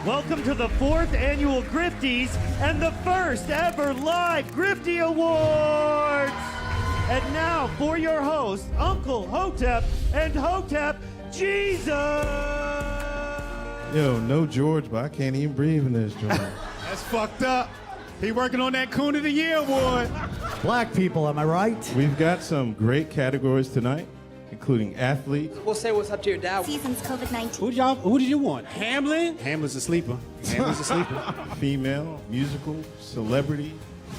Welcome to the 4th annual Grifties and the first ever live Grifty Awards. And now for your hosts, Uncle Hotep and Hotep Jesus. Yo, no George, but I can't even breathe in this joint. That's fucked up. He working on that Coon of the Year award. Black people, am I right? We've got some great categories tonight, including athletes. We'll say what's up to your dad. Season's COVID-19. Who did you want? Hamlin? Hamlin's a sleeper. Hamlin's a sleeper. Female, musical, celebrity,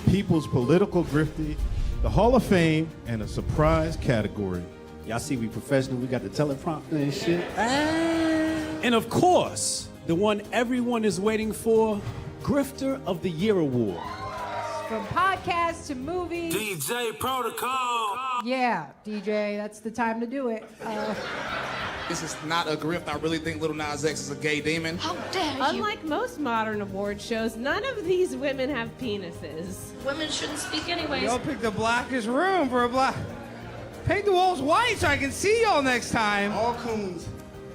people's political grifty, the Hall of Fame, and a surprise category. Y'all see we professional. We got the teleprompter and shit. And of course, the one everyone is waiting for, Grifter of the Year award. From podcasts to movies. DJ Protocol. Yeah, DJ, that's the time to do it. This is not a grift. I really think Lil Nas X is a gay demon. How dare you? Unlike most modern award shows, none of these women have penises. Women shouldn't speak anyways. Y'all picked the blackest room for a black. Paint the walls white so I can see y'all next time. All coons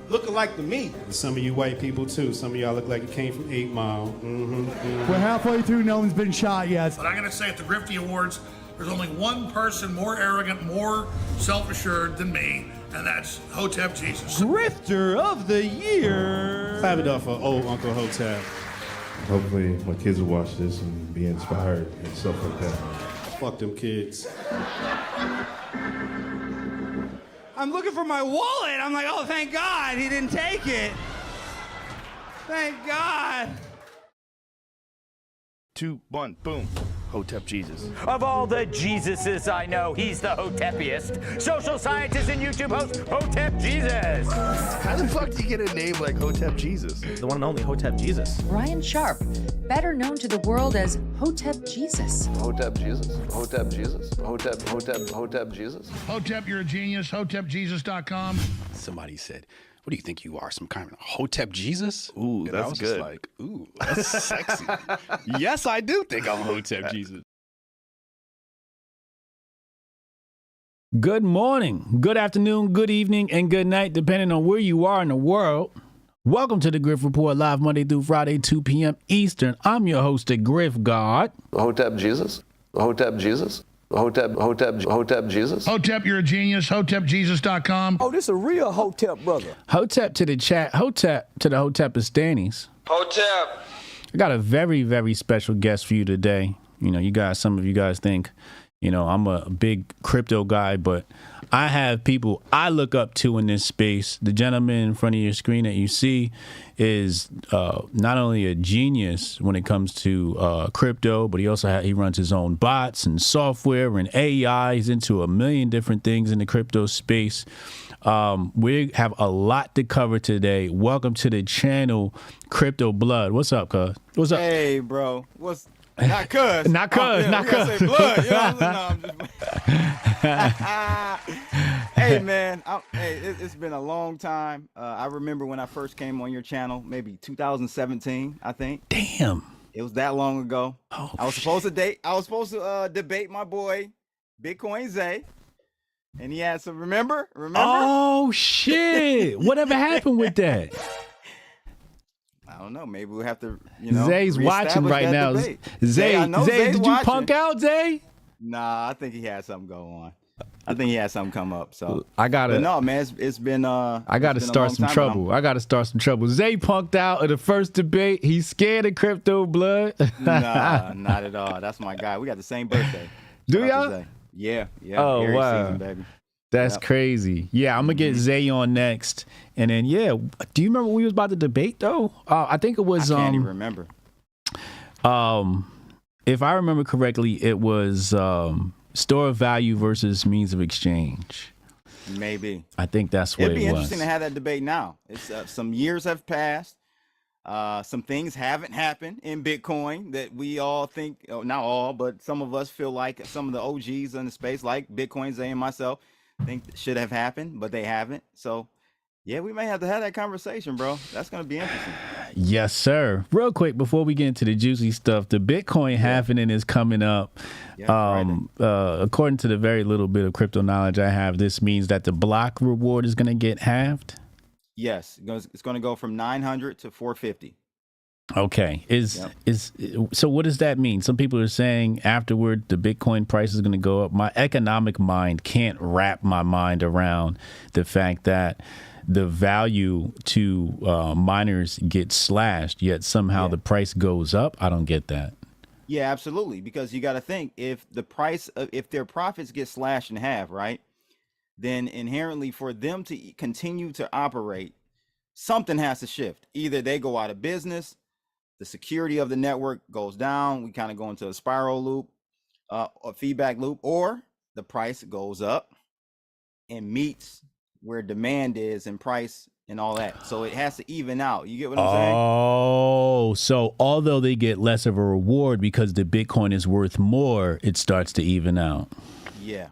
looking like to me. Some of you white people too. Some of y'all look like you came from 8 Mile. We're halfway through, no one's been shot yet. But I'm going to say at the Grifty Awards, there's only one person more arrogant, more self-assured than me, and that's Hotep Jesus. Grifter of the Year. Clap it up for old Uncle Hotep. Hopefully my kids will watch this and be inspired and stuff like that. Fuck them kids. I'm looking for my wallet. I'm like, oh, thank God he didn't take it. Thank God. 2, 1, boom. Hotep Jesus. Of all the Jesuses I know, he's the Hotepiest. Social scientist and YouTube host, Hotep Jesus. How the fuck do you get a name like Hotep Jesus? The one and only Hotep Jesus. Ryan Sharp, better known to the world as Hotep Jesus. Hotep Jesus. Hotep Jesus. Hotep Jesus. Hotep, you're a genius. HotepJesus.com. Somebody said, what do you think you are, some kind of Hotep Jesus? Ooh, and that's I was good. Just like, ooh, that's sexy. Yes, I do think I'm Hotep Jesus. Good morning, good afternoon, good evening, and good night, depending on where you are in the world. Welcome to the Grift Report, live Monday through Friday, 2 p.m. Eastern. I'm your host, the Grift God. Hotep Jesus. Hotep Jesus. Hotep Jesus. Hotep, you're a genius. HotepJesus.com. Oh, this a real Hotep brother. Hotep to the chat, Hotep to the Hotepistanis. Hotep. I got a very, very special guest for you today. You know, some of you guys think, you know, I'm a big crypto guy, but I have people I look up to in this space. The gentleman in front of your screen that you see is not only a genius when it comes to crypto, but he runs his own bots and software and AI. He's into a million different things in the crypto space. We have a lot to cover today. Welcome to the channel, Crypto Blood. What's up, cuz? What's up? Hey, bro. What's not cuz? Not cuz. Yeah, not cuz. Say blood. You know what I'm saying? No, I'm just... Hey, man. It's been a long time. I remember when I first came on your channel, maybe 2017, I think. Damn. It was that long ago. Oh, I was supposed to debate my boy, Bitcoin Zay. And he had some, remember? Oh, shit. Whatever happened with that? I don't know. Maybe we'll have to, you know. Zay's watching right now. Debate. Zay, did you punk out, Zay? Nah, I think he had something go on. I think he had something come up. So but no, man, it's been I gotta start some trouble. I gotta start some trouble. Zay punked out in the first debate. He's scared of Crypto Blood. Nah, not at all. That's my guy. We got the same birthday. Do y'all? Yeah. Oh, Aries wow. season, baby. That's crazy. Yeah, I'm gonna get Zay on next, and then do you remember what we was about to debate though? I think it was. I can't even remember. If I remember correctly, it was store of value versus means of exchange. Maybe. I think that's what it was. It'd be interesting to have that debate now. It's some years have passed. Some things haven't happened in Bitcoin that we all think, not all, but some of us feel like some of the OGs in the space, like Bitcoin Zay and myself, think should have happened, but they haven't. So, yeah, we may have to have that conversation, bro. That's going to be interesting. Yes, sir. Real quick, before we get into the juicy stuff, the Bitcoin halving is coming up. According to the very little bit of crypto knowledge I have, this means that the block reward is going to get halved. Yes, it's going to go from 900 to 450. Okay. So what does that mean? Some people are saying afterward the Bitcoin price is going to go up. My economic mind can't wrap my mind around the fact that the value to miners gets slashed, yet somehow the price goes up. I don't get that. Yeah, absolutely. Because you got to think, if their profits get slashed in half, right, then inherently for them to continue to operate, something has to shift. Either they go out of business, the security of the network goes down, we kind of go into a spiral loop, a feedback loop, or the price goes up and meets where demand is and price and all that. So it has to even out. You get what I'm saying? Oh, so although they get less of a reward because the Bitcoin is worth more, it starts to even out. Yeah.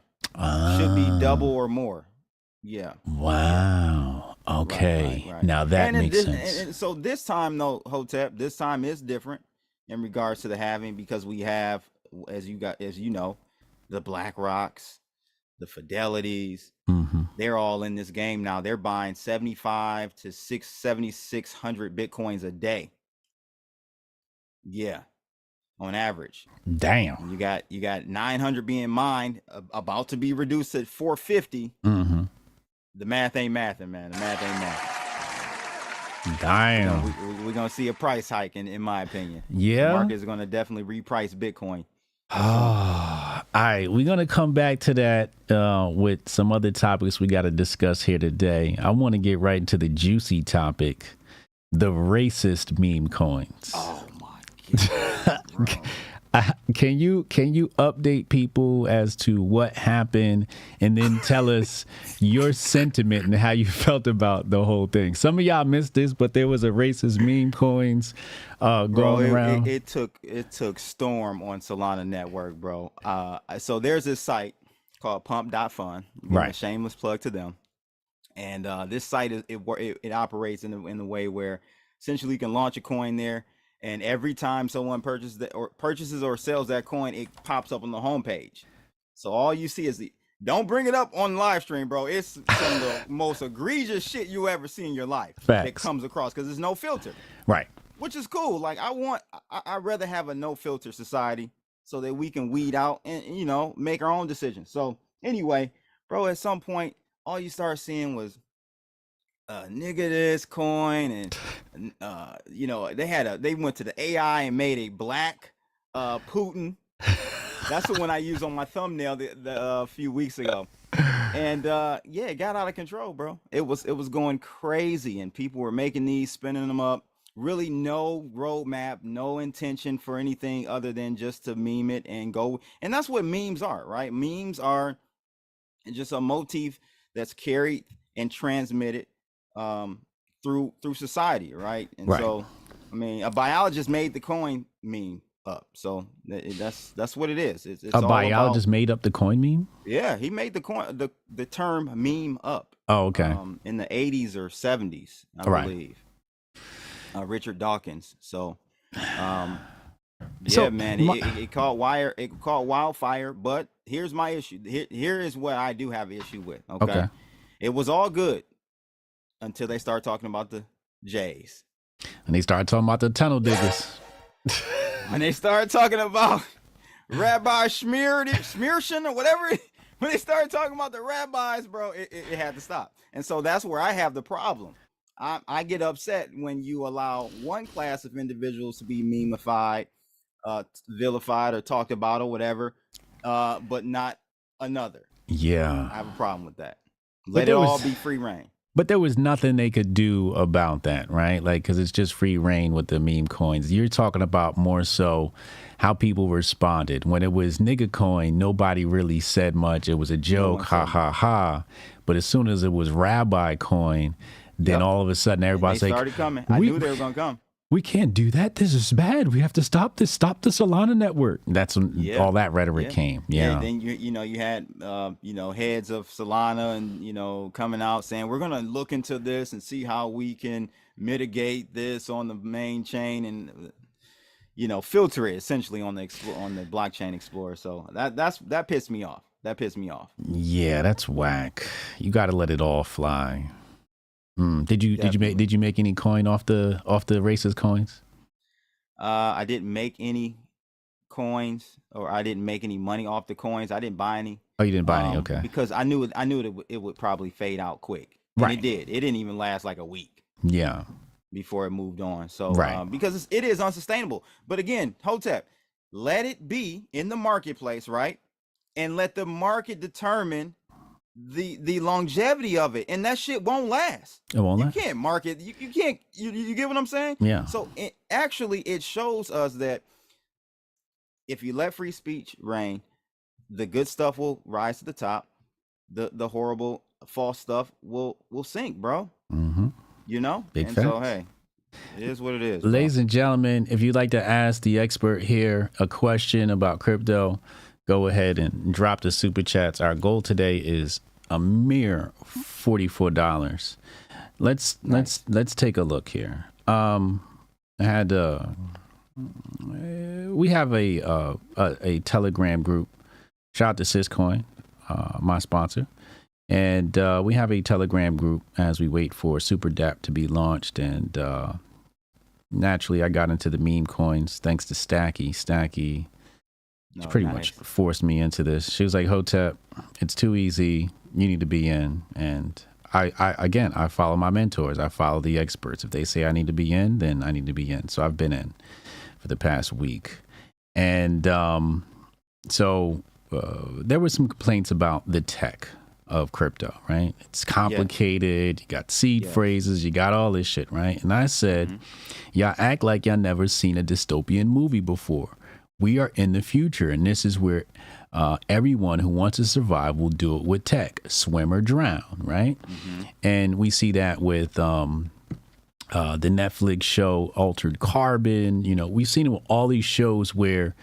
Should be double or more. Yeah. Wow. Okay. Right. Now that makes sense. And so this time, though, Hotep, this time is different in regards to the halving, because we have, as you know, the Black Rocks, the Fidelities. They're all in this game now. They're buying 7,500 to 7,600 Bitcoins a day. Yeah, on average. Damn. You got 900 being mined, about to be reduced to 450. The math ain't mathing, man. The math ain't mathing. Damn. We're gonna see a price hike, in my opinion. Yeah. The market is gonna definitely reprice Bitcoin. All right, we're going to come back to that with some other topics we got to discuss here today. I want to get right into the juicy topic, the racist meme coins. Oh, my God. Can you update people as to what happened and then tell us your sentiment and how you felt about the whole thing? Some of y'all missed this, but there was a racist meme coins going around. It took storm on Solana Network, bro. So there's this site called pump.fun. Right. A shameless plug to them. And this site it operates in a way where essentially you can launch a coin there. And every time someone purchases or sells that coin, it pops up on the homepage. So all you see is don't bring it up on live stream, bro. It's some of the most egregious shit you ever see in your life. Facts. That comes across, because there's no filter. Right. Which is cool. Like I'd rather have a no filter society so that we can weed out and make our own decisions. So anyway, bro, at some point, all you start seeing was nigga this coin, and they went to the AI and made a black Putin. That's the one I used on my thumbnail a few weeks ago. And it got out of control, bro. It was going crazy, and people were making these, spinning them up. Really no roadmap, no intention for anything other than just to meme it and go. And that's what memes are, right? Memes are just a motif that's carried and transmitted through society, right? And so, I mean, a biologist made the coin meme up, so that's what it is. It's a biologist made up the coin meme. Yeah, he made the term meme up. Oh, okay. In the 80s or 70s, I believe. Richard Dawkins. So, man, it caught wildfire. But here's my issue. Here is what I do have an issue with. Okay. It was all good until they start talking about the Jays. And they started talking about the tunnel diggers. When they started talking about Rabbi Schmearson or whatever, when they started talking about the rabbis, bro, it had to stop. And so that's where I have the problem. I get upset when you allow one class of individuals to be memeified, vilified, or talked about or whatever, but not another. Yeah. I have a problem with that. Let it all be free reign. But there was nothing they could do about that, right? Like, because it's just free reign with the meme coins. You're talking about more so how people responded. When it was nigga coin, nobody really said much. It was a joke, ha, ha, ha. But as soon as it was rabbi coin, then all of a sudden everybody's like, started coming. I knew they were going to come. We can't do that. This is bad. We have to stop this. Stop the Solana network. That's when all that rhetoric came. Yeah. And then you had heads of Solana and coming out saying we're gonna look into this and see how we can mitigate this on the main chain and filter it essentially on the blockchain explorer. So that pissed me off. Yeah, that's whack. You got to let it all fly. Did you make any coin off the racist coins? I didn't make any coins, or I didn't make any money off the coins. I didn't buy any. Oh, you didn't buy any? Okay. Because I knew it would probably fade out quick. And Right. it did. It didn't even last like a week Yeah. before it moved on. So Right. because it is unsustainable. But again, Hotep, let it be in the marketplace, right? And let the market determine the longevity of it, and that shit won't last. It won't last. You can't market. You can't. You get what I'm saying? Yeah. So it shows us that if you let free speech reign, the good stuff will rise to the top. The horrible false stuff will sink, bro. Mm-hmm. You know. Big and facts. so hey, it is what it is. bro. Ladies and gentlemen, if you'd like to ask the expert here a question about crypto, go ahead and drop the super chats. Our goal today is a mere $44. Let's take a look here. We have a Telegram group. Shout out to Syscoin, my sponsor. And we have a Telegram group as we wait for Super DApp to be launched. And naturally, I got into the meme coins thanks to Stacky. Stacky pretty much forced me into this. She was like, Hotep, it's too easy. You need to be in. And I follow my mentors. I follow the experts. If they say I need to be in, then I need to be in. So I've been in for the past week. And so there were some complaints about the tech of crypto, right? It's complicated. You got seed phrases. You got all this shit, right? And I said, y'all act like y'all never seen a dystopian movie before. We are in the future, and this is where everyone who wants to survive will do it with tech, swim or drown, right? And we see that with the Netflix show Altered Carbon. You know, we've seen it with all these shows where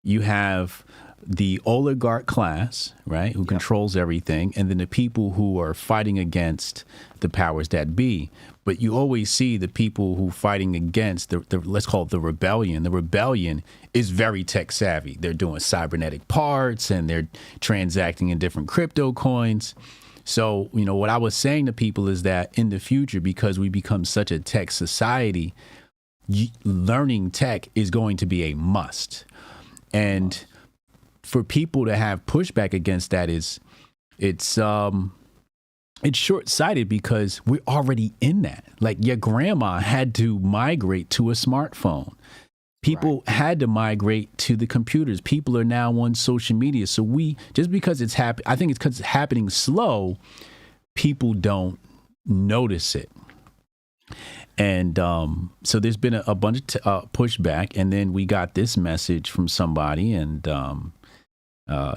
you have the oligarch class, right, who controls everything, and then the people who are fighting against the powers that be. But you always see the people who fighting against the let's call it the rebellion. The rebellion is very tech savvy. They're doing cybernetic parts and they're transacting in different crypto coins. So, you know, what I was saying to people is that in the future, because we become such a tech society, learning tech is going to be a must. And for people to have pushback against that it's short-sighted because we're already in that. Like your grandma had to migrate to a smartphone. People had to migrate to the computers. People are now on social media. So just because it's I think it's because it's happening slow, people don't notice it. And so there's been a bunch of pushback, and then we got this message from somebody, and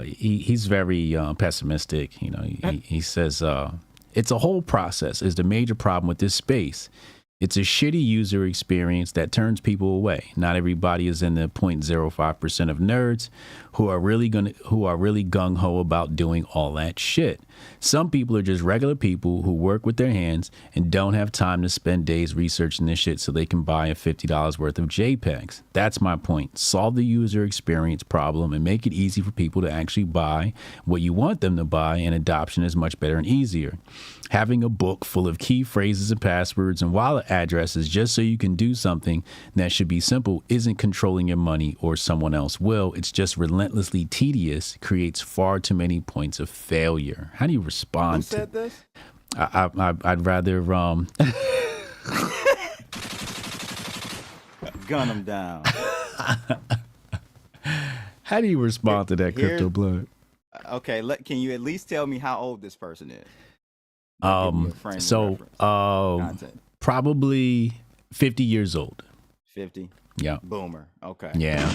he's very pessimistic. You know, he says it's a whole process is the major problem with this space. It's a shitty user experience that turns people away. Not everybody is in the 0.05% of nerds who are really gung ho about doing all that shit. Some people are just regular people who work with their hands and don't have time to spend days researching this shit so they can buy a $50 worth of JPEGs. That's my point. Solve the user experience problem and make it easy for people to actually buy what you want them to buy, and adoption is much better and easier. Having a book full of key phrases and passwords and wallet addresses just so you can do something that should be simple isn't controlling your money or someone else will. It's just relentlessly tedious, creates far too many points of failure. How do you respond? Who said this? I'd rather gun them down. How do you respond to that, Crypto Blood? Okay, can you at least tell me how old this person is? Probably 50 years old. 50? Yeah. Boomer. Okay. Yeah.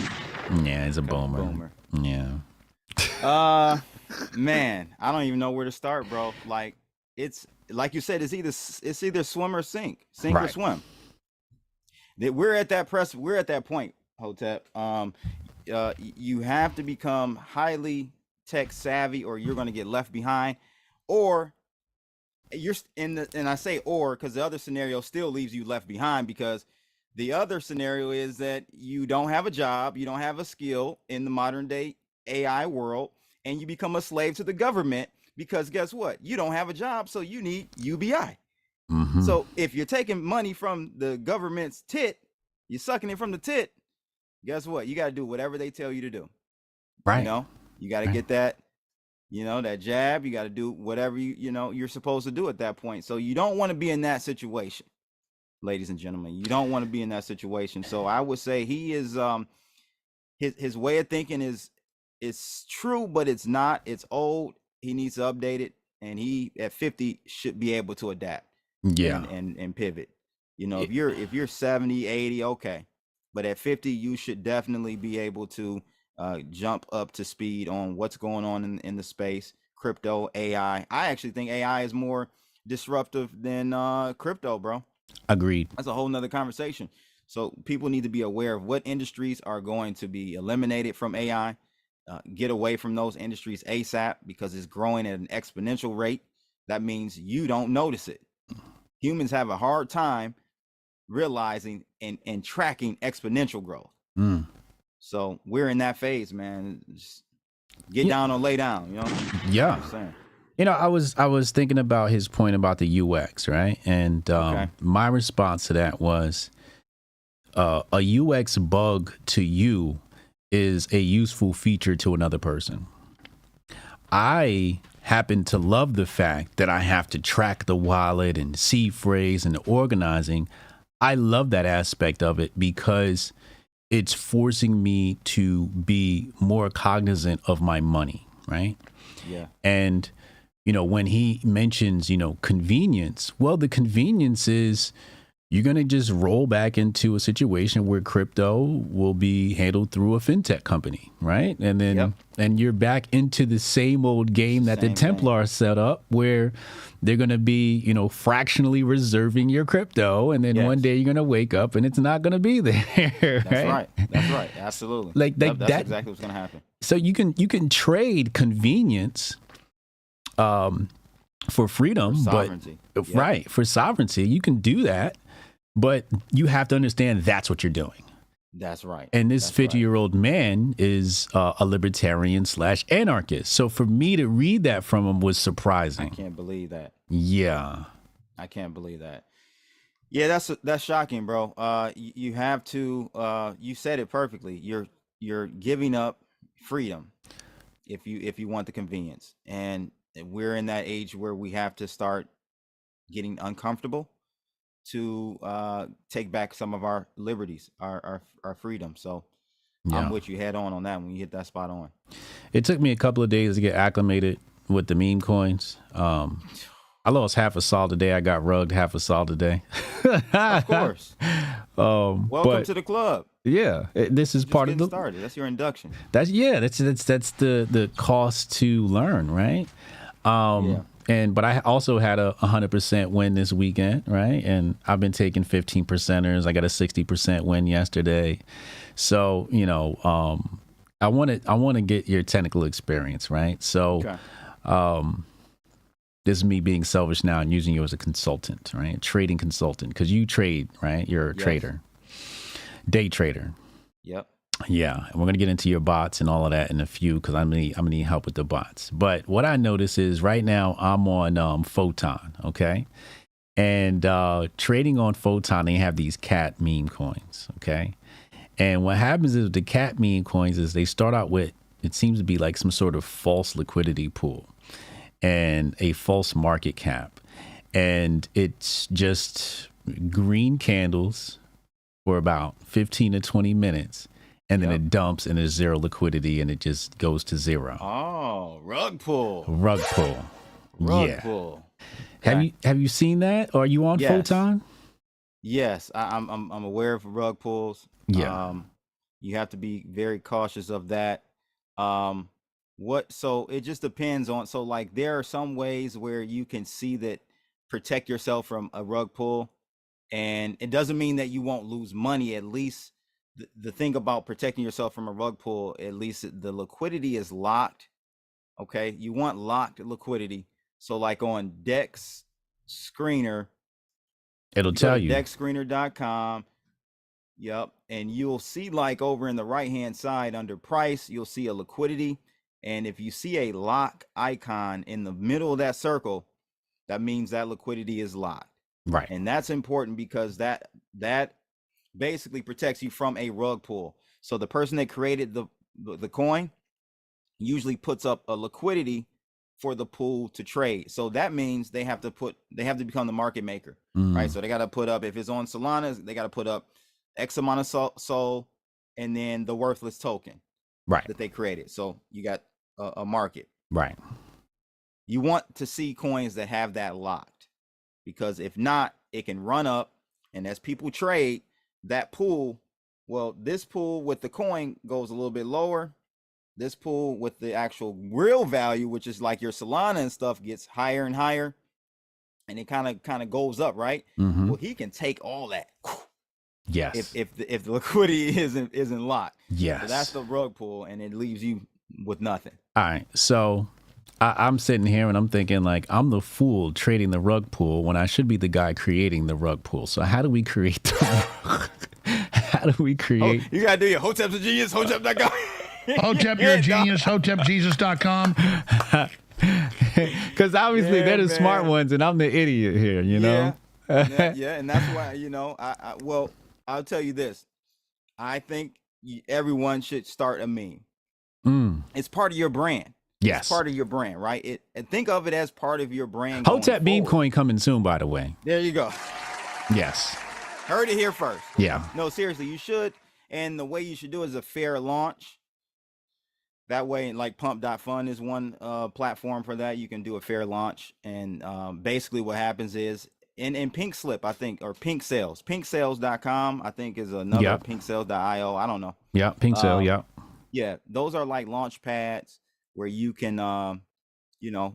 Yeah, he's a boomer. Boomer. Yeah. Man, I don't even know where to start, bro. Like, it's like you said, it's either swim or sink or swim. That we're at that point, Hotep. You have to become highly tech savvy, or you're going to get left behind, or you're and I say or because the other scenario still leaves you left behind, because the other scenario is that you don't have a job, you don't have a skill in the modern day AI world, and you become a slave to the government because guess what? You don't have a job, so you need UBI. So if you're taking money from the government's tit you're sucking it from the tit. Guess what? You got to do whatever they tell you to do. Right. You know, you got to get that, that jab. You got to do whatever you're supposed to do at that point. So you don't want to be in that situation, ladies and gentlemen. You don't want to be in that situation. So I would say he is, his way of thinking is true, but it's not. It's old. He needs to update it, and he at 50 should be able to adapt. Yeah. And pivot. If you're 70, 80, okay. But at 50, you should definitely be able to jump up to speed on what's going on in the space, crypto, AI. I actually think AI is more disruptive than crypto, bro. Agreed. That's a whole nother conversation. So people need to be aware of what industries are going to be eliminated from AI. Get away from those industries ASAP because it's growing at an exponential rate. That means you don't notice it. Humans have a hard time realizing and tracking exponential growth. So we're in that phase, man. Just get down or lay down, Yeah. I was thinking about his point about the UX, right? And my response to that was a UX bug to you is a useful feature to another person. I happen to love the fact that I have to track the wallet and seed phrase and the organizing. I love that aspect of it because it's forcing me to be more cognizant of my money, right? Yeah. And, when he mentions, convenience, well, the convenience is you're going to just roll back into a situation where crypto will be handled through a fintech company, right? And then and you're back into the same old game that the Templars set up where they're going to be, fractionally reserving your crypto. And then one day you're going to wake up and it's not going to be there. Right? That's right. Absolutely. That's exactly what's going to happen. So you can trade convenience for freedom, for sovereignty. But right, for sovereignty, you can do that. But you have to understand that's what you're doing. That's right. And this 50-year-old man is a libertarian / anarchist. So for me to read that from him was surprising. I can't believe that. Yeah. I can't believe that. Yeah, that's shocking, bro. You have to. You said it perfectly. You're giving up freedom if you want the convenience, and we're in that age where we have to start getting uncomfortable to take back some of our liberties, our freedom. So I'm with you head on that when you hit that spot on. It took me a couple of days to get acclimated with the meme coins. I lost half a sol today. I got rugged half a sol today. Of course. Welcome to the club. Yeah, this is part of the started. That's your induction. That's the cost to learn, right? But I also had a 100% win this weekend, right? And I've been taking 15%ers. I got a 60% win yesterday. So, I want to get your technical experience, right? So, this is me being selfish now and using you as a consultant, right? Trading consultant, because you trade, right? You're a trader, day trader. Yep. Yeah, and we're gonna get into your bots and all of that in a few because I'm gonna need help with the bots. But what I notice is right now I'm on Photon, okay, and trading on Photon. They have these cat meme coins, okay, and what happens is the cat meme coins is they start out with, it seems to be like some sort of false liquidity pool and a false market cap, and it's just green candles for about 15 to 20 minutes. And then it dumps and there's zero liquidity and it just goes to zero. Oh, rug pull. Rug pull. Rug pull. Have you seen that? Or are you on Photon? Yes, I'm aware of rug pulls. Yeah. You have to be very cautious of that. So it just depends on, so like there are some ways where you can see that protect yourself from a rug pull, and it doesn't mean that you won't lose money. At least the thing about protecting yourself from a rug pull, at least the liquidity is locked. Okay, you want locked liquidity. So like on Dex Screener, it'll tell you. DexScreener.com. Yep, and you'll see like over in the right hand side under price, you'll see a liquidity, and if you see a lock icon in the middle of that circle, that means that liquidity is locked. Right. And that's important because that basically protects you from a rug pull. So the person that created the coin usually puts up a liquidity for the pool to trade. So that means they have to become the market maker, right? So they got to put up, if it's on Solana, they got to put up X amount of Sol and then the worthless token, right, that they created. So you got a market, right? You want to see coins that have that locked, because if not, it can run up, and as people trade that pool, well, this pool with the coin goes a little bit lower. This pool with the actual real value, which is like your Solana and stuff, gets higher and higher, and it kind of goes up, right? Well, he can take all that. Yes. If the liquidity isn't locked. Yes. So that's the rug pull, and it leaves you with nothing. All right. So I'm sitting here and I'm thinking, like, I'm the fool trading the rug pool when I should be the guy creating the rug pool. So how do we create the how do we create? You gotta do your Hotep's a genius, Hotep.com. Hotep, you're a genius. HotepJesus.com. Because obviously they're the smart ones and I'm the idiot here, you know? Yeah, and that's why, well, I'll tell you this. I think everyone should start a meme. It's part of your brand. Yes. It's part of your brand, right? And think of it as part of your brand. Hotep meme coin coming soon, by the way. There you go. Yes. Heard it here first. Yeah. No, seriously, you should. And the way you should do it is a fair launch. That way, like pump.fun is one platform for that. You can do a fair launch. And basically what happens is in Pink Slip, I think, or Pink Sales, pinksales.com, I think is another, pinksales.io. I don't know. Yeah, Pink Sale, Yeah, those are like launch pads where you can,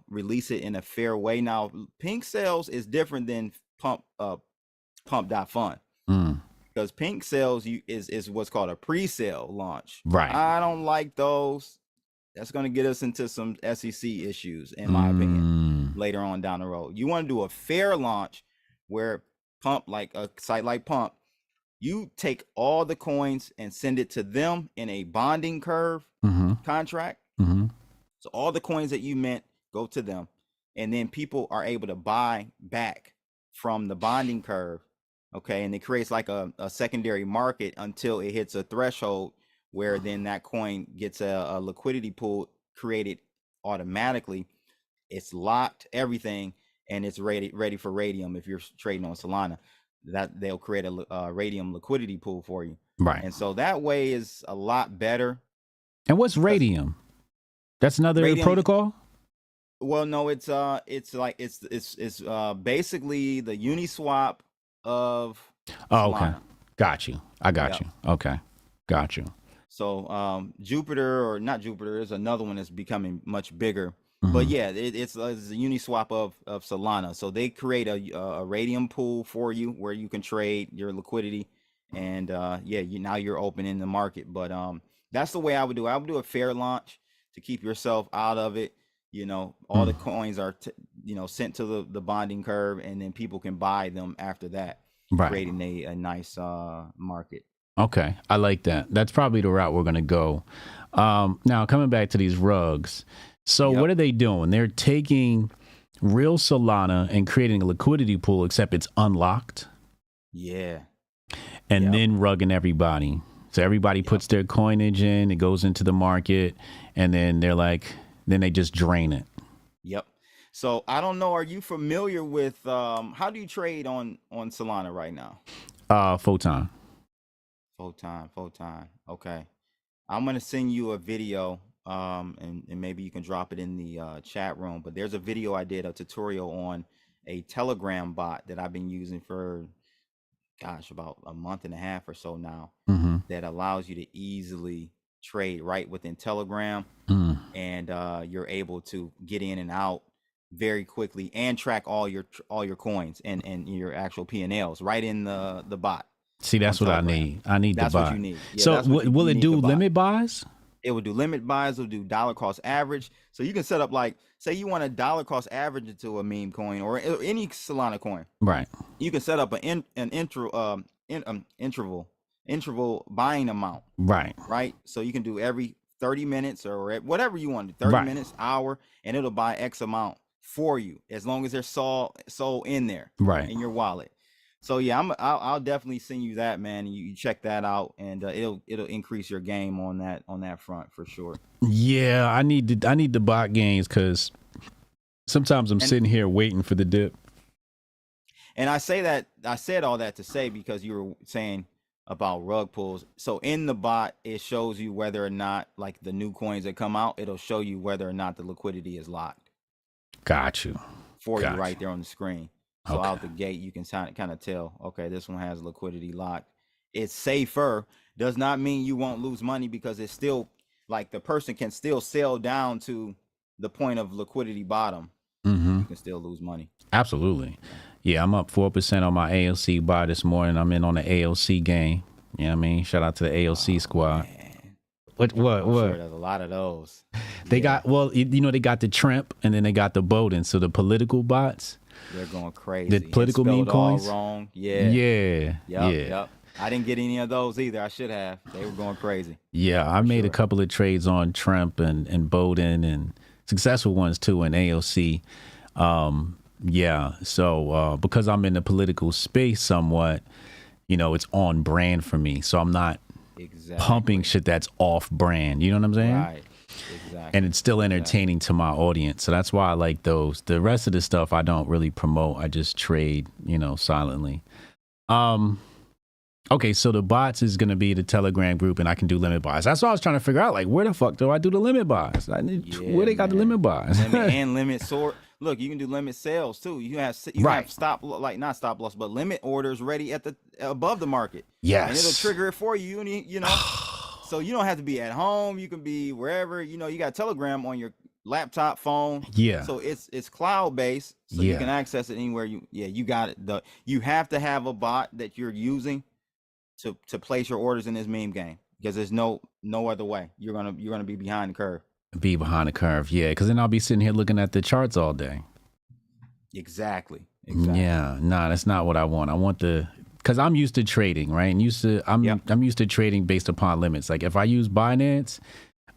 release it in a fair way. Now, Pink Sales is different than pump.fun. Because Pink Sales is what's called a pre-sale launch. Right. I don't like those. That's going to get us into some SEC issues, in my opinion, later on down the road. You want to do a fair launch where Pump, like a site like Pump, you take all the coins and send it to them in a bonding curve contract. So all the coins that you mint go to them, and then people are able to buy back from the bonding curve. Okay, and it creates like a secondary market until it hits a threshold where then that coin gets a liquidity pool created automatically. It's locked, everything, and it's ready for Radium. If you're trading on Solana, that they'll create a Radium liquidity pool for you. Right. And so that way is a lot better. And what's Radium? That's another protocol? Well, no, it's basically the Uniswap of Solana. Okay. Got you. I got Yep. you. Okay. Got you. So Jupiter, or not Jupiter, is another one that's becoming much bigger. But yeah, it's a Uniswap of Solana. So they create a Radium pool for you where you can trade your liquidity, and now you're open in the market. But that's the way I would do it. I would do a fair launch to keep yourself out of it. All the coins are sent to the bonding curve, and then people can buy them after that, creating a nice market. Okay, I like that. That's probably the route we're going to go. Now, coming back to these rugs. So what are they doing? They're taking real Solana and creating a liquidity pool, except it's unlocked. Yeah. And then rugging everybody. So everybody puts their coinage in, it goes into the market, and then then they just drain it. Yep. So I don't know. Are you familiar with how do you trade on Solana right now? Photon. Okay. I'm gonna send you a video, and maybe you can drop it in the chat room. But there's a video I did, a tutorial on a Telegram bot that I've been using for, about a month and a half or so now, that allows you to easily trade right within Telegram, and you're able to get in and out very quickly and track all your coins and your actual P&Ls right in the bot. See, that's what I need. I need that's the bot. What you need. Yeah, so will it do limit buys? It will do limit buys. It'll do dollar cost average. So you can set up, like, say you want a dollar cost average into a meme coin or any Solana coin. Right. You can set up an interval buying amount. Right. Right. So you can do every 30 minutes or whatever you want, 30 minutes, hour, and it'll buy X amount for you as long as there's Sol in there. Right. In your wallet. So yeah, I'll definitely send you that, man. You check that out, and it'll increase your game on that front for sure. Yeah, I need the bot games because sometimes I'm sitting here waiting for the dip. And I said all that to say because you were saying about rug pulls. So in the bot, it shows you whether or not, like the new coins that come out, it'll show you whether or not the liquidity is locked. Got you. For you right there on the screen. So out the gate, you can kind of tell, okay, this one has liquidity locked. It's safer. Does not mean you won't lose money because it's still like the person can still sell down to the point of liquidity bottom. You can still lose money. Absolutely. Yeah, I'm up 4% on my AOC buy this morning. I'm in on the AOC game. You know what I mean? Shout out to the AOC squad. Man. What? Sure there's a lot of those. They got, well, you know, they got the Trump and then they got the Bowden. So the political bots. They're going crazy. The political meme coins. All wrong. Yeah. Yep. I didn't get any of those either. I should have. They were going crazy. Yeah, I made a couple of trades on Trump and Bowden and successful ones too in AOC. Yeah, so because I'm in the political space somewhat, you know, it's on brand for me. So I'm not pumping shit that's off brand. You know what I'm saying? Right. Exactly. And it's still entertaining to my audience. So that's why I like those. The rest of the stuff I don't really promote. I just trade, you know, silently. Okay, so the bots is going to be the Telegram group and I can do limit buys. That's what I was trying to figure out. Like, where the fuck do I do the limit buys? Where they got the limit buys? Limit and limit sort. Look, you can do limit sales too. You have stop, like not stop loss, but limit orders ready at the above the market. Yes. And it'll trigger it for you. You know, so you don't have to be at home. You can be wherever. You know, you got Telegram on your laptop, phone. Yeah. So it's cloud based, so you can access it anywhere. You got it. You have to have a bot that you're using to place your orders in this meme game because there's no other way. You're gonna be behind the curve. Be behind the curve, yeah, because then I'll be sitting here looking at the charts all day. Exactly. Yeah, nah, that's not what I want. I want because I'm used to trading, right? And I'm used to trading based upon limits. Like if I use Binance,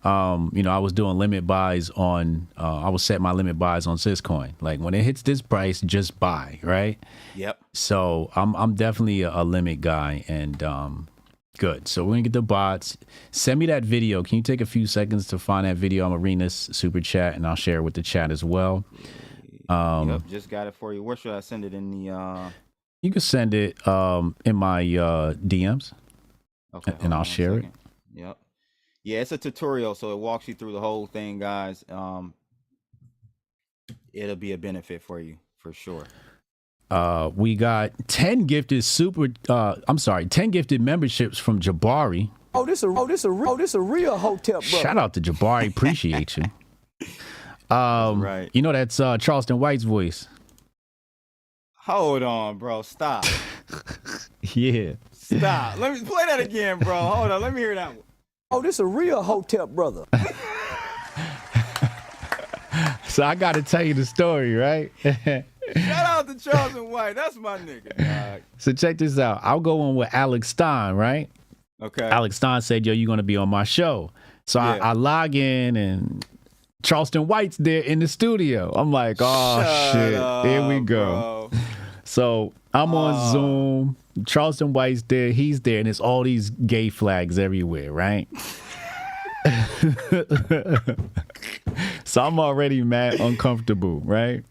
you know, I was doing limit buys on, I will set my limit buys on Syscoin. Like when it hits this price, just buy, right? Yep. So I'm definitely a limit guy, and good. So we're gonna get the bots. Send me that video. Can you take a few seconds to find that video? I'm gonna read this super chat and I'll share it with the chat as well. Yep, just got it for you. Where should I send it in the? You can send it in my DMs. Okay. And I'll share it. Yep. Yeah, it's a tutorial, so it walks you through the whole thing, guys. It'll be a benefit for you for sure. We got 10 gifted 10 gifted memberships from Jabari. This a real Hotep brother. Shout out to Jabari, appreciate you. Right. You know that's Charleston White's voice. Hold on, bro. Stop. Yeah. Stop. Let me play that again, bro. Hold on. Let me hear that one. This a real Hotep brother. So I got to tell you the story, right? Shout out to Charleston White. That's my nigga. Dog. So check this out. I'll go on with Alex Stein, right? Okay. Alex Stein said, yo, you're going to be on my show. So I log in and Charleston White's there in the studio. I'm like, oh, shit. Here we go. Bro. So I'm on Zoom. Charleston White's there. He's there. And it's all these gay flags everywhere, right? So I'm already mad uncomfortable, right?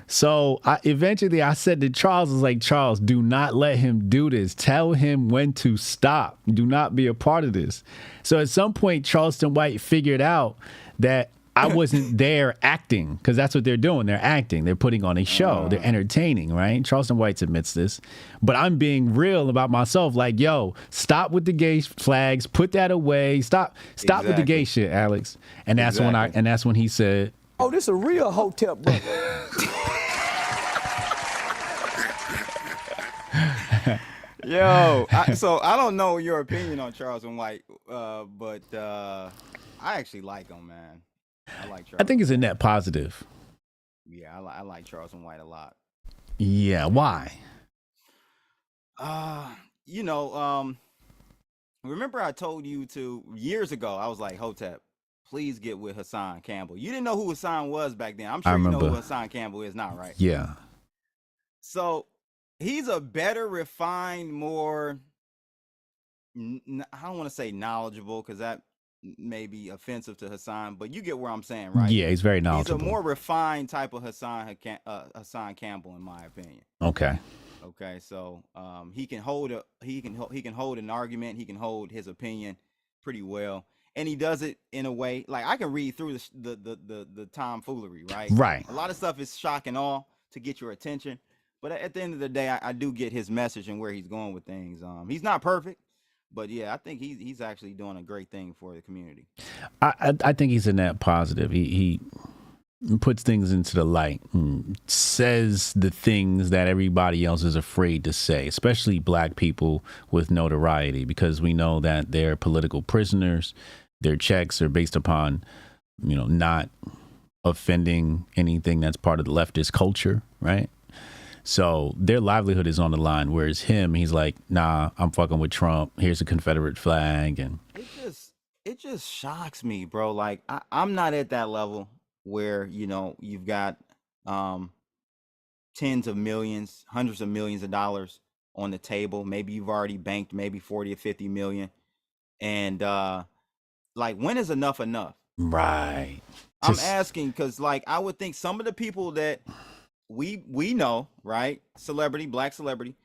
So eventually I said to Charles, I was like, Charles, do not let him do this. Tell him when to stop. Do not be a part of this. So at some point, Charleston White figured out that I wasn't there acting, because that's what they're doing. They're acting. They're putting on a show. They're entertaining, right? Charleston White admits this. But I'm being real about myself. Like, yo, stop with the gay flags. Put that away. Stop with the gay shit, Alex. And that's when he said, this a real Hotep brother. Yo, so I don't know your opinion on Charleston White, but I actually like him, man. I like Charleston. I think it's a net positive. Yeah, I like Charleston White a lot. Yeah, why? You know, remember I told you years ago, I was like, Hotep, please get with Hassan Campbell. You didn't know who Hassan was back then. I'm sure you know who Hassan Campbell is now, right? Yeah. So he's a better refined, more I don't want to say knowledgeable because that may be offensive to Hassan, but you get where I'm saying, right? Yeah, he's very knowledgeable. He's a more refined type of Hassan Campbell, in my opinion. Okay. Okay, so he can hold an argument, he can hold his opinion pretty well, and he does it in a way like I can read through the tomfoolery, right? Right. A lot of stuff is shock and awe to get your attention, but at the end of the day, I do get his message and where he's going with things. He's not perfect, but yeah, I think he's actually doing a great thing for the community. I think he's a net positive. He puts things into the light and says the things that everybody else is afraid to say, especially black people with notoriety, because we know that they're political prisoners. Their checks are based upon, not offending anything that's part of the leftist culture, right? So their livelihood is on the line, whereas he's like, nah, I'm fucking with Trump. Here's a Confederate flag. And it just shocks me, bro. Like I'm not at that level where you've got tens of millions, hundreds of millions of dollars on the table. Maybe you've already banked maybe 40 or 50 million, and like, when is enough? Right. I'm asking because, like, I would think some of the people that we know, right, black celebrity,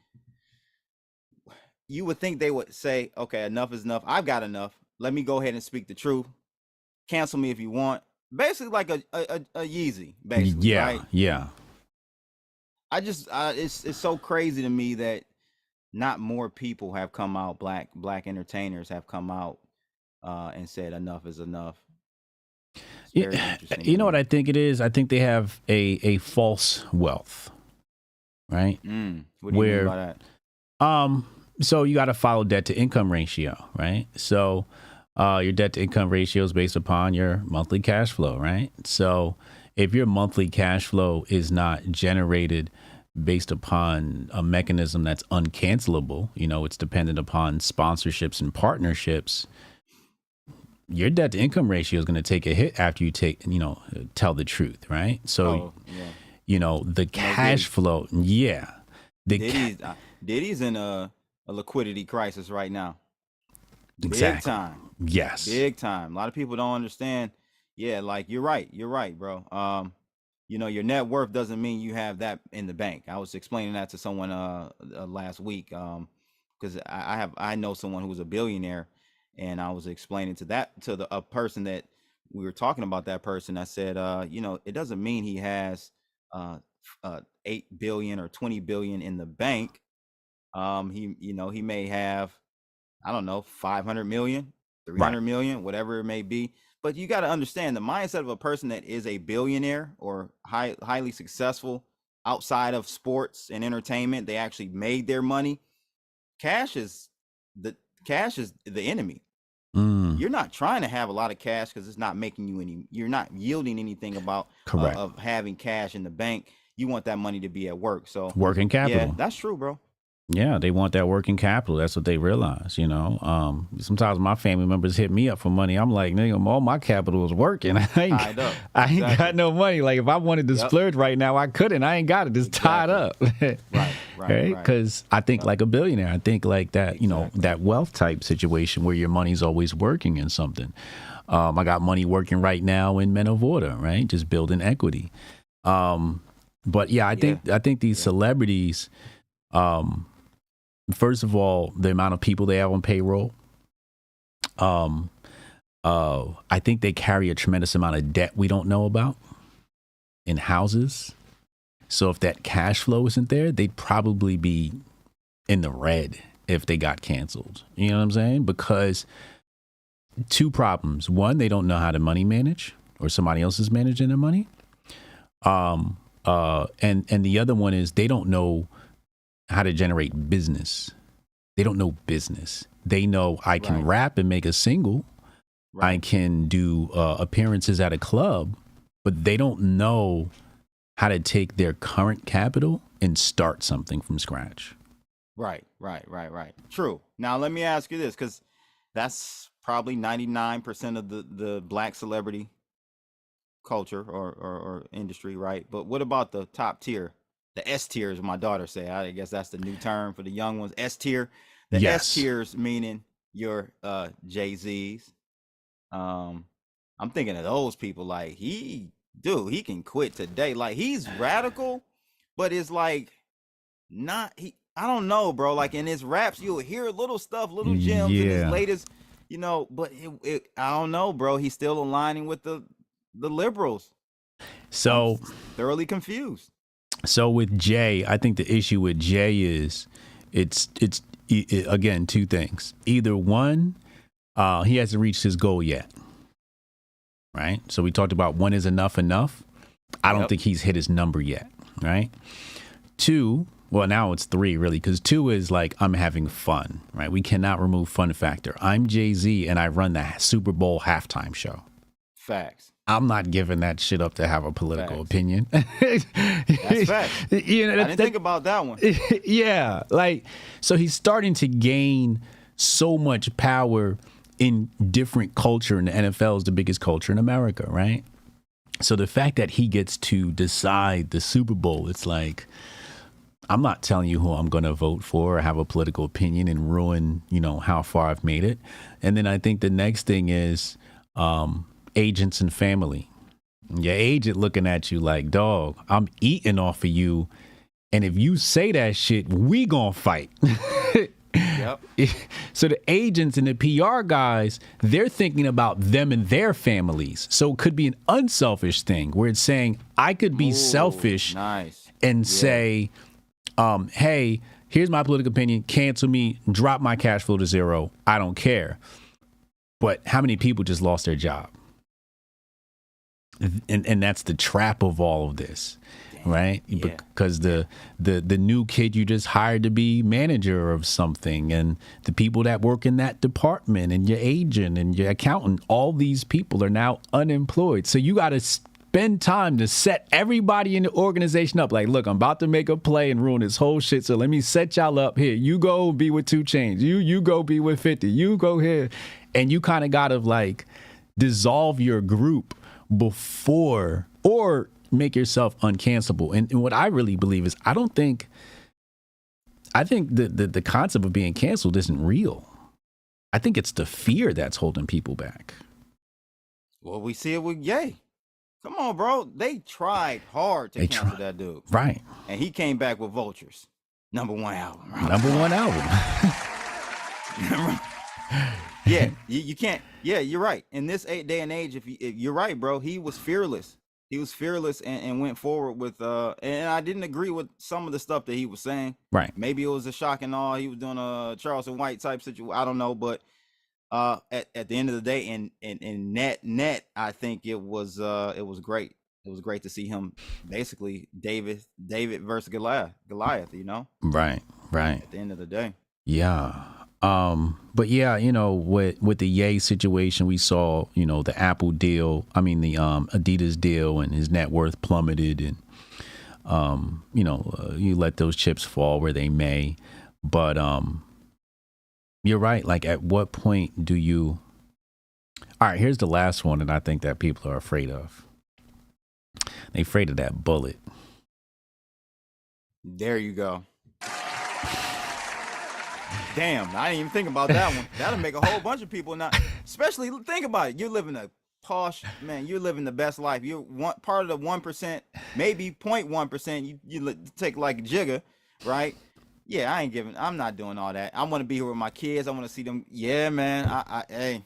you would think they would say, okay, enough is enough. I've got enough. Let me go ahead and speak the truth. Cancel me if you want. Basically like a Yeezy, basically. Yeah, right? yeah. I just it's so crazy to me that not more people have come out, black entertainers have come out and said enough is enough. Yeah, you know what I think it is? I think they have a false wealth, right? What do you mean by that? So you got to follow debt to income ratio, right? So your debt to income ratio is based upon your monthly cash flow, right? So if your monthly cash flow is not generated based upon a mechanism that's uncancelable, it's dependent upon sponsorships and partnerships, your debt to income ratio is going to take a hit after you tell the truth, right? So, the cash flow, yeah. Diddy's in a liquidity crisis right now. Exactly. Big time. Yes. Big time. A lot of people don't understand. Yeah, like you're right, bro. Your net worth doesn't mean you have that in the bank. I was explaining that to someone last week because I know someone who's a billionaire, and I was explaining to a person that we were talking about that person. I said, it doesn't mean he has 8 billion or 20 billion in the bank. He may have, I don't know, 500 million, 300 million, whatever it may be. But you got to understand the mindset of a person that is a billionaire or highly successful outside of sports and entertainment. They actually made their money. Cash is the enemy. You're not trying to have a lot of cash because it's not making you you're not yielding anything about of having cash in the bank. You want that money to be at work. So working capital. Yeah, that's true, bro. Yeah, they want that working capital. That's what they realize, Sometimes my family members hit me up for money. I'm like, nigga, all my capital is working. I ain't got no money. Like, if I wanted to splurge right now, I couldn't. I ain't got it. It's tied up. Right? Because I think like a billionaire. I think like that, that wealth type situation where your money's always working in something. I got money working right now in Men of Order, right? Just building equity. But yeah, I think these celebrities, first of all, the amount of people they have on payroll, I think they carry a tremendous amount of debt we don't know about in houses. So if that cash flow isn't there, they'd probably be in the red if they got canceled. You know what I'm saying? Because two problems. One, they don't know how to money manage, or somebody else is managing their money. And the other one is they don't know how to generate business. They don't know business. They know I can rap and make a single. I can do appearances at a club, but they don't know how to take their current capital and start something from scratch. Right. True. Now, let me ask you this, because that's probably 99% of the black celebrity culture or industry, right? But what about the top tier the S tiers. My daughter say. I guess that's the new term for the young ones. S tier. The Yes. S tiers meaning your Jay-Z's. I'm thinking of those people. Like he can quit today. Like he's radical, but it's like not he. I don't know, bro. Like in his raps, you'll hear little stuff, little gems in his latest, but I don't know, bro. He's still aligning with the liberals. So I'm thoroughly confused. So with Jay, I think the issue with Jay is it's again, two things. Either one, he hasn't reached his goal yet. Right? So we talked about when is enough. I don't think he's hit his number yet. Right? 2, well, now it's 3 really, because 2 is like, I'm having fun, right? We cannot remove fun factor. I'm Jay-Z and I run the Super Bowl halftime show. Facts. I'm not giving that shit up to have a political opinion. That's facts. I didn't think about that one. Yeah. Like, so he's starting to gain so much power in different culture, and the NFL is the biggest culture in America, right? So the fact that he gets to decide the Super Bowl, it's like, I'm not telling you who I'm going to vote for or have a political opinion and ruin, how far I've made it. And then I think the next thing is agents and family. Your agent looking at you like, dog, I'm eating off of you. And if you say that shit, we gonna fight. Yep. So the agents and the PR guys, they're thinking about them and their families. So it could be an unselfish thing where it's saying, I could be selfish and say, hey, here's my political opinion, cancel me, drop my cash flow to 0. I don't care. But how many people just lost their job? And that's the trap of all of this, right? Yeah. Because the new kid you just hired to be manager of something, and the people that work in that department, and your agent and your accountant, all these people are now unemployed. So you got to spend time to set everybody in the organization up. Like, look, I'm about to make a play and ruin this whole shit. So let me set y'all up here. You go be with 2 Chainz. You go be with 50. You go here. And you kind of got to like dissolve your group before, or make yourself uncancelable. And what I really believe is I think the concept of being canceled isn't real. I think it's the fear that's holding people back. Well, we see it with Ye. Come on, bro. They tried hard to cancel that dude. Right. And he came back with Vultures. #1 album. Right? #1 album. Yeah, you can't. Yeah, you're right. In this day and age, if you're right, bro, he was fearless. He was fearless and went forward with. And I didn't agree with some of the stuff that he was saying. Right. Maybe it was a shock and awe. He was doing a Charleston White type situation. I don't know, but at the end of the day, in net, I think it was great. It was great to see him basically David versus Goliath. Right. At the end of the day. Yeah. But yeah, with the Ye situation, we saw, the Apple deal, the Adidas deal, and his net worth plummeted, and, you let those chips fall where they may, but, you're right. Like, at what point do you, all right, here's the last one that I think that people are afraid of. They're afraid of that bullet. There you go. Damn, I didn't even think about that one. That'll make a whole bunch of people not, especially think about it. You're living a posh, man, you're living the best life. You're part of the 1%, maybe 0.1%. You take like a jigger, right? Yeah, I'm not doing all that. I want to be here with my kids. I want to see them. Yeah, man. Hey.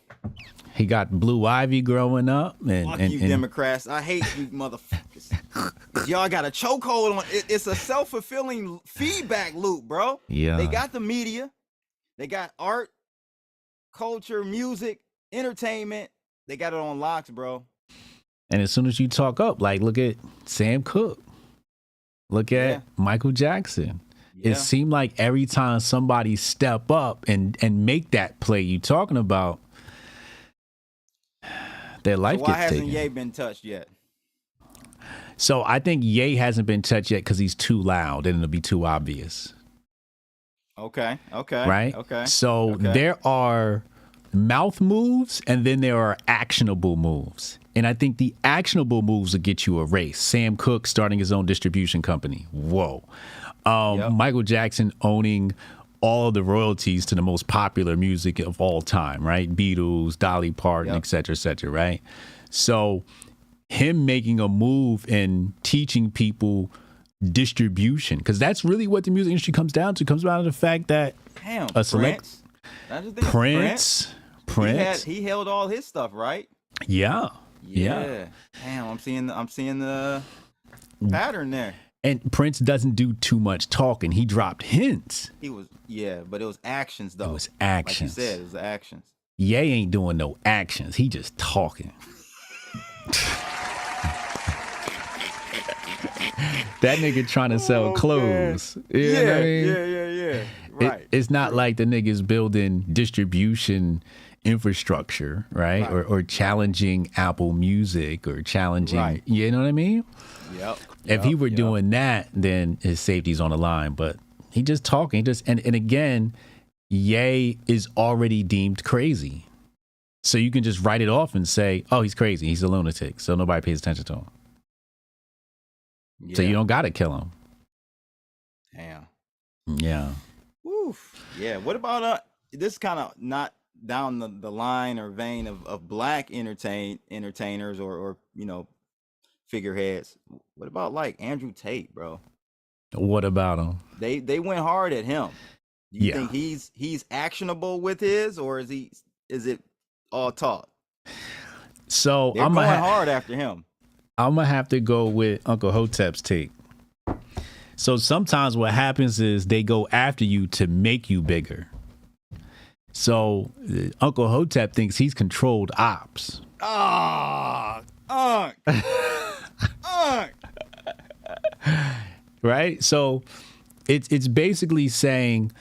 He got Blue Ivy growing up. Fuck you, Democrats. I hate you motherfuckers. Y'all got a chokehold on it. It's a self-fulfilling feedback loop, bro. Yeah. They got the media. They got art, culture, music, entertainment. They got it on locks, bro. And as soon as you talk up, like, look at Sam Cooke. Look at Michael Jackson. Yeah. It seemed like every time somebody step up and make that play you talking about, their life gets taken. Why hasn't Ye been touched yet? So I think Ye hasn't been touched yet because he's too loud and it'll be too obvious. Okay. Right? Okay. So there are mouth moves and then there are actionable moves. And I think the actionable moves will get you erased. Sam Cooke starting his own distribution company. Whoa. Michael Jackson owning all of the royalties to the most popular music of all time, right? Beatles, Dolly Parton, et cetera, right? So him making a move and teaching people distribution, because that's really what the music industry comes down to. It comes down to the fact that a select Prince. He held all his stuff, right? Yeah. Damn, I'm seeing the pattern there. And Prince doesn't do too much talking. He dropped hints. But it was actions though. It was actions. Like you said, it was actions. Ye ain't doing no actions. He just talking. That nigga trying to sell clothes. You know what I mean? Yeah. Right. It's not like the nigga's building distribution infrastructure, right? Or challenging Apple Music or challenging, you know what I mean? Yep. If he were doing that, then his safety's on the line. But he just talking. And again, Ye is already deemed crazy. So you can just write it off and say, oh, he's crazy. He's a lunatic. So nobody pays attention to him. So you don't got to kill him. Damn. Yeah. Oof. Yeah. What about this kind of not down the line or vein of black entertainers or figureheads? What about like Andrew Tate, bro? What about him? They went hard at him. Do you think he's actionable with his, or is it all talk? So they're going hard after him. I'm gonna have to go with Uncle Hotep's take. So sometimes what happens is they go after you to make you bigger. So Uncle Hotep thinks he's controlled ops. Right? So it's basically saying,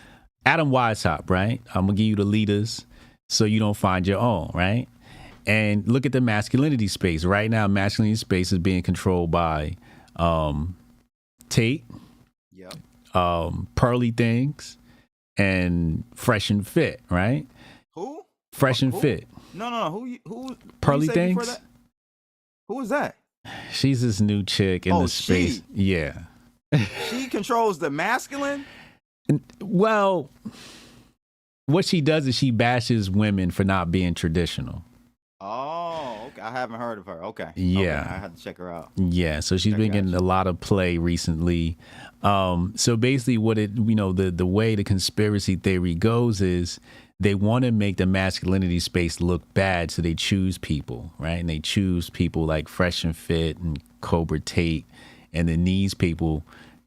Adam Weishaupt, right? I'm gonna give you the leaders so you don't find your own, right? And look at the masculinity space. Right now, masculinity space is being controlled by Tate, Pearly Things, and Fresh and Fit, right? Who? Fresh and Fit. No. Who? Pearly Things? Who is that? She's this new chick in the space. Yeah. She controls the masculine? Well, what she does is she bashes women for not being traditional. Oh, okay. I haven't heard of her. Okay. Yeah. Okay. I have to check her out. Yeah. So she's been getting a lot of play recently. So basically what the way the conspiracy theory goes is they want to make the masculinity space look bad. So they choose people, right? And they choose people like Fresh and Fit and Cobra Tate. And then these people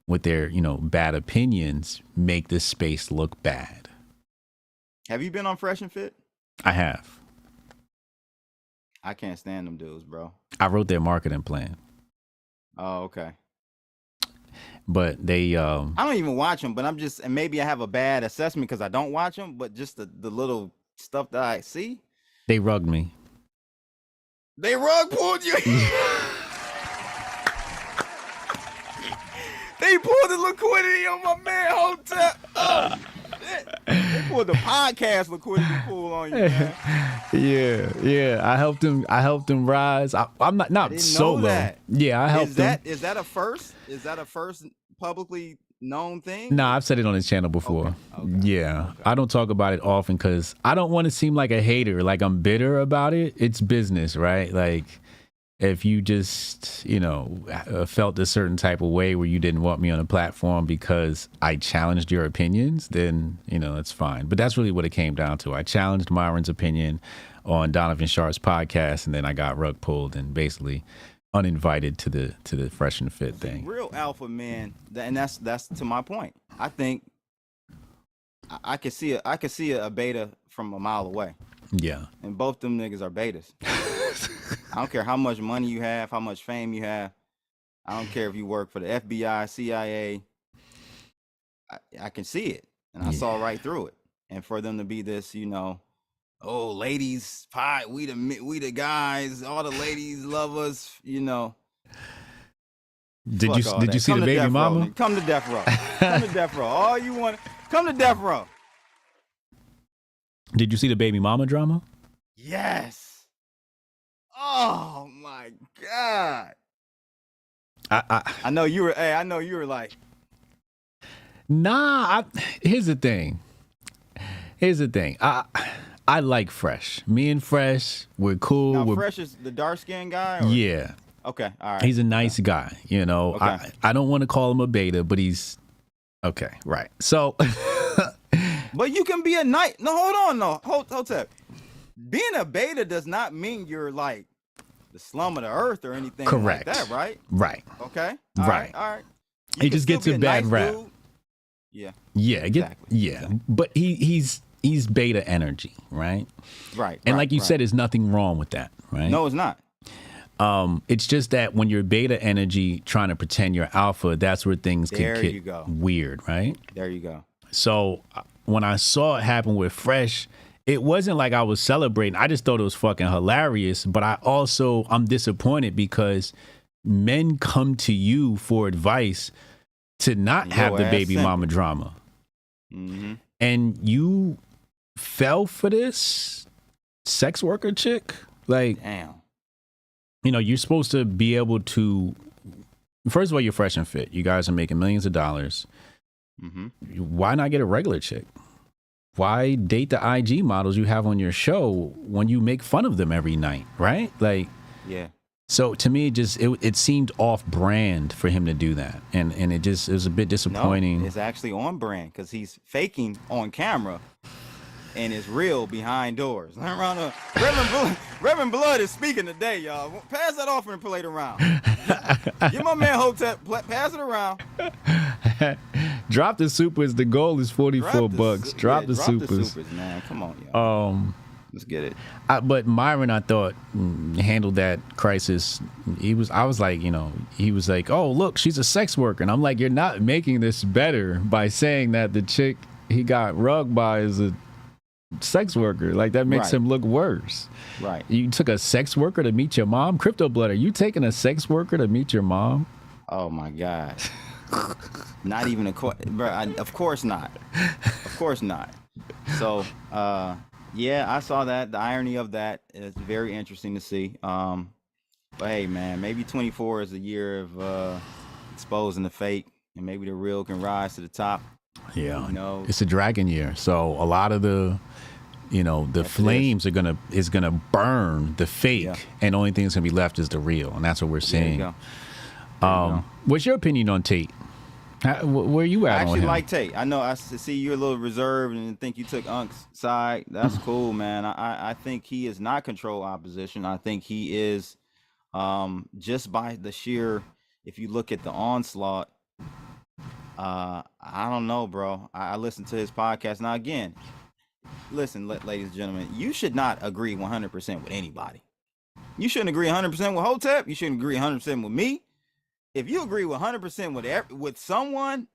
with their, bad opinions make this space look bad. Have you been on Fresh and Fit? I have. I can't stand them dudes, bro. I wrote their marketing plan. Oh, okay. But they I don't even watch them, but I'm just, and maybe I have a bad assessment because I don't watch them, but just the little stuff that I see. They rugged me. They rug pulled you. They pulled the liquidity on my man Hotep. Oh, shit. They pulled the podcast liquidity pool on you, man. Yeah. I helped him rise. I'm not solo. That. Yeah, I helped him. Is that a first? Is that a first publicly known thing? Nah, I've said it on his channel before. Okay. Yeah. Okay. I don't talk about it often because I don't want to seem like a hater, like I'm bitter about it. It's business, right? Like if you just, felt a certain type of way where you didn't want me on a platform because I challenged your opinions, then, it's fine. But that's really what it came down to. I challenged Myron's opinion on Donovan Sharp's podcast, and then I got rug pulled and basically uninvited to the Fresh and Fit thing. Real alpha man, and that's to my point. I think I could see a beta from a mile away. Yeah. And both them niggas are betas. I don't care how much money you have, how much fame you have. I don't care if you work for the FBI, CIA. I can see it, and I saw right through it. And for them to be this, oh, ladies, pie, we the guys, all the ladies love us, Did you see the baby mama? Come to death row. Come to death row. All you want, come to death row. Did you see the baby mama drama? Yes. Oh, Oh my God. I know you were. Hey, I know you were like. Nah. Here's the thing. I like Fresh. Me and Fresh, we're cool. Now, Fresh is the dark skinned guy. Or? Yeah. Okay. All right. He's a nice guy. You know. Okay. I don't want to call him a beta, but he's okay. Right. So. But you can be a knight. No, hold on. No, Hotep. Being a beta does not mean you're like the slum of the earth or anything Correct. like that, right? Right. Okay. Right. All right. He just gets a bad rap. Dude. Yeah. Yeah. Exactly. Yeah. Exactly. But he's beta energy, right? Right. And like you said, there's nothing wrong with that, right? No, it's not. It's just that when you're beta energy trying to pretend you're alpha, that's where things could get weird, right? There you go. So when I saw it happen with Fresh, it wasn't like I was celebrating. I just thought it was fucking hilarious. But I'm disappointed because men come to you for advice to not have the baby mama drama. Mm-hmm. And you fell for this sex worker chick? Like, damn. You know, you're supposed to be able to, first of all, you're fresh and fit. You guys are making millions of dollars. Mm-hmm. Why not get a regular chick? Why date the IG models you have on your show when you make fun of them every night, right? Like, yeah. So to me, it seemed off brand for him to do that, and it was a bit disappointing. No, it's actually on brand because he's faking on camera, and it's real behind doors. Reverend Blood is speaking today, y'all. Pass that offering and plate around. Give my man Hotep, pass it around. Drop the supers. The goal is $44. Drop the supers, man. Come on, y'all. Let's get it. But Myron, I thought, handled that crisis. He was like, oh, look, she's a sex worker. And I'm like, you're not making this better by saying that the chick he got rugged by is a sex worker. Like, that makes him look worse. Right. You took a sex worker to meet your mom? Crypto Blood, are you taking a sex worker to meet your mom? Oh, my God. Not even of course not. Of course not. So, yeah, I saw that. The irony of that is very interesting to see. But hey, man, maybe 24 is a year of exposing the fake, and maybe the real can rise to the top. Yeah, it's a dragon year, so a lot of the flames is gonna burn the fake, and the only thing that's gonna be left is the real, and that's what we're seeing. There you go. What's your opinion on Tate? Where you at? I actually on him? like Tate. I know I see you're a little reserved and think you took Unk's side. That's cool, man. I think he is not control opposition. I think he is just by the sheer, if you look at the onslaught, I don't know, bro. I listened to his podcast. Now, again, listen, ladies and gentlemen, you should not agree 100% with anybody. You shouldn't agree 100% with Hotep. You shouldn't agree 100% with me. If you agree 100% with someone,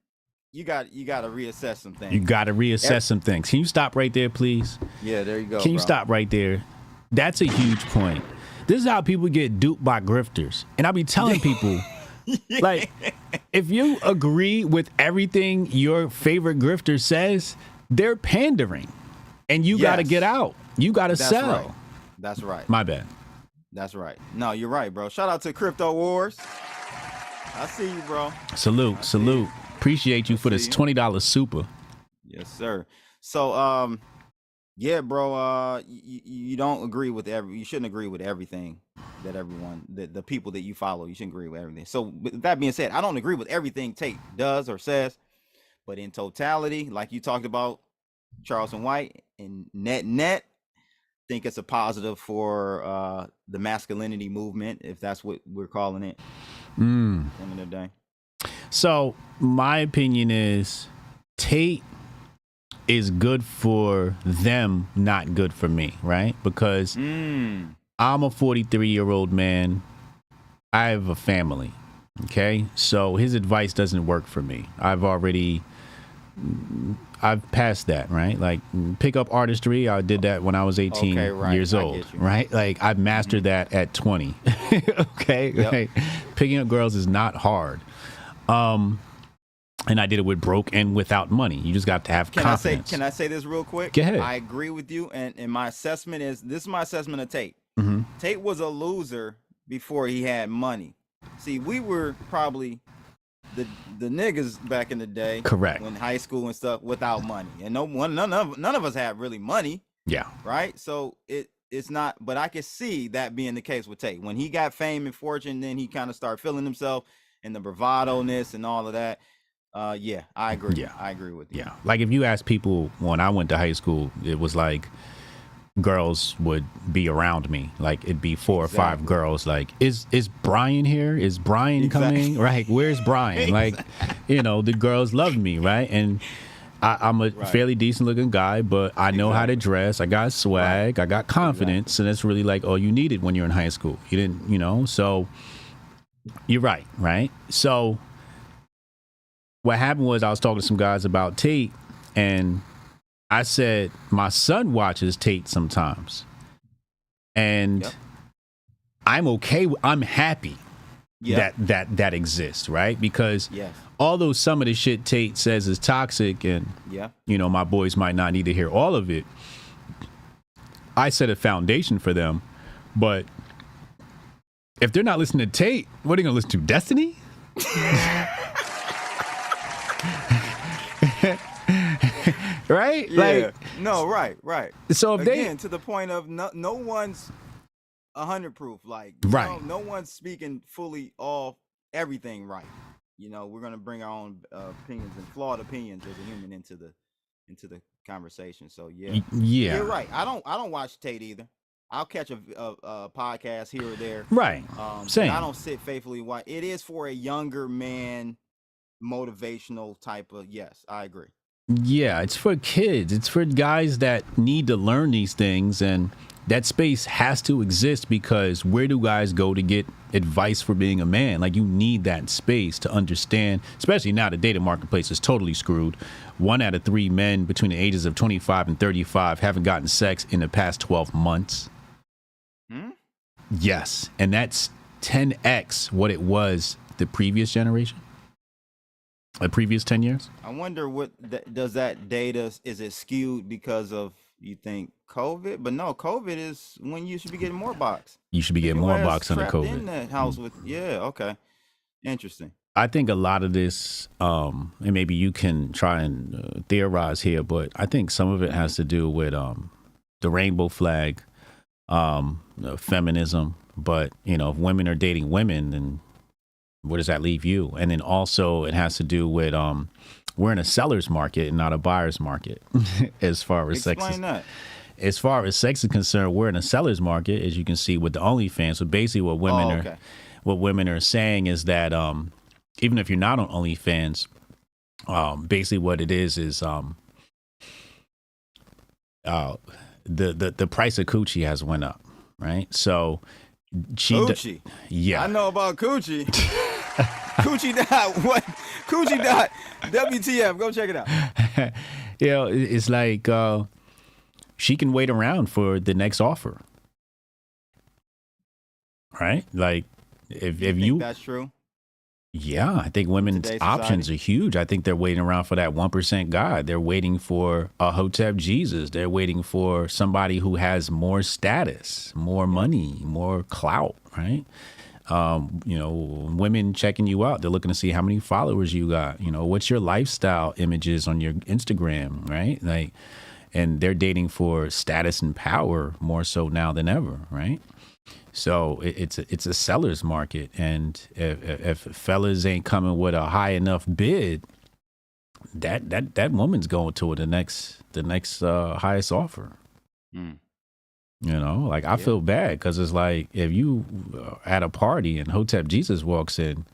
you got to reassess some things. You got to reassess some things. Can you stop right there, please? Yeah, there you go. Can you stop right there? That's a huge point. This is how people get duped by grifters. And I be telling people, like, if you agree with everything your favorite grifter says, they're pandering. And you got to get out. You got to sell. Right. That's right. My bad. That's right. No, you're right, bro. Shout out to Crypto Wars. I see you, bro. Salute. Appreciate you for this $20 super. Yes, sir. So, yeah, bro. You don't agree with you shouldn't agree with everything that everyone, the people that you follow. You shouldn't agree with everything. So, with that being said, I don't agree with everything Tate does or says, but in totality, like you talked about, Charleston White, and net, think it's a positive for the masculinity movement, if that's what we're calling it. End of the day. So my opinion is Tate is good for them, not good for me, right? Because I'm a 43-year-old man. I have a family. Okay, so his advice doesn't work for me. I've passed that, right? Like, pick up artistry. I did that when I was 18 years old, right? Like, I've mastered that at 20. Okay, Yep. Like, picking up girls is not hard. And I did it with broke and without money. You just got to have confidence. Can I say this real quick? Go ahead. I agree with you, and my assessment is, this is my assessment of Tate. Mm-hmm. Tate was a loser before he had money. See, we were probably the niggas back in the day, correct, when high school and stuff, without money, and none of us had really money. Yeah. Right. So it's not, but I can see that being the case with Tate. When he got fame and fortune, then he kind of started feeling himself and the bravado-ness and all of that. Yeah, I agree. Yeah. I agree with you. Yeah. Like if you ask people when I went to high school, it was like girls would be around me. Like it'd be 4 or 5 girls. Like, is Brian here? Is Brian coming? Right. Where's Brian? Like, you know, the girls loved me. Right. And I'm a fairly decent looking guy, but I know how to dress. I got swag. I got confidence. And that's really like all you needed when you're in high school. You didn't, you know, so you're right. Right. So what happened was I was talking to some guys about Tate, and I said, my son watches Tate sometimes. And I'm okay. I'm happy that exists, right? Because although some of the shit Tate says is toxic and, you know, my boys might not need to hear all of it, I set a foundation for them. But if they're not listening to Tate, what are they going to listen to? Destiny? Right? Yeah. Like, no, right. So if again, to the point of no one's 100 proof. Like, no one's speaking fully everything right. You know, we're gonna bring our own opinions and flawed opinions as a human into the conversation. So you're right. I don't watch Tate either. I'll catch a podcast here or there. Right. Same. I don't sit faithfully watch. It is for a younger man, motivational type of. Yes, I agree. Yeah, it's for kids. It's for guys that need to learn these things, and that space has to exist because where do guys go to get advice for being a man? Like, you need that space to understand, especially now the dating marketplace is totally screwed. 1 out of 3 men between the ages of 25 and 35 haven't gotten sex in the past 12 months. Yes, and that's 10x what it was the previous generation. The previous 10 years? I wonder does that data, is it skewed because of, you think, COVID? But no, COVID is when you should be getting more box. You should be getting more box under COVID. In that house with, okay. Interesting. I think a lot of this, and maybe you can try and theorize here, but I think some of it has to do with the rainbow flag, feminism. But, you know, if women are dating women, then where does that leave you? And then also it has to do with we're in a seller's market and not a buyer's market as far as sex. Explain that. As far as sex is concerned, we're in a seller's market, as you can see with the OnlyFans. So basically what women are saying is that even if you're not on OnlyFans, basically what it is the price of coochie has went up, right? So Coochie. Yeah. I know about coochie. Coochie dot what? Coochie dot WTF. Go check it out. You know, it's like she can wait around for the next offer. Right? Like if you think that's true. Yeah, I think women's options are huge. I think they're waiting around for that 1% guy. They're waiting for a Hotep Jesus. They're waiting for somebody who has more status, more money, more clout, right? You know, women checking you out. They're looking to see how many followers you got. You know, what's your lifestyle images on your Instagram, right? Like, and they're dating for status and power more so now than ever, right? So it's a seller's market, and if fellas ain't coming with a high enough bid, that woman's going to the next highest offer. You know, like I feel bad because it's like if you at a party and Hotep Jesus walks in,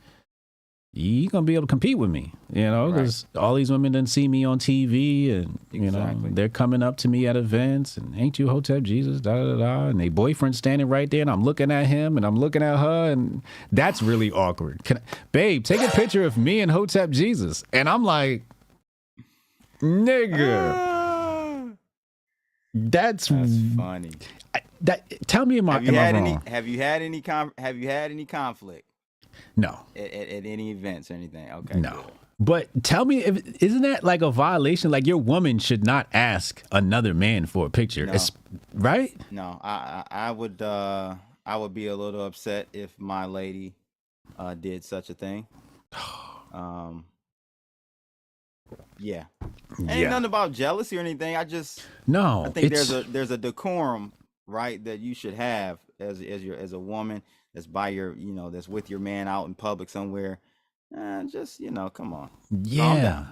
you gonna be able to compete with me, you know, because all these women didn't see me on TV, and you know they're coming up to me at events and ain't you Hotep Jesus, da da da, and they boyfriend standing right there, and I'm looking at him and I'm looking at her, and that's really awkward. Babe, take a picture of me and Hotep Jesus, and I'm like, nigga, that's funny. Tell me, am I wrong? Have you had any conflict? No. At any events or anything? Okay. No. Good. But tell me, isn't that like a violation? Like your woman should not ask another man for a picture, No. right? No, I would be a little upset if my lady did such a thing. Yeah. Ain't nothing about jealousy or anything. I think there's a decorum, right, that you should have as a woman that's by your, that's with your man out in public somewhere. Just, come on. Yeah.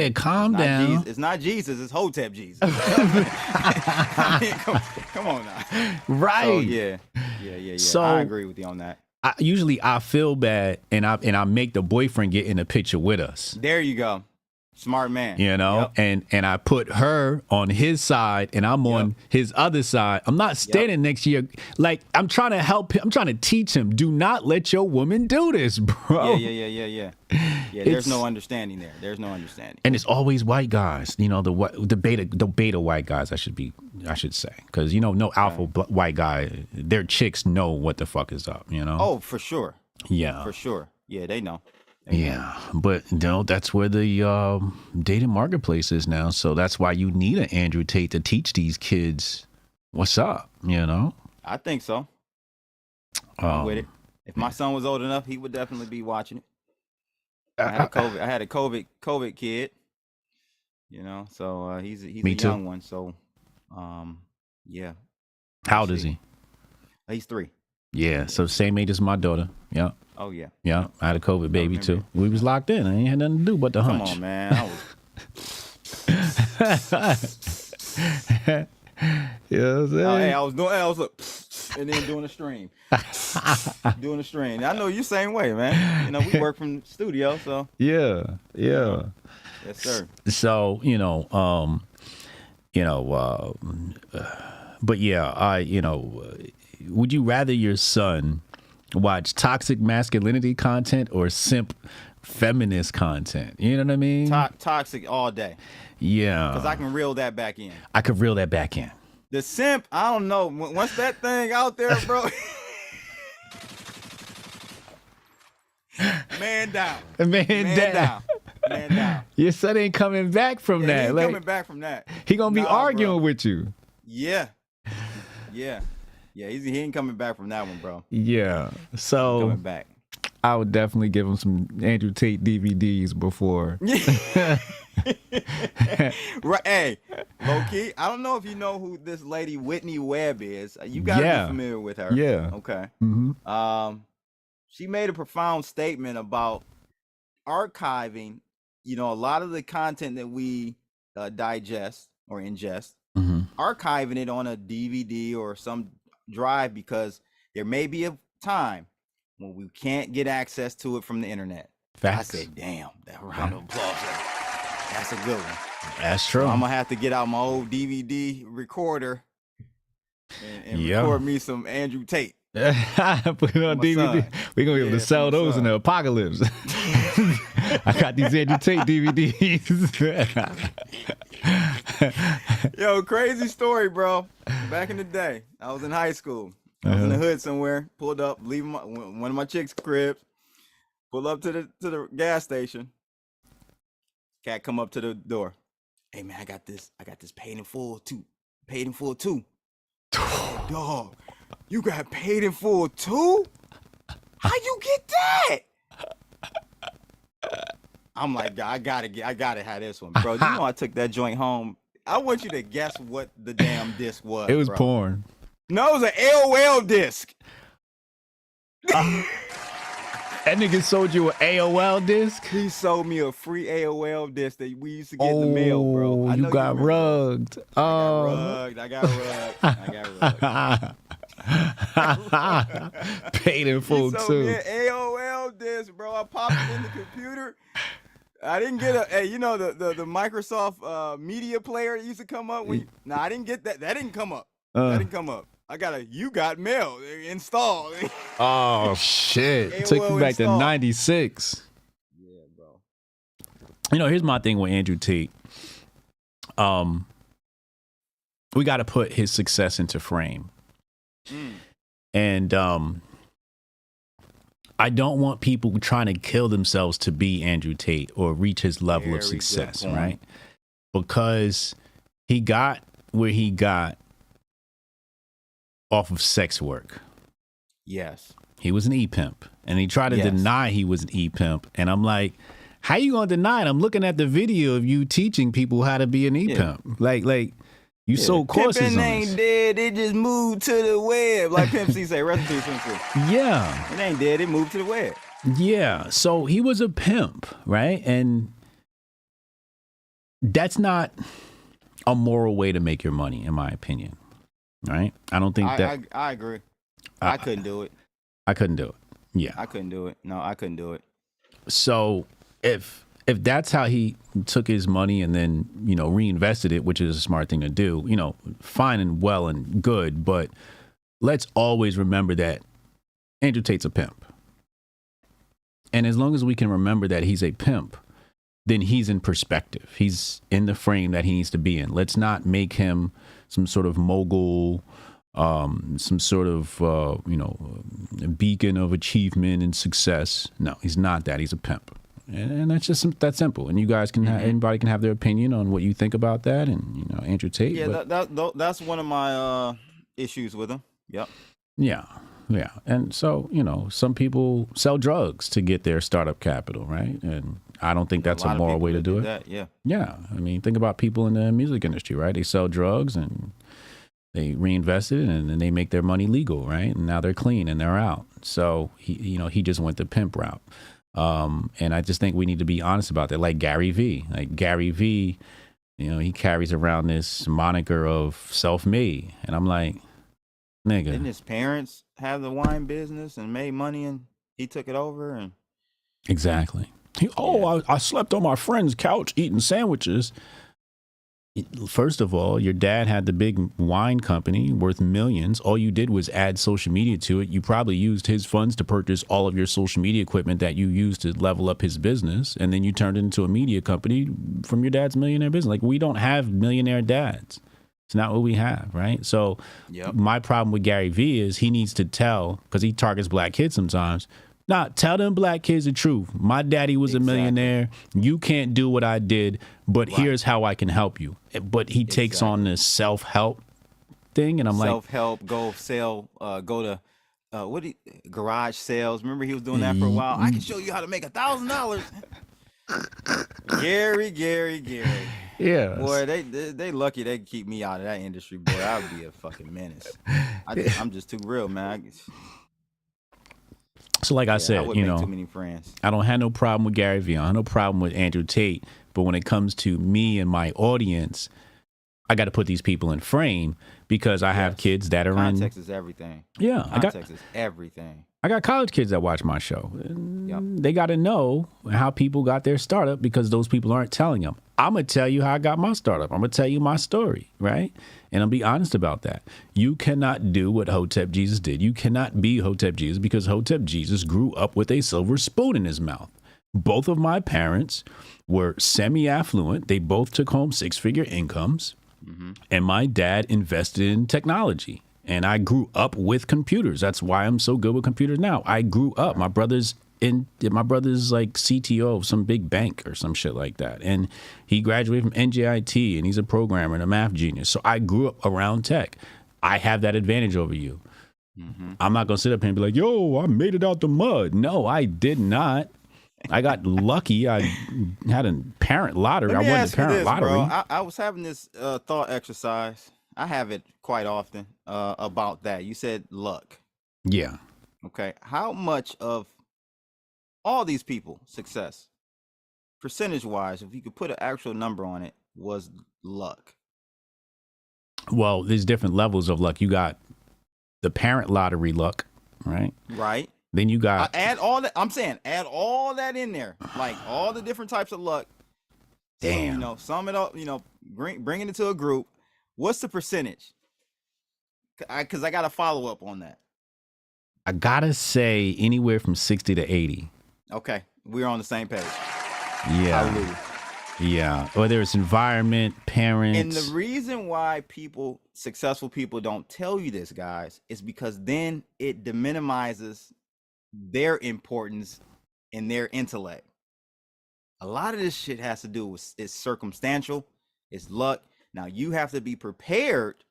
Calm down. It's not Jesus, it's Hotep Jesus. I mean, come on now. Right. So, yeah. So, I agree with you on that. Usually I feel bad and I make the boyfriend get in the picture with us. There you go. Smart man. Yep. and I put her on his side and I'm on his other side. I'm not standing next to you. Like, I'm trying to help him. I'm trying to teach him. Do not let your woman do this, bro. Yeah. There's no understanding there. There's no understanding. And it's always white guys. The beta white guys, I should say. Because, no alpha white guy, their chicks know what the fuck is up, Oh, for sure. Yeah. For sure. Yeah, they know. Yeah, but that's where the dating marketplace is now. So that's why you need an Andrew Tate to teach these kids what's up, I think so. I'm with it. If my son was old enough, he would definitely be watching it. I had a COVID kid, so he's a young one. So, yeah. How old is he? He's 3. Yeah, so same age as my daughter. Yeah. Oh yeah. Yeah, I had a COVID baby too. We was locked in. I ain't had nothing to do but the hunch. Come on, man. You know what I'm saying? I was like, and then doing a stream. I know you same way, man. We work from the studio, so. Yeah. Yes, sir. So, but yeah, would you rather your son watch toxic masculinity content or simp feminist content? You know what I mean? Toxic all day. Yeah. Because I can reel that back in. I could reel that back in. The simp, I don't know. Once that thing out there, bro. Man down. Man down. Your son ain't coming back from that. He ain't coming back from that. He gonna be arguing with you. Yeah. He ain't coming back from that one, bro. Yeah. So coming back. I would definitely give him some Andrew Tate DVDs before. Right. Hey, low key, I don't know if you know who this lady Whitney Webb is. You gotta be familiar with her. Yeah. Okay. Mm-hmm. She made a profound statement about archiving, a lot of the content that we digest or ingest, archiving it on a DVD or some drive, because there may be a time when we can't get access to it from the internet. Facts. I said, damn, that round of applause. That's a good one. That's true. I'm going to have to get out my old DVD recorder and record me some Andrew Tate. Put it on DVD. We're going to be able to sell those in the apocalypse. I got these Andrew Tate DVDs. Yo, crazy story, bro. Back in the day, I was in high school. I was in the hood somewhere, pulled up, leaving one of my chicks' cribs, pull up to the gas station. Cat come up to the door. Hey man, I got this paid in full too. Dog, you got paid in full too? How you get that? I'm like, I gotta have this one, bro. You know I took that joint home. I want you to guess what the damn disc was. It was bro. porn. No, it was an AOL disc. That nigga sold you an AOL disc? He sold me a free AOL disc that we used to get in the mail, bro. I You got rugged. I got rugged. Paid in full he sold too. me an AOL disc, bro. I popped it in the computer. I didn't get the Microsoft media player that used to come up. I didn't get that. That didn't come up. I got You Got Mail installed. Oh shit! Took me back to '96. Yeah, bro. Here's my thing with Andrew Tate. We got to put his success into frame, and I don't want people trying to kill themselves to be Andrew Tate or reach his level of success, right? Because he got where he got off of sex work. Yes. He was an e-pimp, and he tried to deny he was an e-pimp. And I'm like, how you going to deny it? I'm looking at the video of you teaching people how to be an e-pimp. Like you sold courses Pimpin' on ain't this. dead. It just moved to the web. Like Pimp C say, rest in peace, Pimp C. Yeah. It ain't dead. It moved to the web. Yeah. So he was a pimp, right? And that's not a moral way to make your money, in my opinion. Right? I don't think that. I agree. I couldn't do it. I couldn't do it. Yeah. I couldn't do it. No, I couldn't do it. So if that's how he took his money and then, reinvested it, which is a smart thing to do, fine and well and good. But let's always remember that Andrew Tate's a pimp. And as long as we can remember that he's a pimp, then he's in perspective. He's in the frame that he needs to be in. Let's not make him some sort of mogul, some sort of, beacon of achievement and success. No, he's not that. He's a pimp. And that's just that simple. And you guys can anybody can have their opinion on what you think about that. And, Andrew Tate. Yeah, that's one of my issues with him. Yep. Yeah. Yeah. And so, some people sell drugs to get their startup capital, right? And I don't think that's a moral way to do it. That, yeah. Yeah. I mean, think about people in the music industry, right? They sell drugs and they reinvest it and then they make their money legal, right? And now they're clean and they're out. So he just went the pimp route. And I just think we need to be honest about that. Like Gary V, he carries around this moniker of self-made. And I'm like, nigga. Didn't his parents have the wine business and made money and he took it over? And exactly. I slept on my friend's couch eating sandwiches. First of all, your dad had the big wine company worth millions. All you did was add social media to it. You probably used his funds to purchase all of your social media equipment that you used to level up his business. And then you turned it into a media company from your dad's millionaire business. Like, we don't have millionaire dads. It's not what we have, right? So my problem with Gary Vee is he needs to tell, because he targets black kids sometimes, tell them black kids the truth. My daddy was a millionaire. You can't do what I did, but here's how I can help you. But he takes on this self-help thing, and I'm like, self-help, go sell, go to garage sales. Remember he was doing that for a while? I can show you how to make $1,000. Gary. Yeah. Boy, they lucky they keep me out of that industry, boy. I would be a fucking menace. I'm just too real, man. So like I said, I make too many friends. I don't have no problem with Gary Vee. I have no problem with Andrew Tate. But when it comes to me and my audience, I got to put these people in frame because I have kids that are Context is everything. Yeah. Context is everything. I got college kids that watch my show. They got to know how people got their startup because those people aren't telling them. I'm going to tell you how I got my startup. I'm going to tell you my story, right? And I'll be honest about that. You cannot do what Hotep Jesus did. You cannot be Hotep Jesus because Hotep Jesus grew up with a silver spoon in his mouth. Both of my parents were semi-affluent. They both took home six-figure incomes. Mm-hmm. And my dad invested in technology. And I grew up with computers. That's why I'm so good with computers now. I grew up. My brother's like CTO of some big bank or some shit like that. And he graduated from NJIT and he's a programmer and a math genius. So I grew up around tech. I have that advantage over you. Mm-hmm. I'm not going to sit up here and be like, yo, I made it out the mud. No, I did not. I got lucky. I had a parent lottery. I won the parent lottery. Bro. I was having this thought exercise. I have it quite often about that. You said luck. Yeah. Okay. How much of all these people success, percentage wise, if you could put an actual number on it, was luck? Well, there's different levels of luck. You got the parent lottery luck, right? Right. Then you got add all that. I'm saying add all that in there, like all the different types of luck. Damn. So, sum it up. Bring it into a group. What's the percentage? Because I got to follow up on that. I gotta say anywhere from 60 to 80. Okay, we're on the same page. Yeah. Hallelujah. Yeah. Whether it's environment, parents. And the reason why successful people don't tell you this, guys, is because then it deminimizes their importance and their intellect. A lot of this shit has to do with it's circumstantial, it's luck. Now you have to be prepared,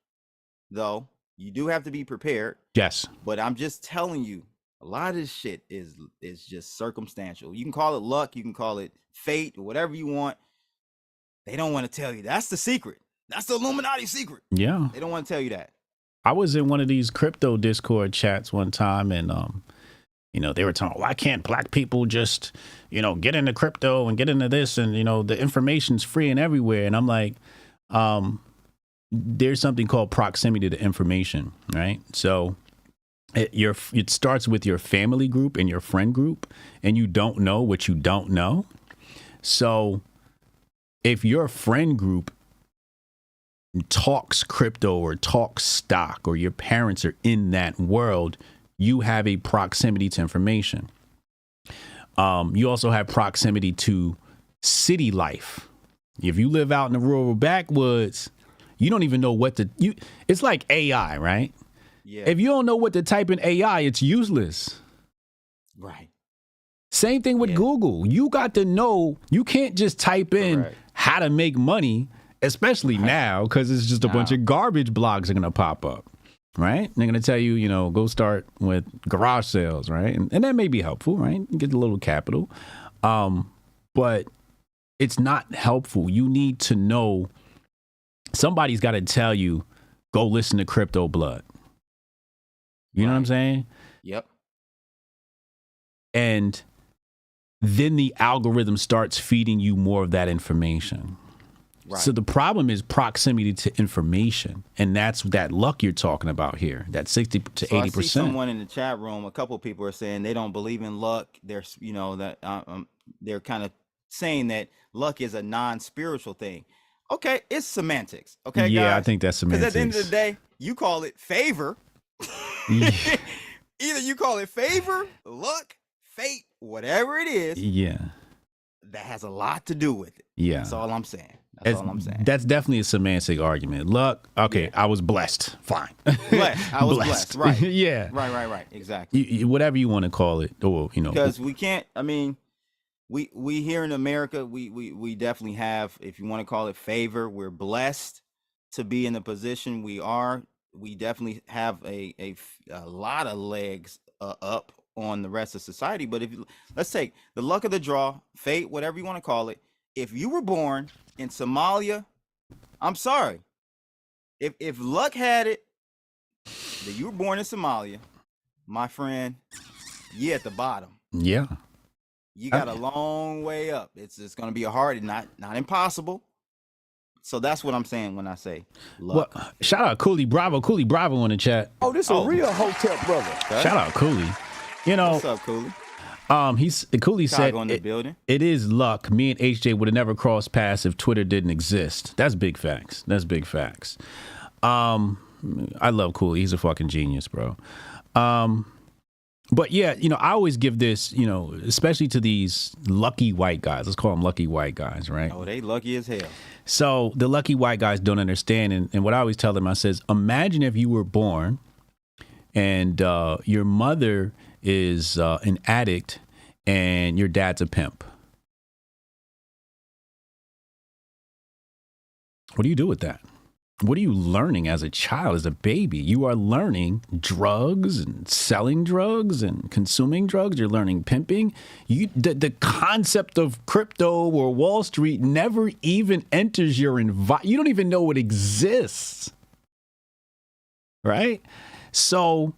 though. You do have to be prepared. Yes. But I'm just telling you, a lot of this shit is just circumstantial. You can call it luck, you can call it fate, or whatever you want. They don't want to tell you. That's the secret. That's the Illuminati secret. Yeah. They don't want to tell you that. I was in one of these crypto Discord chats one time, and they were talking, why can't black people just, get into crypto and get into this, and the information's free and everywhere. And I'm like, there's something called proximity to information, right? So it starts with your family group and your friend group, and you don't know what you don't know. So if your friend group talks crypto or talks stock, or your parents are in that world, you have a proximity to information. You also have proximity to city life. If you live out in the rural backwoods, you don't even know it's like AI, right? Yeah. If you don't know what to type in AI, it's useless. Right. Same thing with Google. You got to know, you can't just type in how to make money, especially now, because it's just a bunch of garbage blogs are going to pop up, right? They're going to tell you, go start with garage sales, right? And that may be helpful, right? Get a little capital. But it's not helpful. You need to know, somebody's got to tell you, go listen to Crypto Blood. You know what I'm saying? Yep. And then the algorithm starts feeding you more of that information. Right. So the problem is proximity to information, and that's that luck you're talking about here. That 60 to 80%. I see someone in the chat room. A couple of people are saying they don't believe in luck. They're they're kind of saying that luck is a non-spiritual thing. Okay, it's semantics. Okay, yeah, guys? I think that's semantics. Because at the end of the day, you call it favor. Either you call it favor, luck, fate, whatever it is. Yeah. That has a lot to do with it. Yeah. That's all I'm saying. That's all I'm saying. That's definitely a semantic argument. Luck, okay, yeah. I was blessed. Fine. Blessed. I was blessed. Right. Yeah. Right. Exactly. Whatever you want to call it, or because we can't. I mean, we here in America, we definitely have, if you want to call it favor, we're blessed to be in the position we are. We definitely have a lot of legs up on the rest of society. But let's take the luck of the draw, fate, whatever you want to call it. If you were born in Somalia, I'm sorry. If luck had it that you were born in Somalia, my friend, you at the bottom. Yeah. You got a long way up. It's going to be hard, not impossible. So that's what I'm saying when I say luck. Well, shout out Cooley Bravo in the chat. Oh, this a real Hotep brother. Okay. Shout out Cooley. What's up, Cooley? Cooley said in the building. It is luck. Me and HJ would have never crossed paths if Twitter didn't exist. That's big facts. I love Cooley. He's a fucking genius, bro. But yeah, I always give this, especially to these lucky white guys. Let's call them lucky white guys, right? Oh, they lucky as hell. So the lucky white guys don't understand. And what I always tell them, I says, imagine if you were born and your mother is an addict and your dad's a pimp. What do you do with that? What are you learning as a child, as a baby? You are learning drugs and selling drugs and consuming drugs. You're learning pimping. The concept of crypto or Wall Street never even enters your environment. You don't even know it exists. Right? So,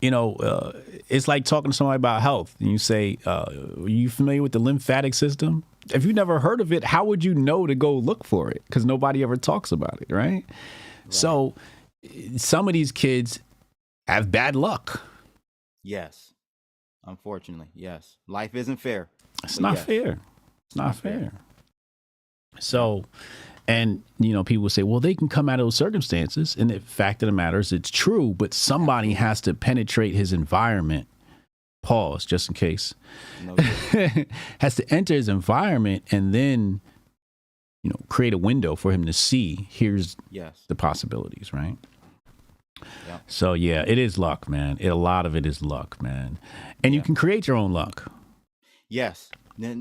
it's like talking to somebody about health. And you say, are you familiar with the lymphatic system? If you've never heard of it, how would you know to go look for it? Because nobody ever talks about it, right? So some of these kids have bad luck. Yes. Unfortunately, yes. Life isn't fair. It's not fair. It's not fair. So, and, people say, well, they can come out of those circumstances. And the fact of the matter is it's true, but somebody has to penetrate his environment. Pause, just in case. No, has to enter his environment and then, create a window for him to see. Here's the possibilities, right? Yeah. So yeah, it is luck, man. A lot of it is luck, man. And you can create your own luck. Yes.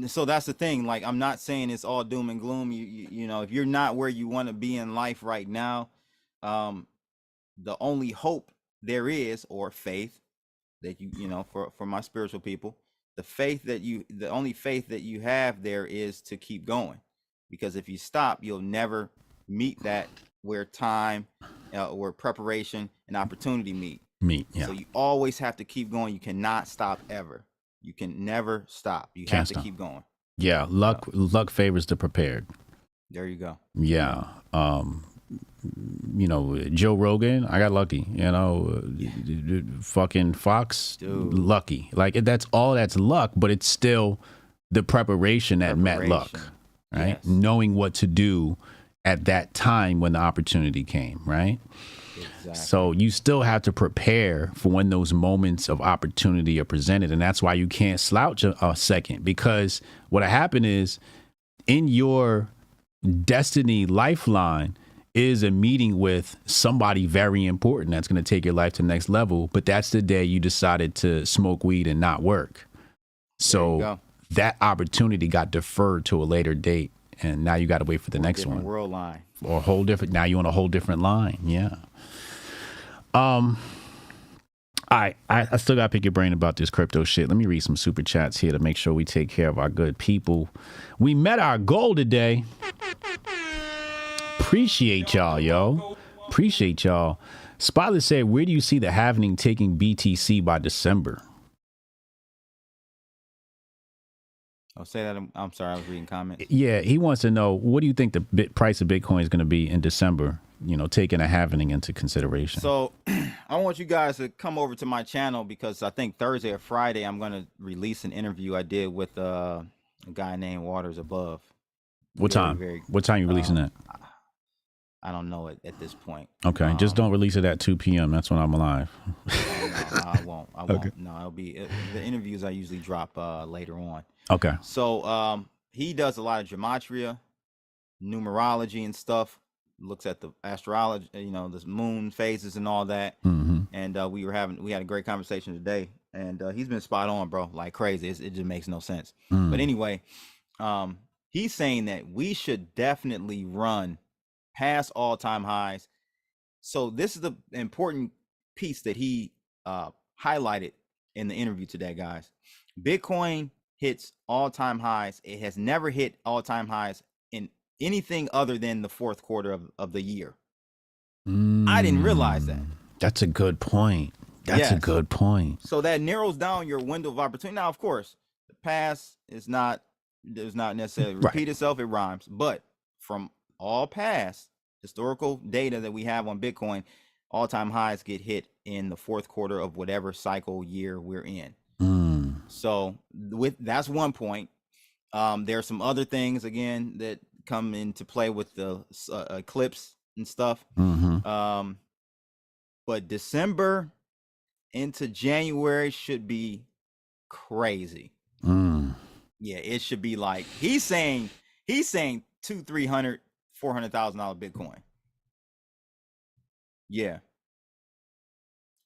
So that's the thing. Like, I'm not saying it's all doom and gloom. You know, if you're not where you want to be in life right now, the only hope there is, or faith that you know, for my spiritual people, the only faith that you have there is to keep going, because if you stop, you'll never meet that where time, where preparation and opportunity meet. Yeah. So you always have to keep going. You cannot stop ever. You can never stop. You have to keep going. Yeah, luck favors the prepared. There you go. Yeah. You know, Joe Rogan, I got lucky. You know, fucking Fox, lucky. Like, that's luck, but it's still the preparation that met luck, right? Yes. Knowing what to do at that time when the opportunity came, right? Exactly. So you still have to prepare for when those moments of opportunity are presented. And that's why you can't slouch a second, because what happened is, in your destiny lifeline is a meeting with somebody very important that's going to take your life to the next level. But that's the day you decided to smoke weed and not work. So that opportunity got deferred to a later date. And now you got to wait for the next one. World line. Or a whole different. Now you're on a whole different line. Yeah. I still got to pick your brain about this crypto shit. Let me read some super chats here to make sure we take care of our good people. We met our goal today. Appreciate y'all, yo. Appreciate y'all. Spotless said, where do you see the halvening taking BTC by December? I'll say that. I'm sorry, I was reading comments. Yeah, he wants to know, what do you think the price of Bitcoin is going to be in December, you know, taking a halvening into consideration? So I want you guys to come over to my channel, because I think Thursday or Friday I'm going to release an interview I did with a guy named Waters Above. What time? What time are you releasing that? I don't know it at this point. Okay, just don't release it at 2 p.m. That's when I'm alive. No, I won't. Okay. No, it'll be the interviews I usually drop later on. Okay. So he does a lot of gematria, numerology and stuff. Looks at the astrology, you know, the moon phases and all that. Mm-hmm. And we had a great conversation today. And he's been spot on, bro, like crazy. It just makes no sense. But anyway, he's saying that we should definitely run past all-time highs. So this is the important piece that he highlighted in the interview today, guys. Bitcoin hits all-time highs. It has never hit all-time highs in anything other than the fourth quarter of the year. I didn't realize that. That's a good point. That's a good point. So that narrows down your window of opportunity. Now, of course, the past does not necessarily repeat itself. It rhymes. But from all past historical data that we have on Bitcoin, all-time highs get hit in the fourth quarter of whatever cycle year we're in. So that's one point. There are some other things, again, that come into play with the eclipse and stuff. But December into January should be crazy. Yeah, it should be like, he's saying $200,000, $300,000, $400,000 Bitcoin. Yeah.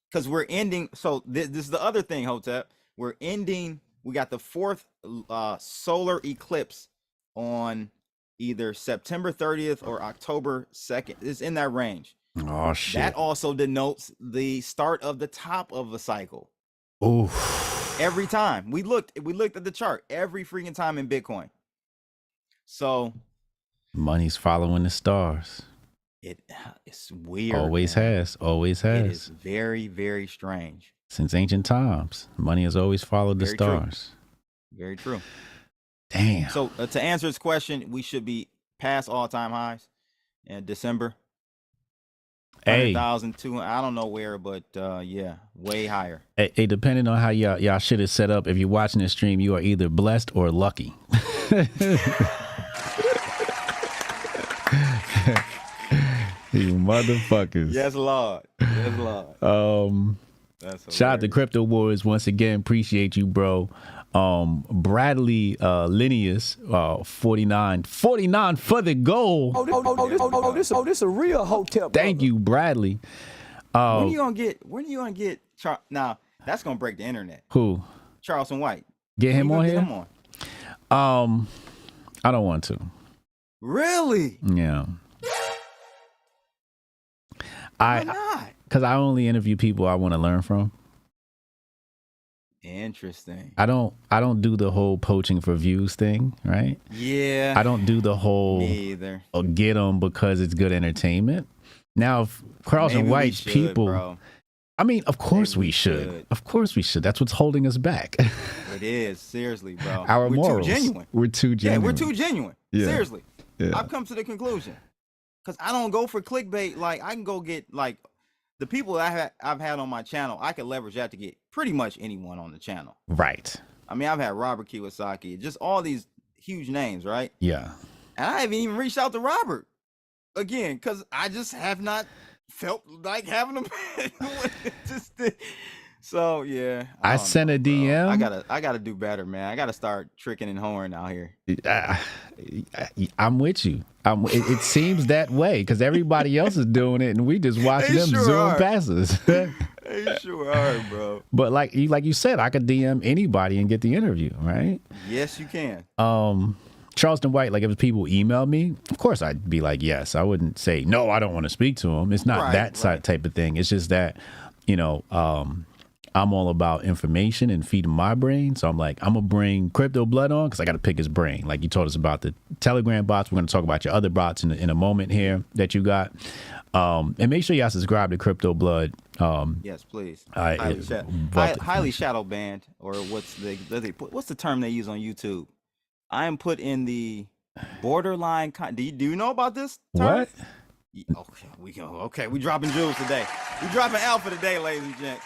Because we're ending. So this is the other thing, Hotep. We got the fourth solar eclipse on either September 30th or October 2nd. It's in that range. Oh, shit. That also denotes the start of the top of a cycle. Oof. Every time we looked at the chart every freaking time in Bitcoin. So money's following the stars. It's weird. Always man. has. Always It has. is very, very strange. Since ancient times, money has always followed the Very true. stars. Very true. Damn. So to answer his question, we should be past all-time highs in December. 100,000, 200, I don't know where, but yeah, way higher. Hey, depending on how y'all shit is set up, if you're watching this stream, you are either blessed or lucky. You motherfuckers. Yes, Lord. Yes, Lord. Shout out to Crypto Wars once again. Appreciate you, bro. Bradley Linnaeus, 49 for the goal. This a real Hotep. Thank you, Bradley. When are you gonna get now? That's gonna break the internet. Who? Charleston White. Get him on here? Get him on? I don't want to. Really? Yeah. Why not? Because I only interview people I want to learn from. Interesting. I don't do the whole poaching for views thing, right? Yeah. I don't do the whole Me either. Get them because it's good entertainment. Now, if Carlson White's people, bro. I mean, of course we should. Of course we should. That's what's holding us back. It is, seriously, bro. Our morals. Too genuine. We're too genuine. Yeah, we're too genuine. Yeah. Seriously. Yeah. I've come to the conclusion. Because I don't go for clickbait. Like, I can go get, like, the people I've had on my channel, I can leverage that to get pretty much anyone on the channel. Right. I mean, I've had Robert Kiyosaki, just all these huge names, right? Yeah. And I haven't even reached out to Robert again, because I just have not felt like having them. So yeah, I sent a DM. I gotta do better, man. I gotta start tricking and whoring out here. I'm with you. It seems that way because everybody else is doing it, and we just watch them zoom past us. They sure are, bro. But like you said, I could DM anybody and get the interview, right? Yes, you can. Charleston White, like if people email me, of course I'd be like, yes. I wouldn't say no. I don't want to speak to them. It's not type of thing. It's just that, I'm all about information and feeding my brain. So I'm like, I'm going to bring Crypto Blood on because I got to pick his brain. Like you told us about the Telegram bots. We're going to talk about your other bots in a moment here that you got. And make sure y'all subscribe to Crypto Blood. Yes, please. Highly shadow banned, or what's the term they use on YouTube? I am put in the borderline. Do you know about this term? What? Okay, we dropping jewels today. We dropping alpha today, ladies and gents.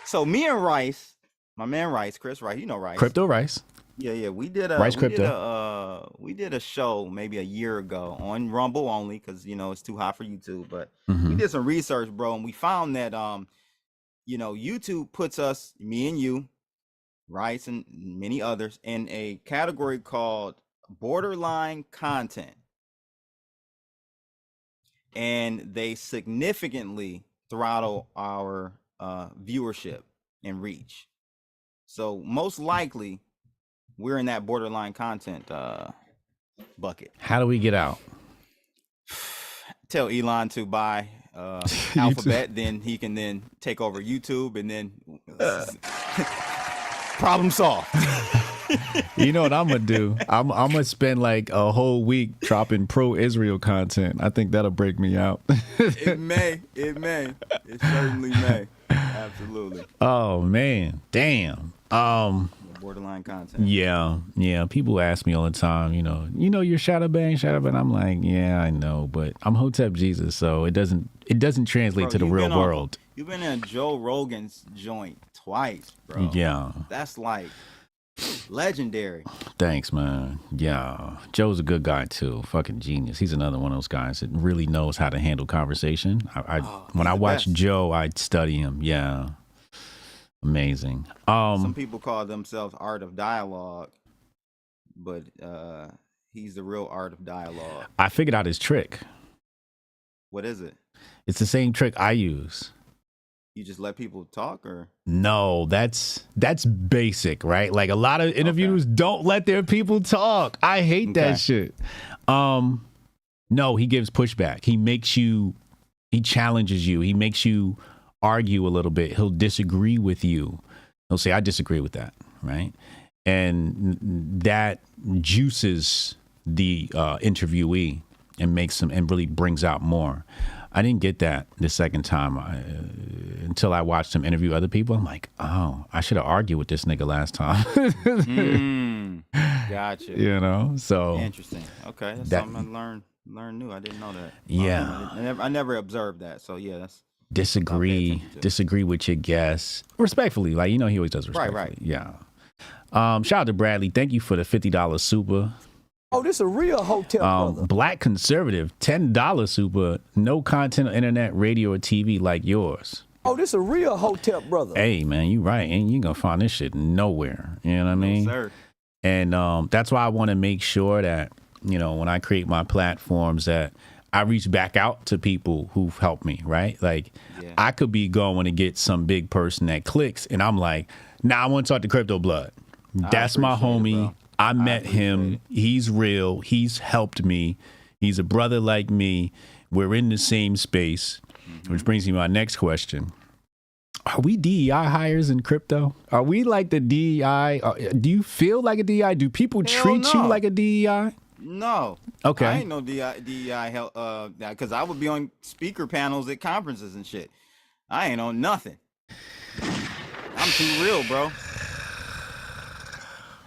So me and Rice, my man Rice, Chris Rice, you know Rice. Crypto Rice. Yeah, we did a Rice Crypto. We did a show maybe a year ago on Rumble only because it's too hot for YouTube. But we did some research, bro, and we found that YouTube puts us, me and you, Rice and many others, in a category called borderline content, and they significantly throttle our viewership and reach. So most likely we're in that borderline content bucket. How do we get out? Tell Elon to buy Alphabet, then he can then take over YouTube, and then problem solved. You know what I'm gonna do? I'm gonna spend like a whole week dropping pro-Israel content. I think that'll break me out. It certainly may. Absolutely. Oh man, damn. Borderline content. Yeah. People ask me all the time, you're shadow banned. I'm like, yeah, I know, but I'm Hotep Jesus, so it doesn't translate to the real world. You've been in Joe Rogan's joint twice, bro. Yeah. That's like legendary. Thanks, man. Yeah. Joe's a good guy too. Fucking genius. He's another one of those guys that really knows how to handle conversation. When I watch Joe, I study him. Yeah. Amazing. Some people call themselves Art of Dialogue, but he's the real Art of Dialogue. I figured out his trick. What is it? It's the same trick I use. You just let people talk, or? No, that's basic, right? Like a lot of interviewers don't let their people talk. I hate that shit. No, he gives pushback. He challenges you. He makes you argue a little bit. He'll disagree with you. He'll say, I disagree with that, right? And that juices the interviewee and makes them, and really brings out more. I didn't get that the second time until I watched him interview other people. I'm like, oh, I should have argued with this nigga last time. Gotcha. So interesting. Okay, that's something I learned new. I didn't know that. Yeah, I never observed that. So yeah, that's disagree with your guess respectfully. Like he always does respectfully. Right. Yeah. Shout out to Bradley. Thank you for the $50 super. Oh, this a real Hotep brother. Black conservative, $10 super. No content on internet, radio, or TV like yours. Oh, this a real Hotep brother. Hey, man, you right. Ain't you gonna find this shit nowhere. You know what I mean? Sir. And that's why I want to make sure that, when I create my platforms, that I reach back out to people who've helped me, right? Like, I could be going to get some big person that clicks, and I'm like, nah, I want to talk to Crypto Blood. That's my homie. I met him. He's real. He's helped me. He's a brother like me. We're in the same space, which brings me to my next question. Are we DEI hires in crypto? Are we like the DEI? Do you feel like a DEI? Do people treat you like a DEI? No. Okay. I ain't no DEI help, because I would be on speaker panels at conferences and shit. I ain't on nothing. I'm too real, bro.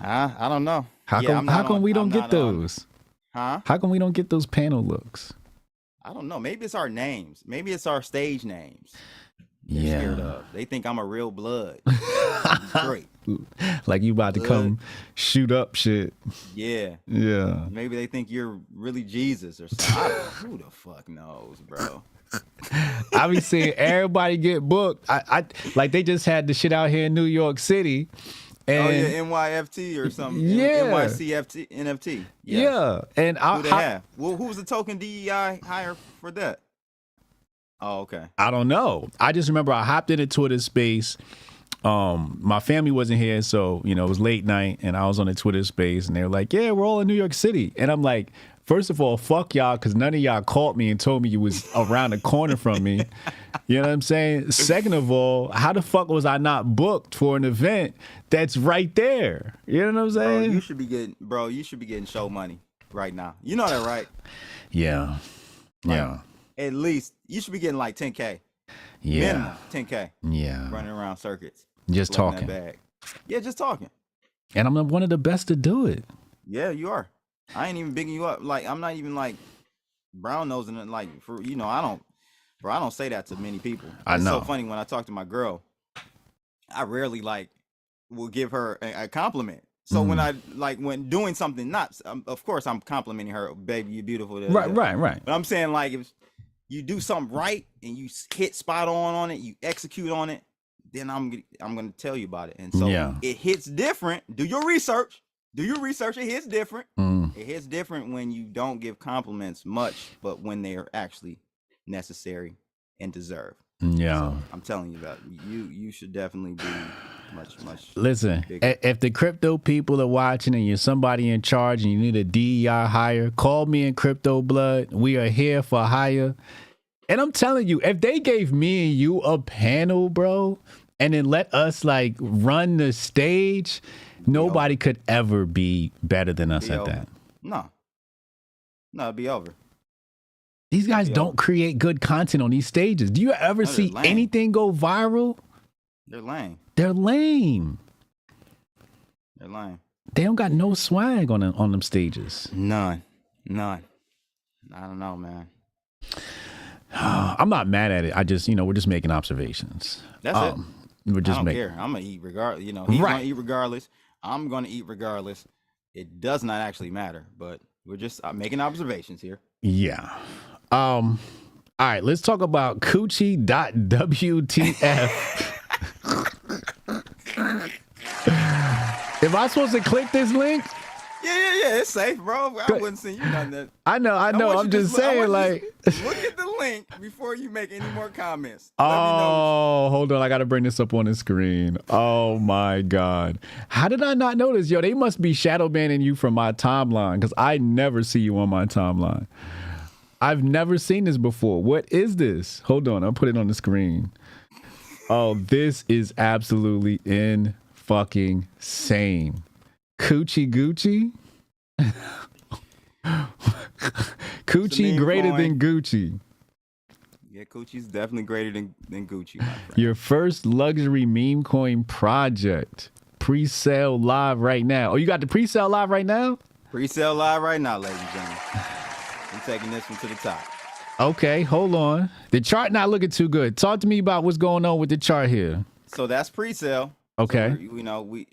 I don't know. How come we don't get those? How come we don't get those panel looks? I don't know. Maybe it's our names. Maybe it's our stage names. Yeah. Scared of. They think I'm a real blood. Great. Like you about to come shoot up shit. Yeah. Yeah. Maybe they think you're really Jesus or something. Who the fuck knows, bro? I be seeing everybody get booked. I like they just had the shit out here in New York City. And NYFT or something. Yeah. NYCFT, NFT. Yeah. And who they have? Well, who was the token DEI hire for that? Oh, okay. I don't know. I just remember I hopped into Twitter space. My family wasn't here, so it was late night, and I was on the Twitter space, and they were like, "Yeah, we're all in New York City," and I'm like, first of all, fuck y'all, because none of y'all called me and told me you was around the corner from me. You know what I'm saying? Second of all, how the fuck was I not booked for an event that's right there? You know what I'm saying? Bro, you should be getting show money right now. You know that, right? Yeah. Yeah. At least you should be getting like 10K. Yeah. Minimum 10K. Yeah. Running around circuits. Just talking. That bag. Yeah, just talking. And I'm one of the best to do it. Yeah, you are. I ain't even bigging you up. Like, I'm not even like brown nosing it. Like, I don't say that to many people. It's so funny when I talk to my girl, I rarely will give her a compliment. So when doing something, of course I'm complimenting her, baby, you're beautiful. Right. But I'm saying if you do something right and you hit spot on it, you execute on it, then I'm gonna tell you about it. And so it hits different. Do your research. It hits different. It hits different when you don't give compliments much, but when they are actually necessary and deserved. Yeah. So I'm telling you that you should definitely be much. Listen, bigger. If the crypto people are watching and you're somebody in charge and you need a DEI hire, call me in Crypto Blood. We are here for hire. And I'm telling you, if they gave me and you a panel, bro, and then let us run the stage, nobody could ever be better than us at that. No, it'd be over. These guys don't create good content on these stages. Do you ever see anything go viral? They're lame. They're lame. They don't got no swag on them stages. None. I don't know, man. I'm not mad at it. I just, we're just making observations. That's it. We're just I don't care. I'm gonna eat regardless. He's gonna eat regardless. I'm gonna eat regardless. It does not actually matter, but we're just making observations here. Yeah. All right, let's talk about Coochie.wtf. Am I supposed to click this link? Yeah, it's safe, bro. I wouldn't send you nothing. That I know. I'm just saying, look at the link before you make any more comments. Oh, hold on. I got to bring this up on the screen. Oh, my God. How did I not notice? Yo, they must be shadow banning you from my timeline because I never see you on my timeline. I've never seen this before. What is this? Hold on. I'll put it on the screen. Oh, this is absolutely fucking insane. Coochie Gucci? Coochie greater than Gucci. Yeah, Coochie's definitely greater than Gucci, my friend. Your first luxury meme coin project. Pre-sale live right now. Oh, you got the pre-sale live right now? Pre-sale live right now, ladies and gentlemen. I'm taking this one to the top. Okay, hold on. The chart not looking too good. Talk to me about what's going on with the chart here. So that's pre-sale. Okay.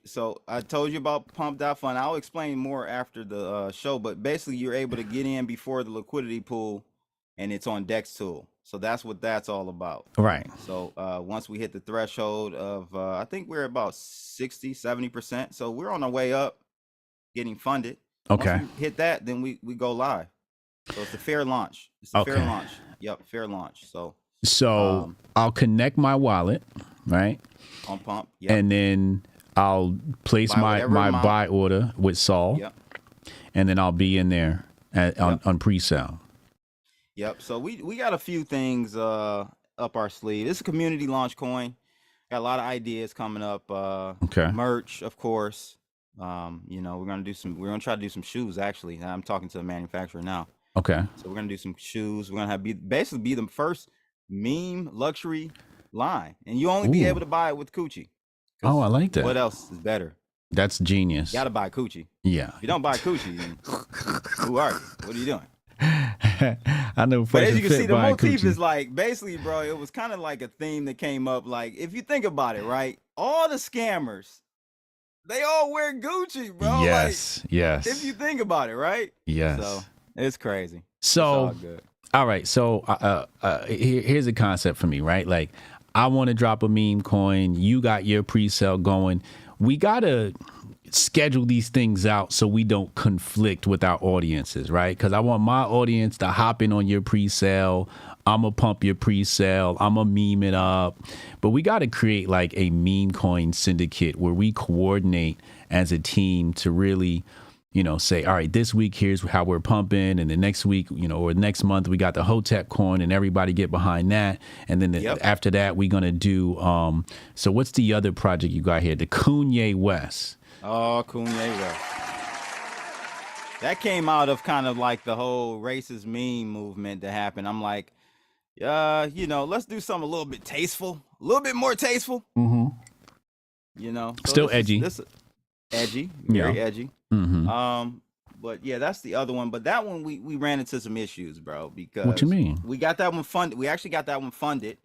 So I told you about pump.fund. I'll explain more after the show, but basically you're able to get in before the liquidity pool and it's on Dex tool. So that's what that's all about. Right. So once we hit the threshold of, I think we're about 60, 70%. So we're on our way up getting funded. Okay. Once we hit that, then we go live. So it's a fair launch. It's a fair launch. Yep, fair launch. So I'll connect my wallet, right? On Pump. Yep. And then I'll place my buy order with Saul. Yep. And then I'll be in there on pre-sale. Yep. So we got a few things up our sleeve. It's a community launch coin. Got a lot of ideas coming up. Merch, of course. You know, we're gonna try to do some shoes. Actually, I'm talking to the manufacturer now. Okay. So we're gonna do some shoes. We're gonna basically be the first meme luxury line, and you only be able to buy it with Coochie. Oh, I like that. What else is better? That's genius. You gotta buy Coochie. Yeah. If you don't buy Coochie, then who are you? What are you doing? I know. But as you can see, the motif is like basically, bro. It was kind of like a theme that came up. Like if you think about it, right? All the scammers, they all wear Gucci, bro. Yes. Like, yes. If you think about it, right? Yes. So it's crazy. So, it's all good. All right. So here's a concept for me, right? Like I want to drop a meme coin. You got your pre-sale going. We gotta schedule these things out so we don't conflict with our audiences, right? Because I want my audience to hop in on your pre-sale. I'm gonna pump your pre-sale. I'm gonna meme it up. But we got to create like a meme coin syndicate where we coordinate as a team to really, you know, say, all right, this week here's how we're pumping, and the next week, you know, or next month we got the Hotep coin, and everybody get behind that, and then after that we're gonna do. So what's the other project you got here? The Kanye West. Oh, Kanye West. That came out of kind of like the whole racist meme movement that happened. I'm like, you know, let's do something a little bit tasteful, a little bit more tasteful. Mm-hmm. You know, so still edgy. Edgy, very edgy. Mm-hmm. But yeah, that's the other one. But that one we ran into some issues, bro. Because what you mean? We got that one funded. We actually got that one funded.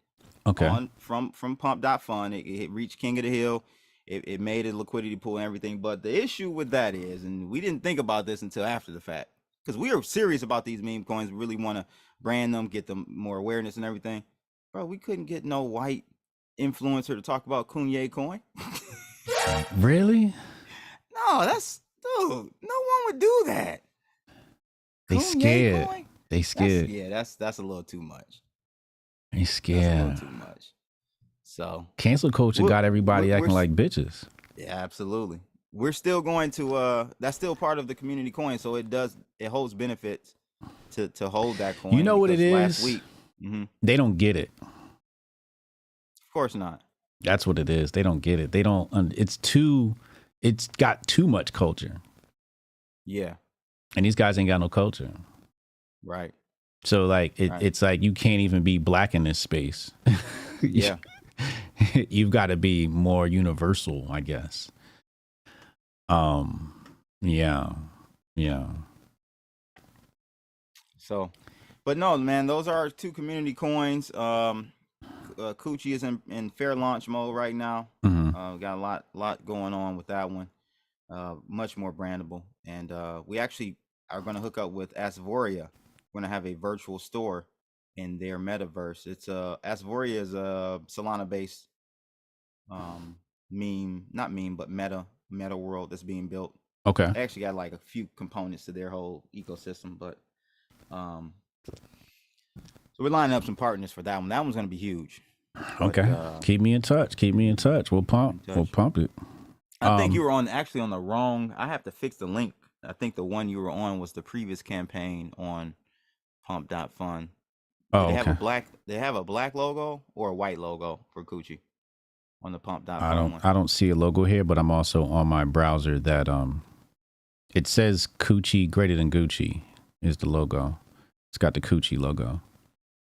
Okay. From Pump.Fund. It reached King of the Hill. It made a liquidity pool and everything. But the issue with that is, and we didn't think about this until after the fact, because we are serious about these meme coins. We really want to brand them, get them more awareness and everything. Bro, we couldn't get no white influencer to talk about Kanye coin. Really? No, dude, no one would do that. They Kanye scared. coin? They scared. That's a little too much. They scared. That's a little too much. So cancel culture got everybody acting like bitches. Yeah, absolutely. We're still going to that's still part of the community coin, so it holds benefits to hold that coin. You know what it is? Last week, they don't get it. Of course not. That's what it is. They don't get it. They don't. It's got too much culture. Yeah. And these guys ain't got no culture. Right. So like it's like you can't even be black in this space. Yeah. You've got to be more universal, I guess. Yeah. So, but no, man, those are our two community coins. Coochie is in fair launch mode right now. Mm-hmm. Got a lot going on with that one. Much more brandable, and we actually are going to hook up with Asvoria. We're going to have a virtual store in their metaverse. It's Asvoria is a Solana based meta world that's being built. Okay. They actually got like a few components to their whole ecosystem, but so we're lining up some partners for that one. That one's going to be huge. Okay. But, keep me in touch. We'll pump it. I think you were on the wrong. I have to fix the link. I think the one you were on was the previous campaign on Pump.Fund. Oh, they okay. They have a black logo or a white logo for Coochie on the Pump.Fund one. I don't see a logo here, but I'm also on my browser that it says Coochie greater than Gucci is the logo. It's got the Coochie logo.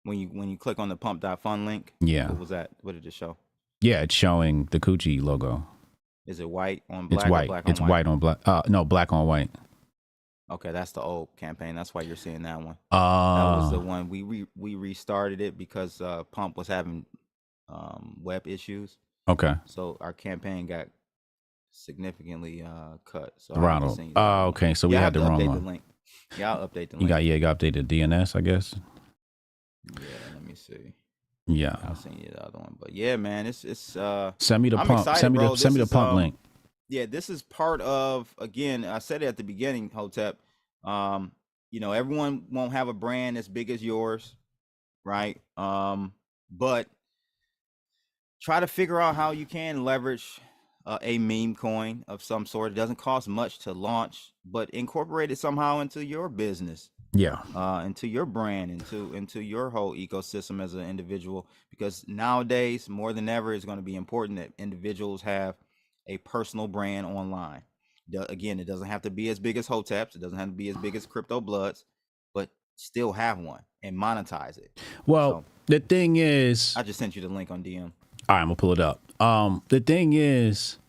When you click on the Pump.Fund link, yeah. What was that? What did it show? Yeah, it's showing the Coochie logo. Is it white on black? It's white. Or black It's on white on black. No, black on white. Okay, that's the old campaign. That's why you're seeing that one. That Uh, was the one we restarted it because Pump was having web issues. okay. So our campaign got significantly cut. So Ronald. Oh, okay. So we had the wrong one. The link. Yeah, I'll update the link. You got updated DNS, I guess. Yeah, let me see. Yeah. I'll send you the other one. But yeah, man, it's Send me the I'm pump. excited, Send me bro. the pump link. Yeah, this is part of, again, I said it at the beginning, Hotep. you know, everyone won't have a brand as big as yours, right? But try to figure out how you can leverage a meme coin of some sort. It doesn't cost much to launch, but incorporate it somehow into your business. Yeah. Into your brand, into your whole ecosystem as an individual, because nowadays more than ever it's going to be important that individuals have a personal brand online. Again, it doesn't have to be as big as Hotep's, it doesn't have to be as big as Crypto Bloods, but still have one and monetize it. Well, the thing is, I just sent you the link on DM. All right, I'm gonna pull it up. The thing is,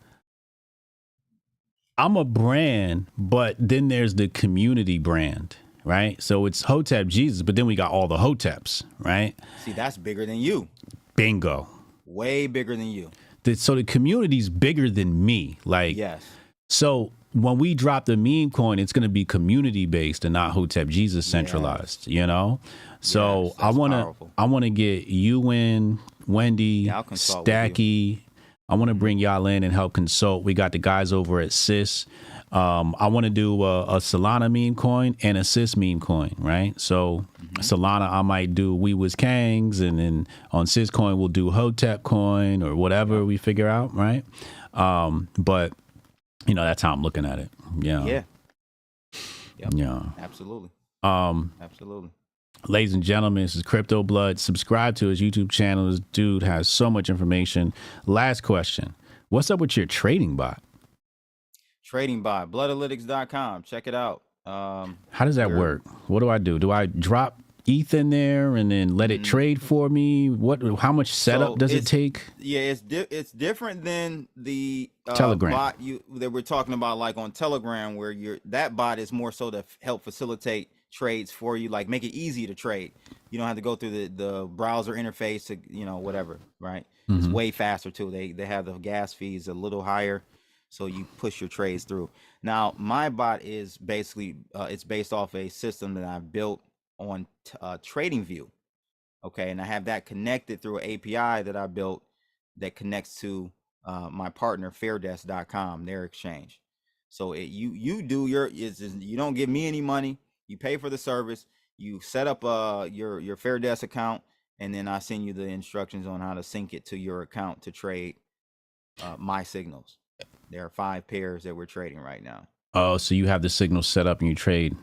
I'm a brand, but then there's the community brand, right? So it's Hotep Jesus, but then we got all the Hoteps, right? See, that's bigger than you. Bingo. Way bigger than you. So the community's bigger than me. Like, yes. So when we drop the meme coin, it's going to be community based and not Hotep Jesus centralized, you know? So I want to get you in, Wendy, Stacky. I want to bring y'all in and help consult. We got the guys over at Sys. I want to do a Solana meme coin and a Sys meme coin, right? So Solana, I might do We Was Kangs, and then on Sys coin, we'll do Hotep coin or whatever we figure out, right? But, you know, that's how I'm looking at it. Yeah. Yeah. Yep. Yeah. Absolutely. Absolutely. Ladies and gentlemen, this is Crypto Blood. Subscribe to his YouTube channel. This dude has so much information. Last question. What's up with your trading bot? Trading bot, bloodalytics.com. Check it out. How does that work? What do I do? Do I drop ETH in there and then let it trade for me? How much setup does it take? Yeah, it's different than the Telegram bot that we're talking about, like on Telegram, where that bot is more so to help facilitate trades for you, like make it easy to trade. You don't have to go through the browser interface to, you know, whatever, right? It's way faster too. They have the gas fees a little higher, so you push your trades through. Now, my bot is basically it's based off a system that I've built on TradingView. Okay, and I have that connected through an API that I built that connects to my partner fairdesk.com, their exchange. So you do you don't give me any money. You pay for the service. You set up your Fairdesk account, and then I send you the instructions on how to sync it to your account to trade my signals. There are 5 pairs that we're trading right now. Oh, so you have the signal set up and you trade.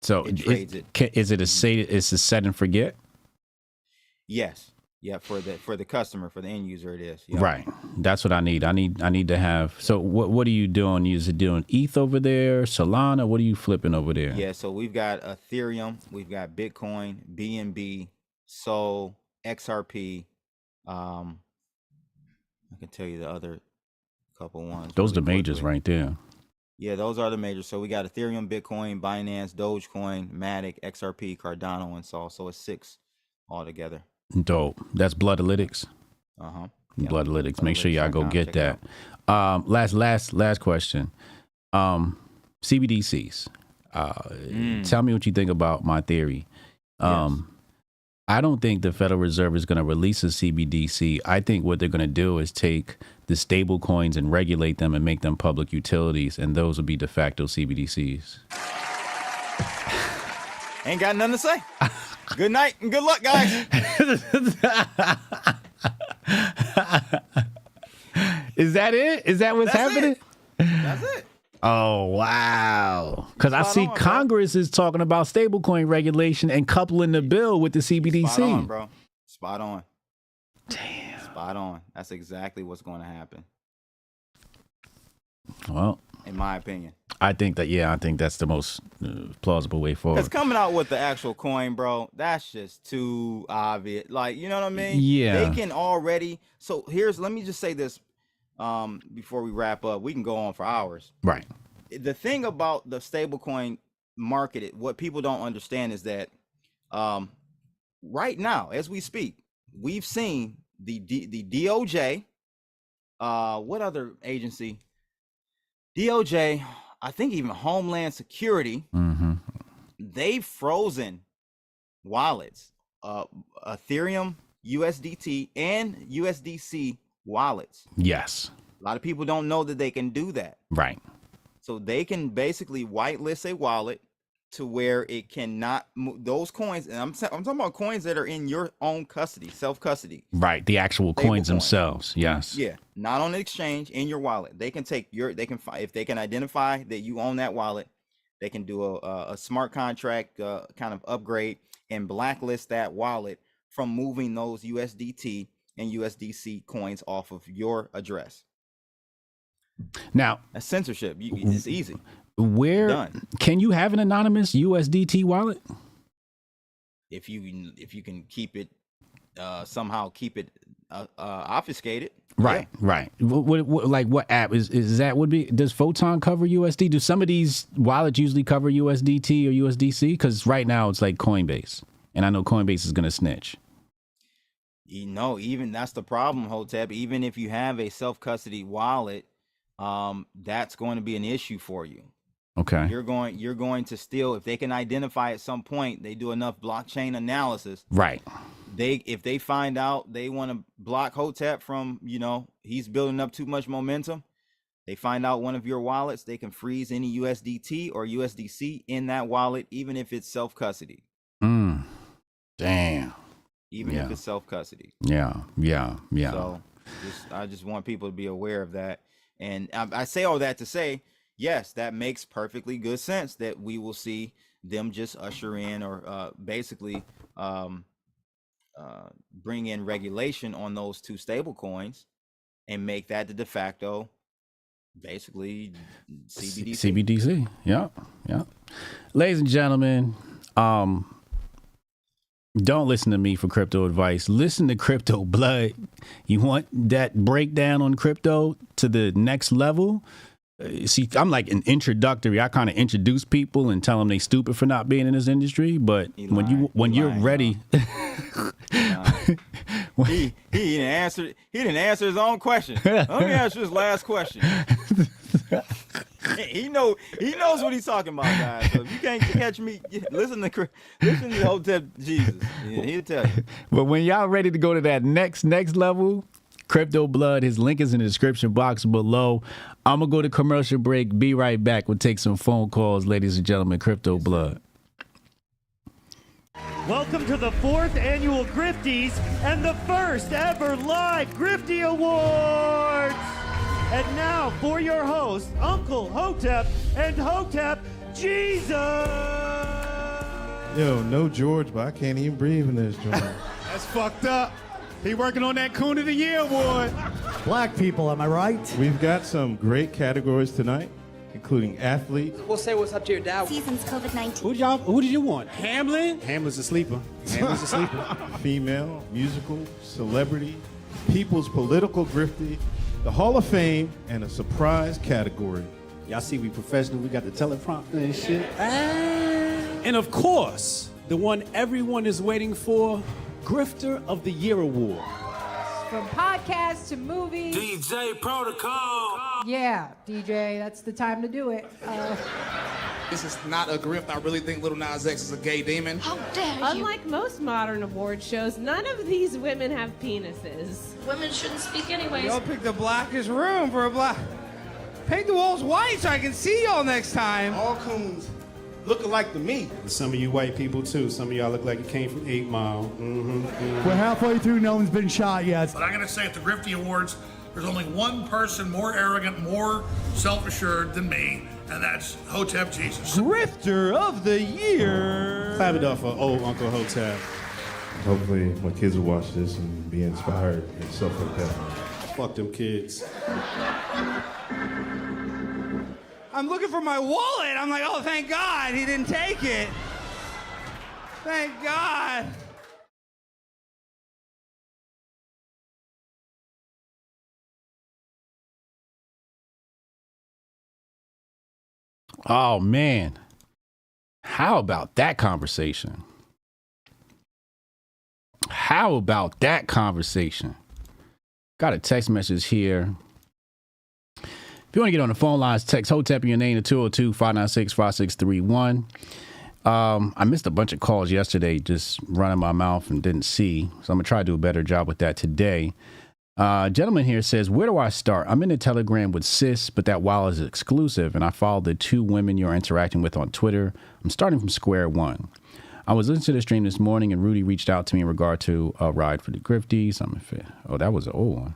So it trades it. Is it it's a set and forget? Yes. Yeah, for the customer, for the end user, it is. Yep. Right. That's what I need. I need to have. So what are you doing? Is it doing ETH over there, Solana? What are you flipping over there? Yeah. So we've got Ethereum, we've got Bitcoin, BNB, Sol, XRP. I can tell you the other couple ones. Those are the majors right there. Yeah, those are the majors. So we got Ethereum, Bitcoin, Binance, Dogecoin, Matic, XRP, Cardano, and Sol. So it's 6 altogether. Dope. That's Bloodalytics. Yep. Bloodalytics. Make sure y'all go get that. Last question. CBDCs. Tell me what you think about my theory. I don't think the Federal Reserve is going to release a CBDC. I think what they're going to do is take the stable coins and regulate them and make them public utilities, and those will be de facto CBDCs. Ain't got nothing to say. Good night and good luck, guys. Is that it? Is that what's happening? That's it. Oh, wow. Because I see Congress is talking about stablecoin regulation and coupling the bill with the CBDC. Spot on, bro. Spot on. Damn. Spot on. That's exactly what's going to happen. Well, in my opinion. I think that's the most plausible way forward. Because coming out with the actual coin, bro, that's just too obvious. Like, you know what I mean? Yeah. They can already. So let me just say this before we wrap up. We can go on for hours. Right. The thing about the stablecoin market, what people don't understand is that right now, as we speak, we've seen the DOJ, what other agency? DOJ, I think even Homeland Security, they've frozen wallets, Ethereum, USDT, and USDC wallets. Yes. A lot of people don't know that they can do that. Right. So they can basically whitelist a wallet, to where it cannot move those coins. And I'm talking about coins that are in your own custody, self-custody. Right. The actual coins themselves. Yes. Yeah. Not on the exchange, in your wallet. They can take if they can identify that you own that wallet, they can do a smart contract kind of upgrade and blacklist that wallet from moving those USDT and USDC coins off of your address. Now, that's censorship. It's easy. Where can you have an anonymous USDT wallet? If you can keep it somehow keep it obfuscated. Right, yeah. Right. What app is that? Does Photon cover USD? Do some of these wallets usually cover USDT or USDC? Because right now it's like Coinbase, and I know Coinbase is going to snitch. Even that's the problem, Hotep. Even if you have a self-custody wallet, that's going to be an issue for you. Okay. You're going to still, if they can identify at some point, they do enough blockchain analysis. Right. If they find out they want to block Hotep from, he's building up too much momentum. They find out one of your wallets, they can freeze any USDT or USDC in that wallet, even if it's self-custody. Damn. Even if it's self-custody. Yeah. So I just want people to be aware of that. And I say all that to say, yes, that makes perfectly good sense that we will see them just usher in or basically bring in regulation on those two stable coins and make that the de facto, basically, CBDC. CBDC, yeah. Ladies and gentlemen, don't listen to me for crypto advice. Listen to Crypto Blood. You want that breakdown on crypto to the next level? See, I'm like an introductory. I kind of introduce people and tell them they stupid for not being in this industry. But when you're ready, he didn't answer his own question. Let me answer his last question. He knows what he's talking about, guys. So if you can't catch me, listen to Hotep Jesus. Yeah, he'll tell you. But when y'all ready to go to that next level, Crypto Blood, his link is in the description box below. I'm going to go to commercial break. Be right back. We'll take some phone calls, ladies and gentlemen. Crypto Blood. Welcome to the 4th annual Grifties and the first ever live Grifty Awards. And now for your host, Uncle Hotep and Hotep Jesus. Yo, no George, but I can't even breathe in this joint. That's fucked up. He working on that Coon of the Year award. Black people, am I right? We've got some great categories tonight, including athletes. We'll say what's up to your dad. Seasons COVID-19. Who did you want? Hamlin? Hamlin's a sleeper. Female, musical, celebrity, people's political grifty, the Hall of Fame, and a surprise category. Y'all see we professional. We got the teleprompter and shit. And of course, the one everyone is waiting for, Grifter of the Year award. From podcasts to movies. DJ Protocol. Yeah, DJ, that's the time to do it. This is not a grift. I really think Lil Nas X is a gay demon. How dare you? Unlike most modern award shows, none of these women have penises. Women shouldn't speak anyways. Y'all picked the blackest room for a black. Paint the walls white so I can see y'all next time. All coons look alike to me. Some of you white people too. Some of y'all look like you came from 8 Mile. We're halfway through. No one's been shot yet. But I'm going to say at the Grifty Awards, there's only one person more arrogant, more self-assured than me, and that's Hotep Jesus. Grifter of the Year. Clap it up for old Uncle Hotep. Hopefully my kids will watch this and be inspired and stuff like that. Fuck them kids. I'm looking for my wallet. I'm like, oh, thank God he didn't take it. Thank God. Oh, man. How about that conversation? Got a text message here. If you want to get on the phone lines, text Hotep in your name to 202-596-5631. I missed a bunch of calls yesterday, just running my mouth and didn't see. So I'm going to try to do a better job with that today. Gentleman here says, where do I start? I'm in a Telegram with Sis, but that wallet is exclusive, and I follow the 2 women you're interacting with on Twitter. I'm starting from square one. I was listening to the stream this morning, and Rudy reached out to me in regard to a ride for the Grifties. Oh, that was an old one.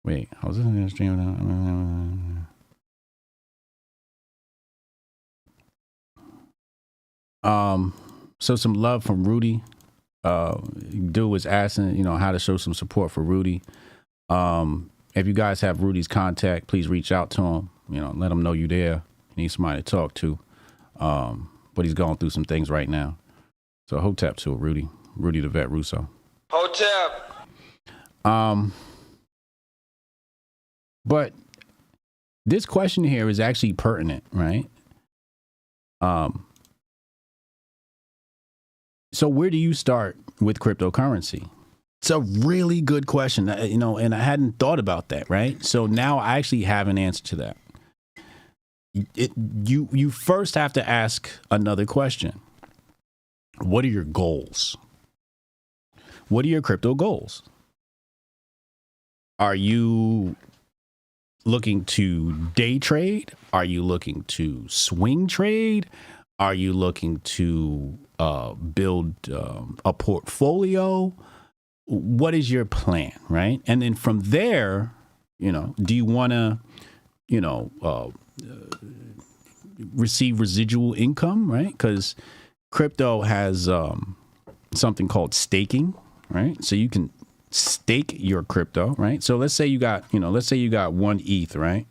Wait, I was listening to the stream. So some love from Rudy. Dude was asking, how to show some support for Rudy. If you guys have Rudy's contact, please reach out to him. Let him know you're there. He needs somebody to talk to. But he's going through some things right now. So Hotep to Rudy the Vet Russo. Hotep. But this question here is actually pertinent, right? So where do you start with cryptocurrency? It's a really good question, and I hadn't thought about that, right? So now I actually have an answer to that. You first have to ask another question. What are your goals? What are your crypto goals? Are you looking to day trade? Are you looking to swing trade? Are you looking to build a portfolio? What is your plan, right? And then from there, do you want to, receive residual income, right? Because crypto has something called staking, right? So you can stake your crypto, right? So let's say you got 1 ETH, right?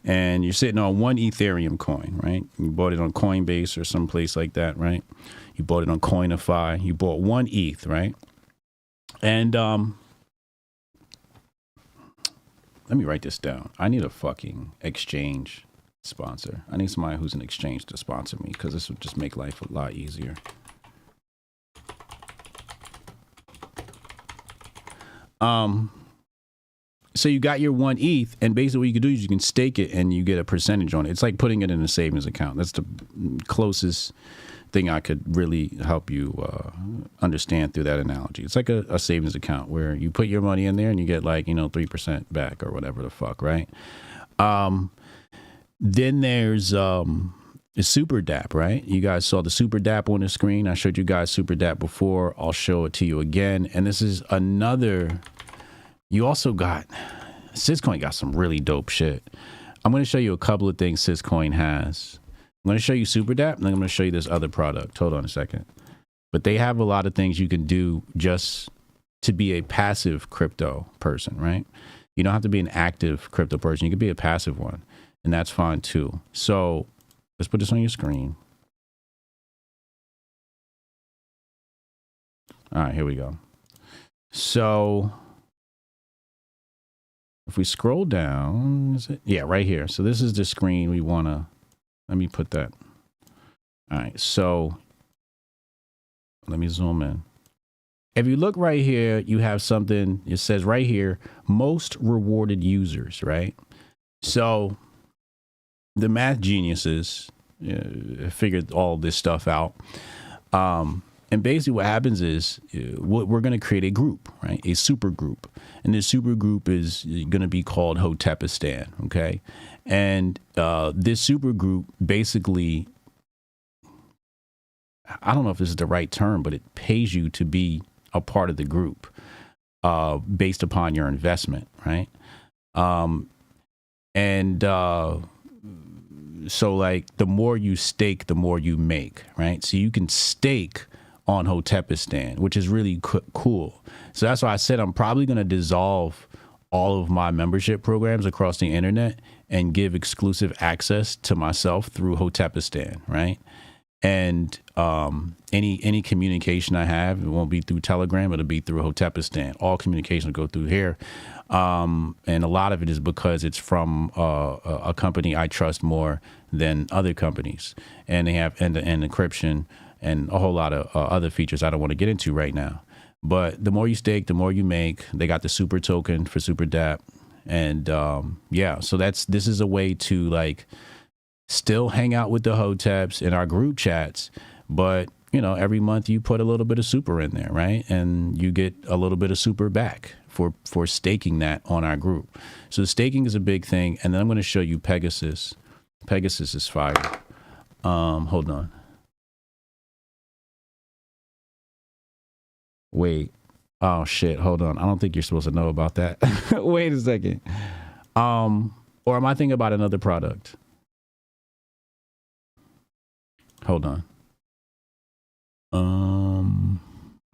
And you're sitting on 1 Ethereum coin, right? You bought it on Coinbase or someplace like that, right? You bought it on Coinify. You bought 1 ETH, right? And let me write this down. I need a fucking exchange sponsor. I need somebody who's an exchange to sponsor me, because this would just make life a lot easier. So you got your 1 ETH, and basically what you can do is you can stake it and you get a percentage on it. It's like putting it in a savings account. That's the closest thing I could really help you understand through that analogy. It's like a savings account where you put your money in there and you get 3% back or whatever the fuck, right? Then there's Super DApp, right? You guys saw the Super DApp on the screen. I showed you guys Super DApp before. I'll show it to you again. And this is another. You also got, Syscoin got some really dope shit. I'm going to show you a couple of things Syscoin has. I'm going to show you Super DApp, and then I'm going to show you this other product. Hold on a second. But they have a lot of things you can do just to be a passive crypto person, right? You don't have to be an active crypto person. You can be a passive one, and that's fine too. So let's put this on your screen. All right, here we go. So if we scroll down, is it? Yeah, right here. So this is the screen we want to, let me put that. All right, so let me zoom in. If you look right here, you have something, it says right here, most rewarded users, right? So the math geniuses figured all this stuff out. And basically what happens is we're going to create a group, right? A super group. And this super group is going to be called Hotepistan, okay? And this super group basically, I don't know if this is the right term, but it pays you to be a part of the group based upon your investment, right? So like the more you stake, the more you make, right? So you can stake on Hotepistan, which is really cool. So that's why I said I'm probably going to dissolve all of my membership programs across the internet and give exclusive access to myself through Hotepistan, right? And any communication I have, it won't be through Telegram, it'll be through Hotepistan. All communication will go through here. And a lot of it is because it's from a company I trust more than other companies. And they have end-to-end encryption and a whole lot of other features I don't want to get into right now. But the more you stake, the more you make. They got the super token for Super DApp. And yeah, so this is a way to like still hang out with the Hoteps in our group chats, but every month you put a little bit of super in there, right? And you get a little bit of super back for staking that on our group. So the staking is a big thing. And then I'm going to show you Pegasus. Pegasus is fire. Hold on. Wait. Oh shit. Hold on. I don't think you're supposed to know about that. Wait a second. Or am I thinking about another product? Hold on. All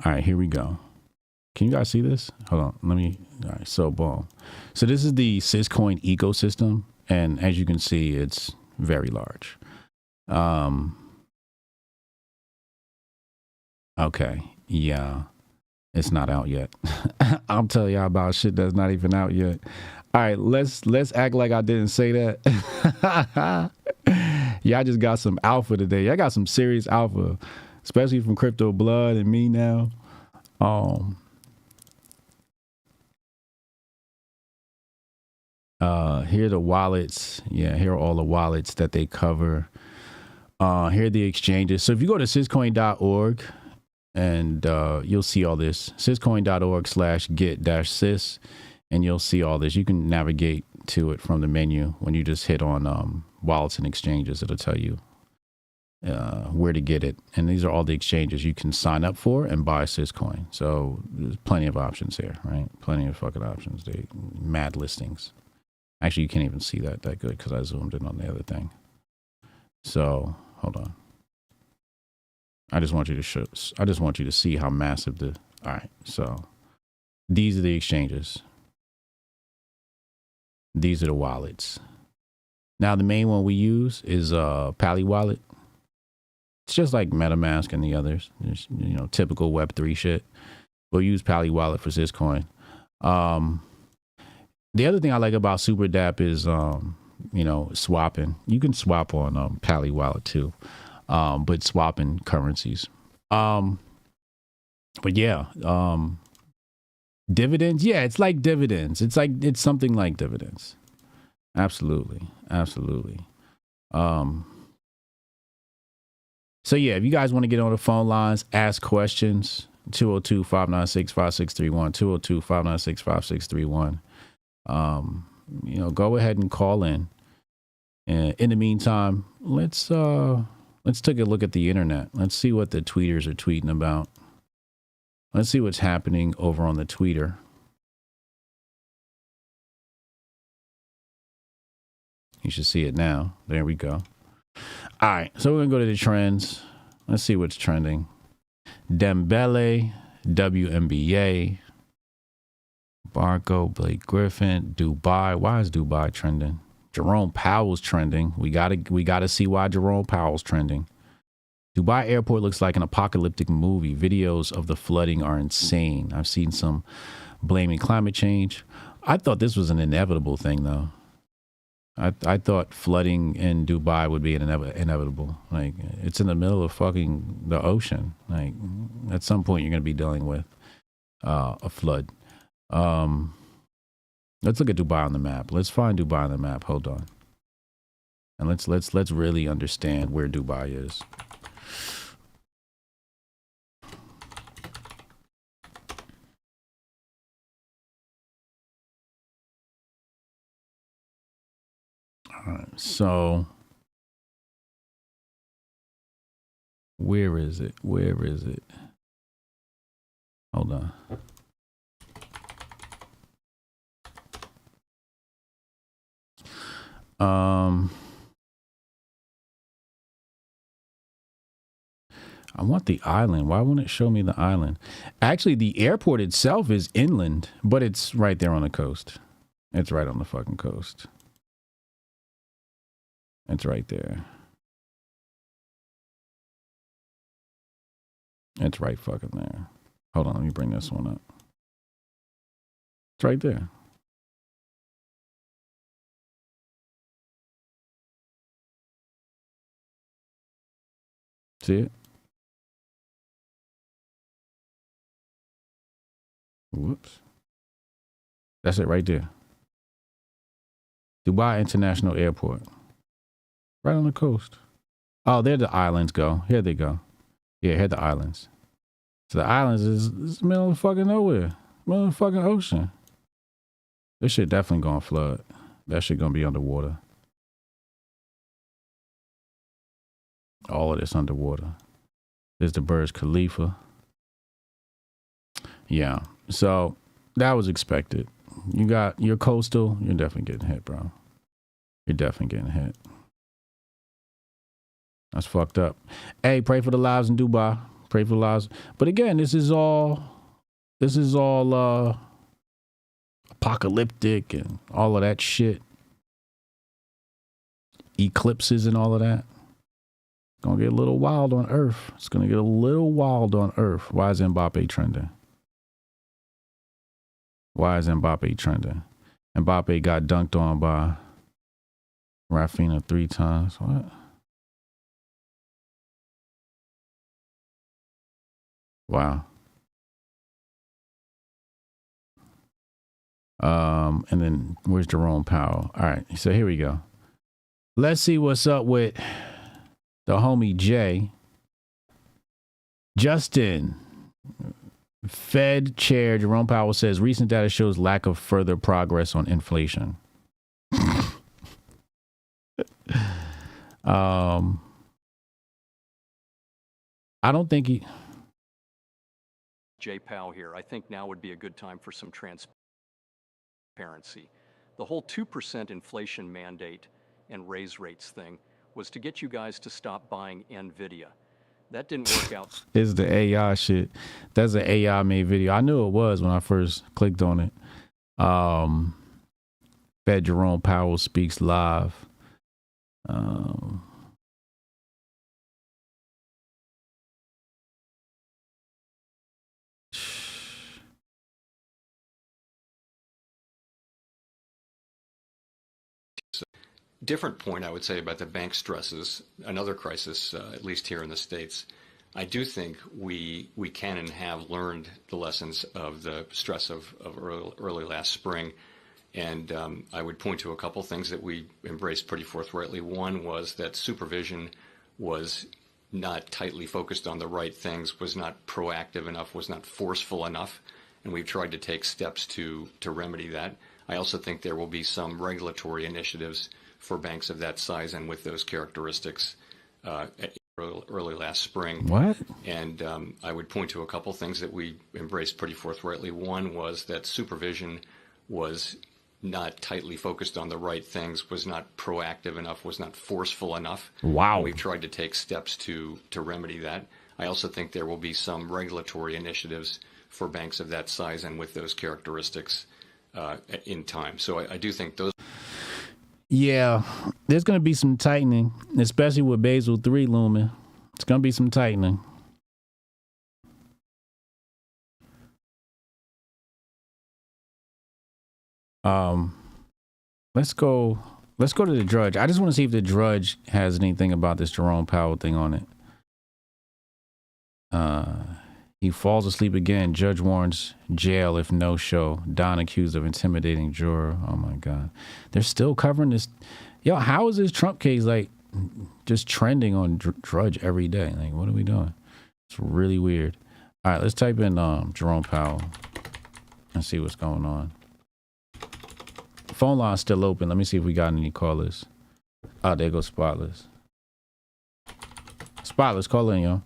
right, here we go. Can you guys see this? Hold on. All right, so boom. So this is the Syscoin ecosystem. And as you can see, it's very large. Okay. Yeah. It's not out yet. I'll tell y'all about shit that's not even out yet. All right, let's act like I didn't say that. Y'all just got some alpha today. Y'all got some serious alpha, especially from Crypto Blood and me now. Here are the wallets. Yeah, here are all the wallets that they cover. Here are the exchanges. So if you go to syscoin.org and you'll see all this. Syscoin.org/get-sys, and you'll see all this. You can navigate to it from the menu. When you just hit on wallets and exchanges, it'll tell you where to get it. And these are all the exchanges you can sign up for and buy Syscoin. So there's plenty of options here, right? Plenty of fucking options. They mad listings. Actually, you can't even see that good because I zoomed in on the other thing. So hold on. I just want you to see how massive all right. So these are the exchanges. These are the wallets. Now the main one we use is Pally Wallet. It's just like MetaMask and the others. It's, typical Web3 shit. We'll use Pally Wallet for Syscoin. The other thing I like about SuperDApp is swapping. You can swap on Pally Wallet too, but swapping currencies. But yeah, dividends. Yeah, it's like dividends. It's something like dividends. Absolutely. So yeah, if you guys want to get on the phone lines, ask questions, 202-596-5631, 202-596-5631. Go ahead and call in. And in the meantime, let's take a look at the internet. Let's see what the tweeters are tweeting about. Let's see what's happening over on the Twitter. You should see it now. There we go. All right, so we're gonna go to the trends. Let's see what's trending. Dembele, WNBA, Barco, Blake Griffin, Dubai. Why is Dubai trending? Jerome Powell's trending. We gotta see why Jerome Powell's trending. Dubai airport looks like an apocalyptic movie. Videos of the flooding are insane. I've seen some blaming climate change. I thought this was an inevitable thing, though. I thought flooding in Dubai would be inevitable. Like, it's in the middle of fucking the ocean. Like, at some point, you're going to be dealing with a flood. Let's look at Dubai on the map. Let's find Dubai on the map. Hold on. And let's really understand where Dubai is. All right, so where is it? Hold on. I want the island. Why won't it show me the island? Actually, the airport itself is inland, but it's right there on the coast. It's right on the fucking coast. It's right there. It's right fucking there. Hold on, let me bring this one up. It's right there. See it? Whoops. That's it right there. Dubai International Airport. Right on the coast. Oh, there the islands go. Here they go. Yeah, hit the islands. So the islands is middle of fucking nowhere. Middle of the fucking ocean. This shit definitely gonna flood. That shit gonna be underwater. All of this underwater. There's the Burj Khalifa. Yeah. So that was expected. You got your coastal, you're definitely getting hit, bro. You're definitely getting hit. That's fucked up. Hey, pray for the lives in Dubai. Pray for the lives. But again, this is all apocalyptic and all of that shit. Eclipses and all of that. Gonna get a little wild on Earth. It's gonna get a little wild on Earth. Why is Mbappe trending? Why is Mbappe trending? Mbappe got dunked on by Rafinha 3 times. What? Wow. And then where's Jerome Powell? All right, so here we go. Let's see what's up with the homie Jay. Justin, Fed Chair Jerome Powell says recent data shows lack of further progress on inflation. I don't think he... Jay Powell here. I think now would be a good time for some transparency. The whole 2% inflation mandate and raise rates thing was to get you guys to stop buying NVIDIA. That didn't work out. It's the AI shit. That's an AI made video. I knew it was when I first clicked on it. Fed Jerome Powell speaks live. Different point I would say about the bank stresses, another crisis, at least here in the States. I do think we can and have learned the lessons of the stress of early last spring. And I would point to a couple things that we embraced pretty forthrightly. One was that supervision was not tightly focused on the right things, was not proactive enough, was not forceful enough. And we've tried to take steps to remedy that. I also think there will be some regulatory initiatives for banks of that size and with those characteristics early last spring. What? And I would point to a couple things that we embraced pretty forthrightly. One was that supervision was not tightly focused on the right things, was not proactive enough, was not forceful enough. Wow. And we've tried to take steps to remedy that. I also think there will be some regulatory initiatives for banks of that size and with those characteristics in time. So I do think those... Yeah, there's going to be some tightening, especially with Basel III looming. It's going to be some tightening. Let's go to the Drudge. I just want to see if the Drudge has anything about this Jerome Powell thing on it. He falls asleep again. Judge warns jail if no show. Don accused of intimidating juror. Oh my God. They're still covering this. Yo, how is this Trump case like just trending on Drudge every day? Like, what are we doing? It's really weird. All right, let's type in Jerome Powell and see what's going on. The phone line's still open. Let me see if we got any callers. Oh, there goes Spotless. Spotless, call in, yo.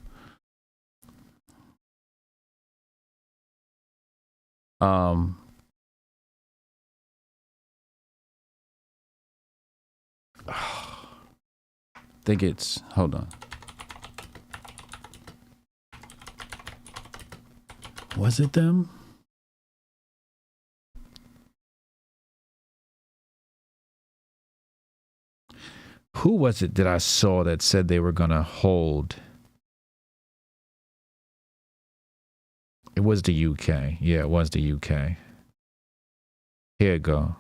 I think it's, hold on. Was it them? Who was it that I saw that said they were gonna hold? It was the UK. Yeah, it was the UK. Here it go.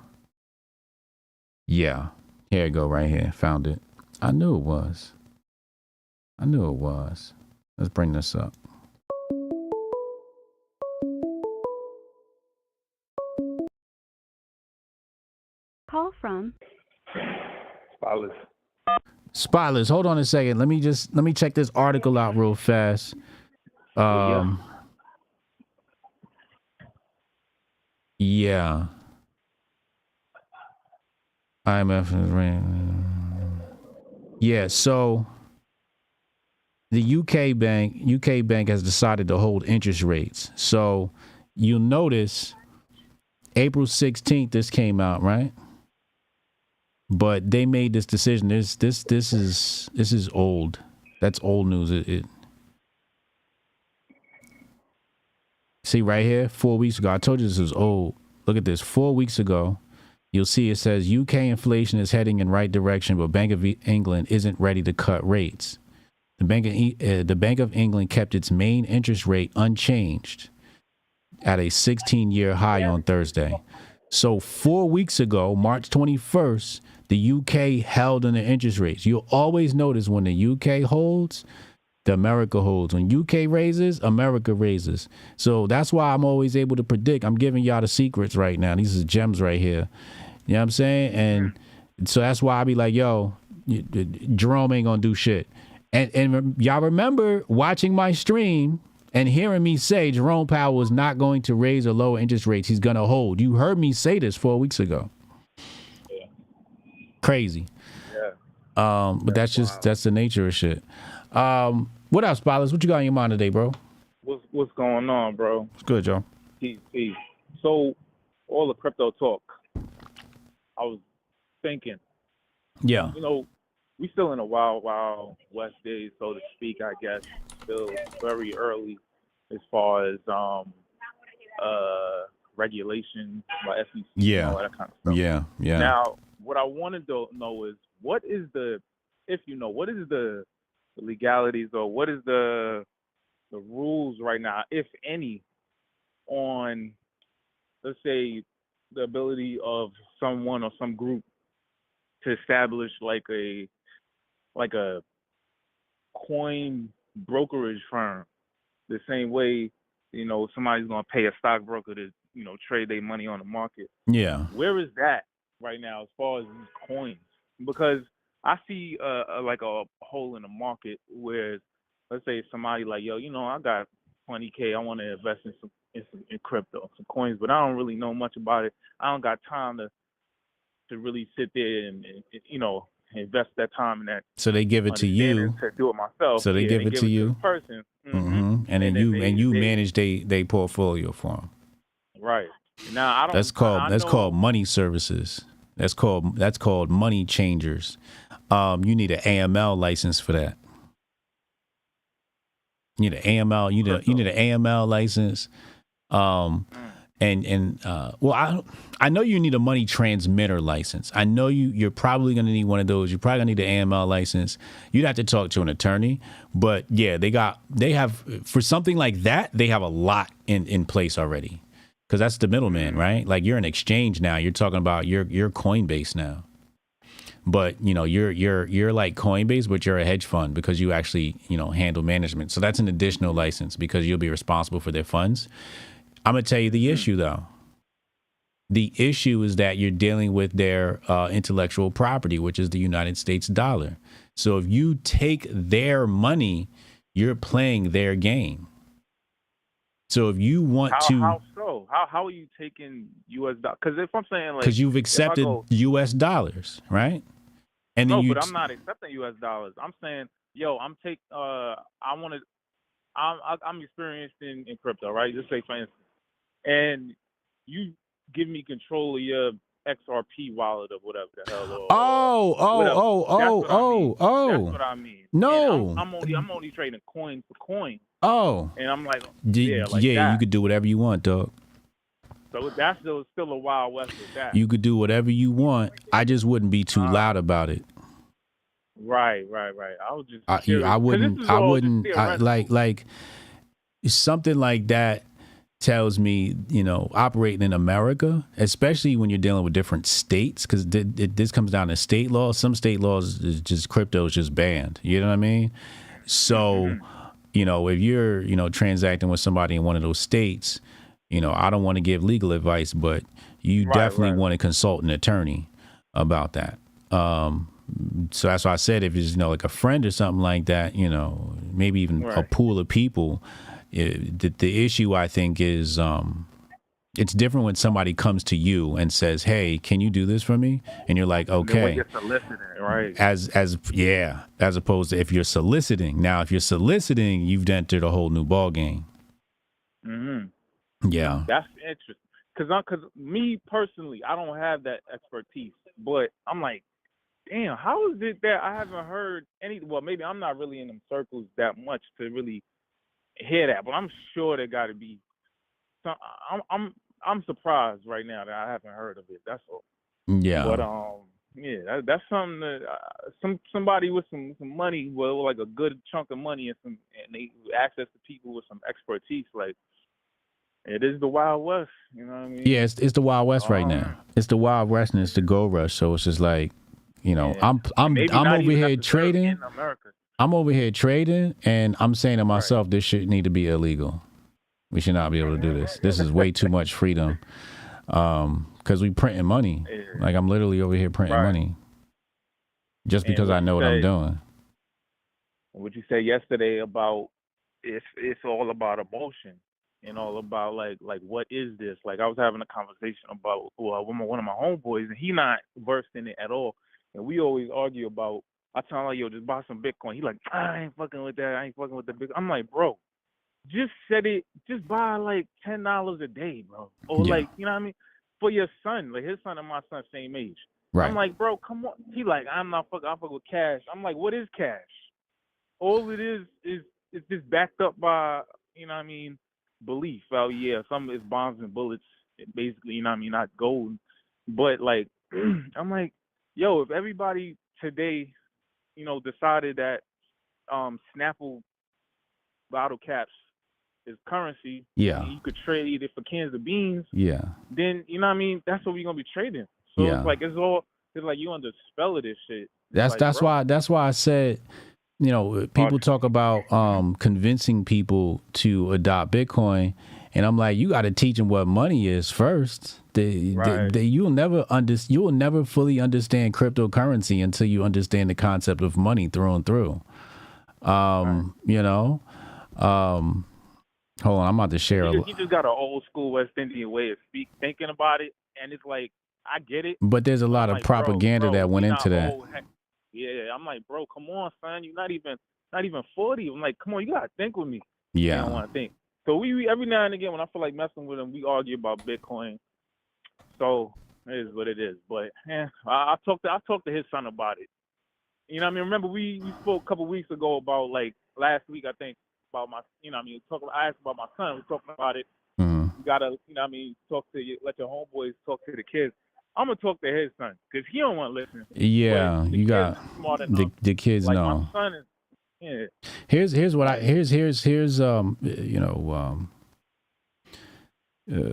Yeah, here it go right here. Found it. I knew it was. I knew it was. Let's bring this up. Call from Spotless. Spotless, hold on a second. Let me check this article out real fast. Yeah. IMF is yeah, so the UK bank has decided to hold interest rates. So you'll notice April 16th this came out, right? But they made this decision. This is old. That's old news. See right here, 4 weeks ago. I told you this was old. Look at this. 4 weeks ago, you'll see it says UK inflation is heading in right direction, but Bank of England isn't ready to cut rates. The Bank of England kept its main interest rate unchanged at a 16-year high on Thursday. So 4 weeks ago, March 21st, the UK held on the interest rates. You'll always notice when the UK holds, the America holds. When UK raises, America raises. So that's why I'm always able to predict. I'm giving y'all the secrets right now. These are gems right here. You know what I'm saying? And so that's why I be like, yo, Jerome ain't gonna do shit. And y'all remember watching my stream and hearing me say Jerome Powell is not going to raise or lower interest rates. He's going to hold. You heard me say this 4 weeks ago. Yeah. Crazy. Yeah. But that's the nature of shit. What else, Spotless? What you got in your mind today, bro? What's going on, bro? It's good, Joe. Peace. So, all the crypto talk, I was thinking. Yeah. You know, we still in a wild west days, so to speak, I guess. Still very early as far as regulation by SEC and all that kind of stuff. Yeah. Now, what I wanted to know is what is the legalities or what is the rules right now, if any, on, let's say, the ability of someone or some group to establish like a coin brokerage firm, the same way, you know, somebody's gonna pay a stockbroker to, you know, trade their money on the market. Yeah. Where is that right now as far as these coins? Because I see like a hole in the market where, let's say somebody like, yo, you know, I got 20K, I want to invest in crypto, some coins, but I don't really know much about it. I don't got time to really sit there and you know, invest that time in that. So they give it to you. To do it myself. So they give it to you. To the person. Mm-hmm. And then you manage they portfolio for them. Right. Now I don't. That's called money services. That's called money changers. You need an AML license for that. You need an AML. You need an AML license. Well, I know you need a money transmitter license. I know you're probably going to need one of those. You're probably going to need an AML license. You'd have to talk to an attorney. But yeah, they have for something like that, they have a lot in place already. Because that's the middleman, right? Like you're an exchange now. You're talking about you're Coinbase now. But you know, you're like Coinbase, but you're a hedge fund because you actually, you know, handle management. So that's an additional license because you'll be responsible for their funds. I'm going to tell you the issue, though. The issue is that you're dealing with their intellectual property, which is the United States dollar. So if you take their money, you're playing their game. So if you want how so? How are you taking U.S. dollars? Because if I'm saying like, because you've accepted U.S. dollars, right? And then but I'm not accepting U.S. dollars. I'm saying, yo, I'm experienced in crypto, right? Just say for instance. And you give me control of your XRP wallet or whatever the hell. That's what I mean. No, I'm only trading coin for coin. Oh, and I'm like, you could do whatever you want, dog. So that's still a wild west with that. You could do whatever you want. I just wouldn't be too loud about it. Right. I was just. I wouldn't. Like something like that tells me, you know, operating in America, especially when you're dealing with different states, because this comes down to state laws. Some state laws is just crypto is just banned. You know what I mean? So, you know, if you're, you know, transacting with somebody in one of those states, you know, I don't want to give legal advice, but you definitely want to consult an attorney about that. So that's why I said if it's, like a friend or something like that, maybe even a pool of people, the issue I think is it's different when somebody comes to you and says, "Hey, can you do this for me?" And you're like, "Okay." You're soliciting, right? As opposed to if you're soliciting. Now, if you're soliciting, you've entered a whole new ball game. Mm-hmm. Yeah. That's interesting. Because me personally, I don't have that expertise, but I'm like, damn, how is it that I haven't heard any? Well, maybe I'm not really in them circles that much to really hear that, but I'm sure there got to be. I'm surprised right now that I haven't heard of it. That's all. Yeah. But that's something that somebody with some money, well, like a good chunk of money and they access to people with some expertise, like. It is the Wild West, you know what I mean? Yeah, it's the Wild West right now. It's the Wild West and it's the gold rush. So it's just like, I'm over here trading. I'm over here trading, and I'm saying to myself, this shit need to be illegal. We should not be able to do this. This is way too much freedom. Because we printing money. Like I'm literally over here printing money. Just because I know what I'm doing. What you said yesterday about it's all about emotion. And all about like what is this? Like I was having a conversation about with one of my homeboys, and he not versed in it at all. And we always argue about. I tell him like, yo, just buy some Bitcoin. He like, I ain't fucking with that. I ain't fucking with the Bitcoin. I'm like, bro, just buy like $10 a day, bro. Or like, you know what I mean? For your son, like his son and my son same age. Right. I'm like, bro, come on. He like, I'm not fucking. I fuck with cash. I'm like, what is cash? All it is it's just backed up by, you know what I mean? Belief. Well, yeah, some is bombs and bullets, basically, you know what I mean, not gold. But like I'm like, yo, if everybody today, decided that Snapple bottle caps is currency, and you could trade it for cans of beans, then you know what I mean, that's what we're gonna be trading. So it's like it's like you under the spell of this shit. That's why I said, people talk about convincing people to adopt Bitcoin, and I'm like, you got to teach them what money is first. You'll never fully understand cryptocurrency until you understand the concept of money through and through. Hold on, I'm about to share. You just got an old school West Indian way of thinking about it, and it's like I get it. But there's a lot of propaganda that went into that. Yeah, I'm like, bro, come on, son. You're not even 40. I'm like, come on, you gotta think with me. Yeah. I don't want to think. So we every now and again, when I feel like messing with him, we argue about Bitcoin. So it is what it is. But I talked to his son about it. You know what I mean? Remember we spoke a couple weeks ago about, like, last week, I think, about my, I asked about my son. We talking about it. You gotta, let your homeboys talk to the kids. I'm gonna talk to his son because he don't want to listen. Yeah, you got the kids like know. My son is, Here's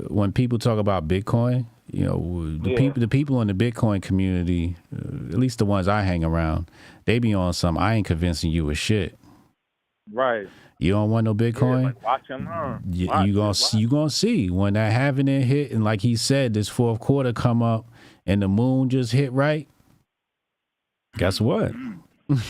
when people talk about Bitcoin, the people in the Bitcoin community, at least the ones I hang around, they be on some. I ain't convincing you of shit. Right. You don't want no Bitcoin? Like, watch him learn. You gonna see when that halving it hit, and like he said, this fourth quarter come up and the moon just hit right. Guess what?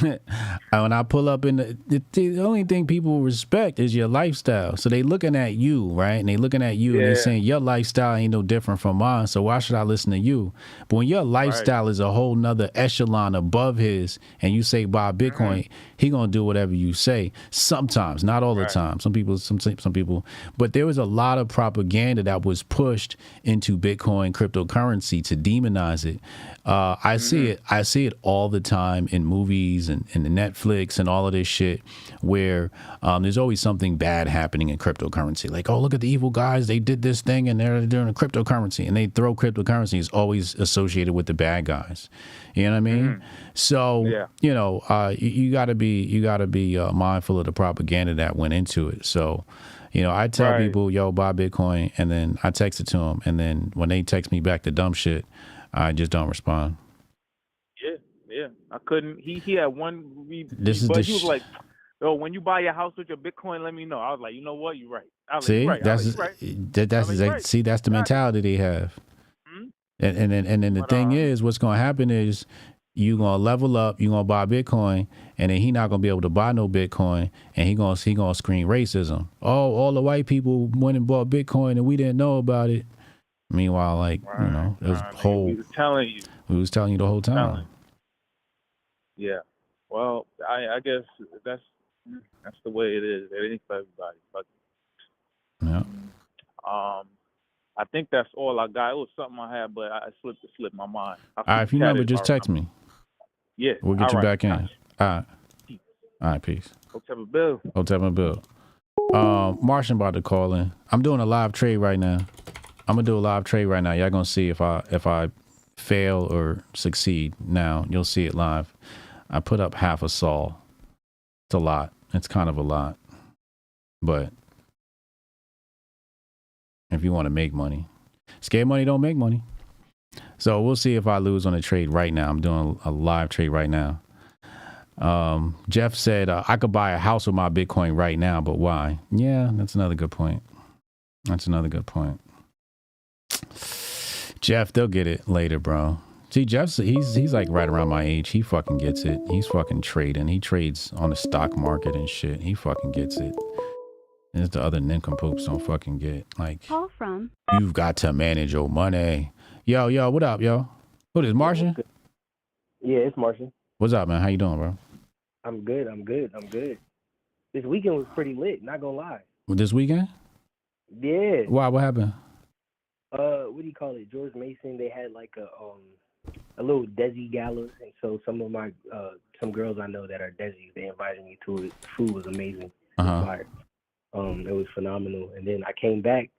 When I pull up in the only thing people respect is your lifestyle. So they looking at you, right? And they looking at you and they saying your lifestyle ain't no different from mine. So why should I listen to you? But when your lifestyle is a whole nother echelon above his, and you say buy Bitcoin, he gonna do whatever you say. Sometimes, not all the time. Some people. But there was a lot of propaganda that was pushed into Bitcoin cryptocurrency to demonize it. I see it all the time in movies and the Netflix and all of this shit, where there's always something bad happening in cryptocurrency. Like, oh, look at the evil guys, they did this thing and they're doing a cryptocurrency, and they throw cryptocurrency is always associated with the bad guys. You know what I mean? So you gotta be mindful of the propaganda that went into it. So I tell people, yo, buy Bitcoin, and then I text it to them, and then when they text me back the dumb shit, I just don't respond. Yeah, I couldn't. He had one. He was like, "Oh, when you buy your house with your Bitcoin, let me know." I was like, "You know what? You're right." See, that's the mentality they have. And then the thing is, what's going to happen is you gonna level up, you gonna buy Bitcoin, and then he not gonna be able to buy no Bitcoin, and he gonna scream racism. Oh, all the white people went and bought Bitcoin and we didn't know about it. Meanwhile, like, you know, there's whole. We was telling you. We was telling you the whole time. Yeah. Well, I guess that's the way it is. It ain't for everybody. But yeah. I think that's all I got. It was something I had, but I slipped my mind. All right, if you remember, just text me. Yeah. We'll get you back in. Gotcha. All right. All right, peace. Hotep and Bill. Hotep and Bill. Martian about to call in. I'm doing a live trade right now. I'm gonna do a live trade right now. Y'all gonna see if I fail or succeed. Now you'll see it live. I put up half a sol. It's a lot. It's kind of a lot, but if you want to make money, scared money don't make money. So we'll see if I lose on a trade right now. I'm doing a live trade right now. Jeff said I could buy a house with my Bitcoin right now, but why? Yeah, that's another good point. That's another good point. Jeff, they'll get it later, bro. See, Jeff's he's like right around my age. He fucking gets it. He's fucking trading. He trades on the stock market and shit. He fucking gets it. There's the other nincompoops don't fucking get. Like, call from. You've got to manage your money. Yo, what up, yo? Who is Martian? Yeah, it's Martian. What's up, man? How you doing, bro? I'm good. This weekend was pretty lit, not gonna lie. This weekend? Yeah. Why? What happened? What do you call it? George Mason, they had like a little Desi gala, and so some of my some girls I know that are Desi, they invited me to it. The food was amazing. Fire. It was phenomenal. And then I came back,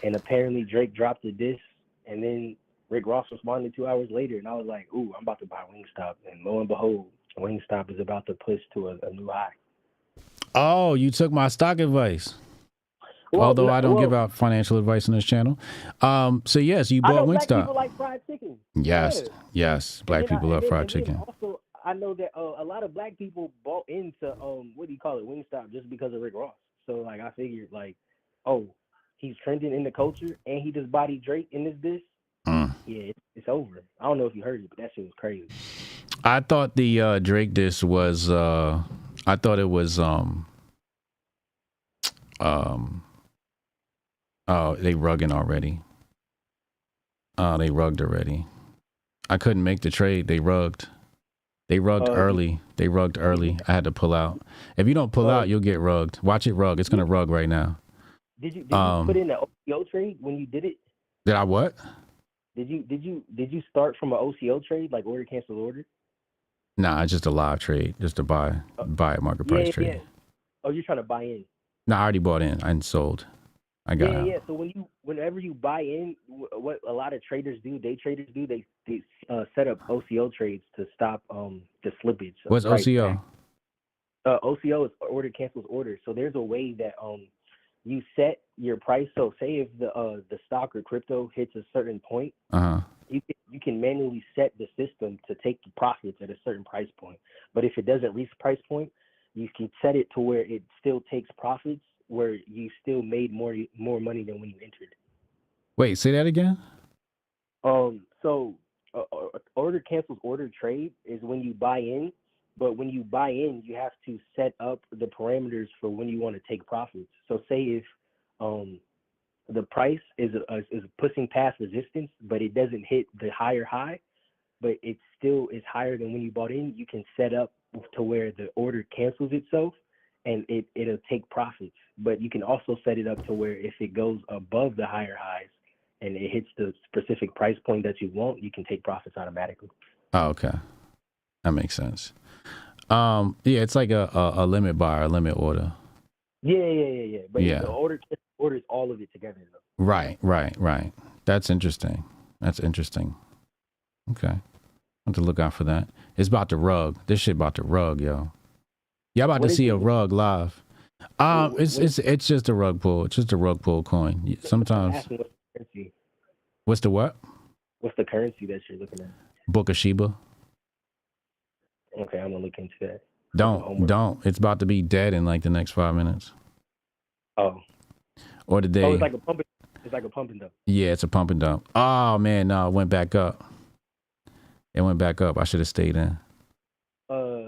and apparently Drake dropped a diss, and then Rick Ross responded 2 hours later, and I was like, ooh, I'm about to buy Wingstop. And lo and behold, Wingstop is about to push to a new high. Oh, you took my stock advice. Well, although I don't give out financial advice on this channel. So yes, you bought Black Wingstop. people like fried chicken. Yes, Yeah. yes. Black people love fried chicken. Also, I know that a lot of black people bought into Wingstop just because of Rick Ross. So like I figured like, oh, he's trending in the culture and he just bodied Drake in this diss. Yeah, it's over. I don't know if you heard it, but that shit was crazy. I thought the Drake diss was I thought it was oh, they rugging already. Oh, they rugged already. I couldn't make the trade. They rugged. They rugged early. They rugged early. I had to pull out. If you don't pull out, you'll get rugged. Watch it rug. It's gonna rug right now. Did you put in the OCO trade when you did it? Did I what? Did you start from an OCO trade, like order cancel order? Nah, it's just a live trade, just to buy at market price trade. Yeah. Oh, you're trying to buy in? No, I already bought in. I ain't sold. I got out. Yeah. So whenever you buy in, what a lot of traders do, day traders do, they set up OCO trades to stop the slippage. What's OCO? OCO is order cancels order. So there's a way that you set your price. So say if the stock or crypto hits a certain point, you can manually set the system to take the profits at a certain price point. But if it doesn't reach the price point, you can set it to where it still takes profits, where you still made more money than when you entered. Wait, say that again. So order cancels order trade is when you buy in, but when you buy in, you have to set up the parameters for when you want to take profits. So say if the price is pushing past resistance, but it doesn't hit the higher high, but it still is higher than when you bought in, you can set up to where the order cancels itself and it'll take profits. But you can also set it up to where if it goes above the higher highs and it hits the specific price point that you want, you can take profits automatically. Oh, okay. That makes sense. Yeah, it's like a limit buy or a limit order. Yeah. But yeah, the order orders all of it together though. Right. That's interesting. Okay. I have to look out for that. It's about to rug. This shit about to rug, yo. Y'all about to see a rug live. It's just a rug pull. It's just a rug pull coin. Sometimes. What's the what? What's the currency that you're looking at? Book of Sheba. Okay, I'm gonna look into that. Don't. It's about to be dead in like the next 5 minutes. Oh. Or the day. Oh, it's like a pump and dump. Yeah, it's a pump and dump. Oh man, no, it went back up. It went back up. I should have stayed in.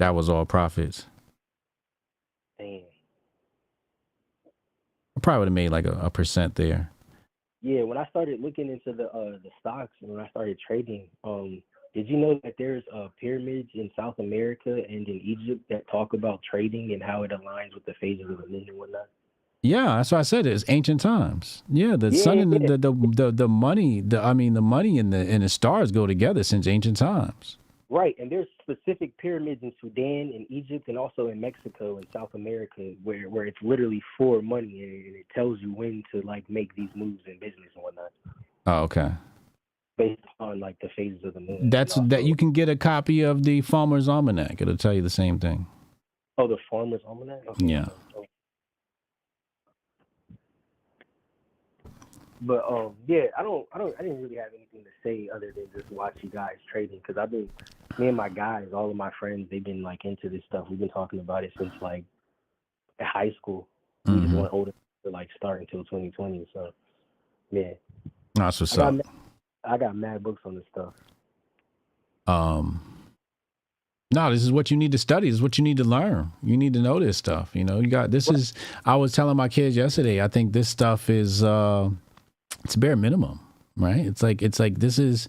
That was all profits. Damn. I probably would have made like a percent there. Yeah, when I started looking into the stocks and when I started trading, did you know that there's pyramids in South America and in Egypt that talk about trading and how it aligns with the phases of the moon and whatnot? Yeah, that's why I said it's ancient times. Yeah, the sun and the money, the money and the stars go together since ancient times. Right, and there's specific pyramids in Sudan and Egypt and also in Mexico and South America where it's literally for money and it tells you when to like make these moves in business and whatnot. Oh, okay. Based on like the phases of the moon. That you can get a copy of the Farmer's Almanac. It'll tell you the same thing. Oh, the Farmer's Almanac? Okay. Yeah. But yeah, I didn't really have anything to say other than just watch you guys trading because me and my guys, all of my friends, they've been like into this stuff. We've been talking about it since like high school. We just weren't old enough to like start until 2020. So yeah, that's what's up. I got mad books on this stuff. No, this is what you need to study. This is what you need to learn. You need to know this stuff. You know, I was telling my kids yesterday, I think this stuff is, it's bare minimum, right? It's like this is,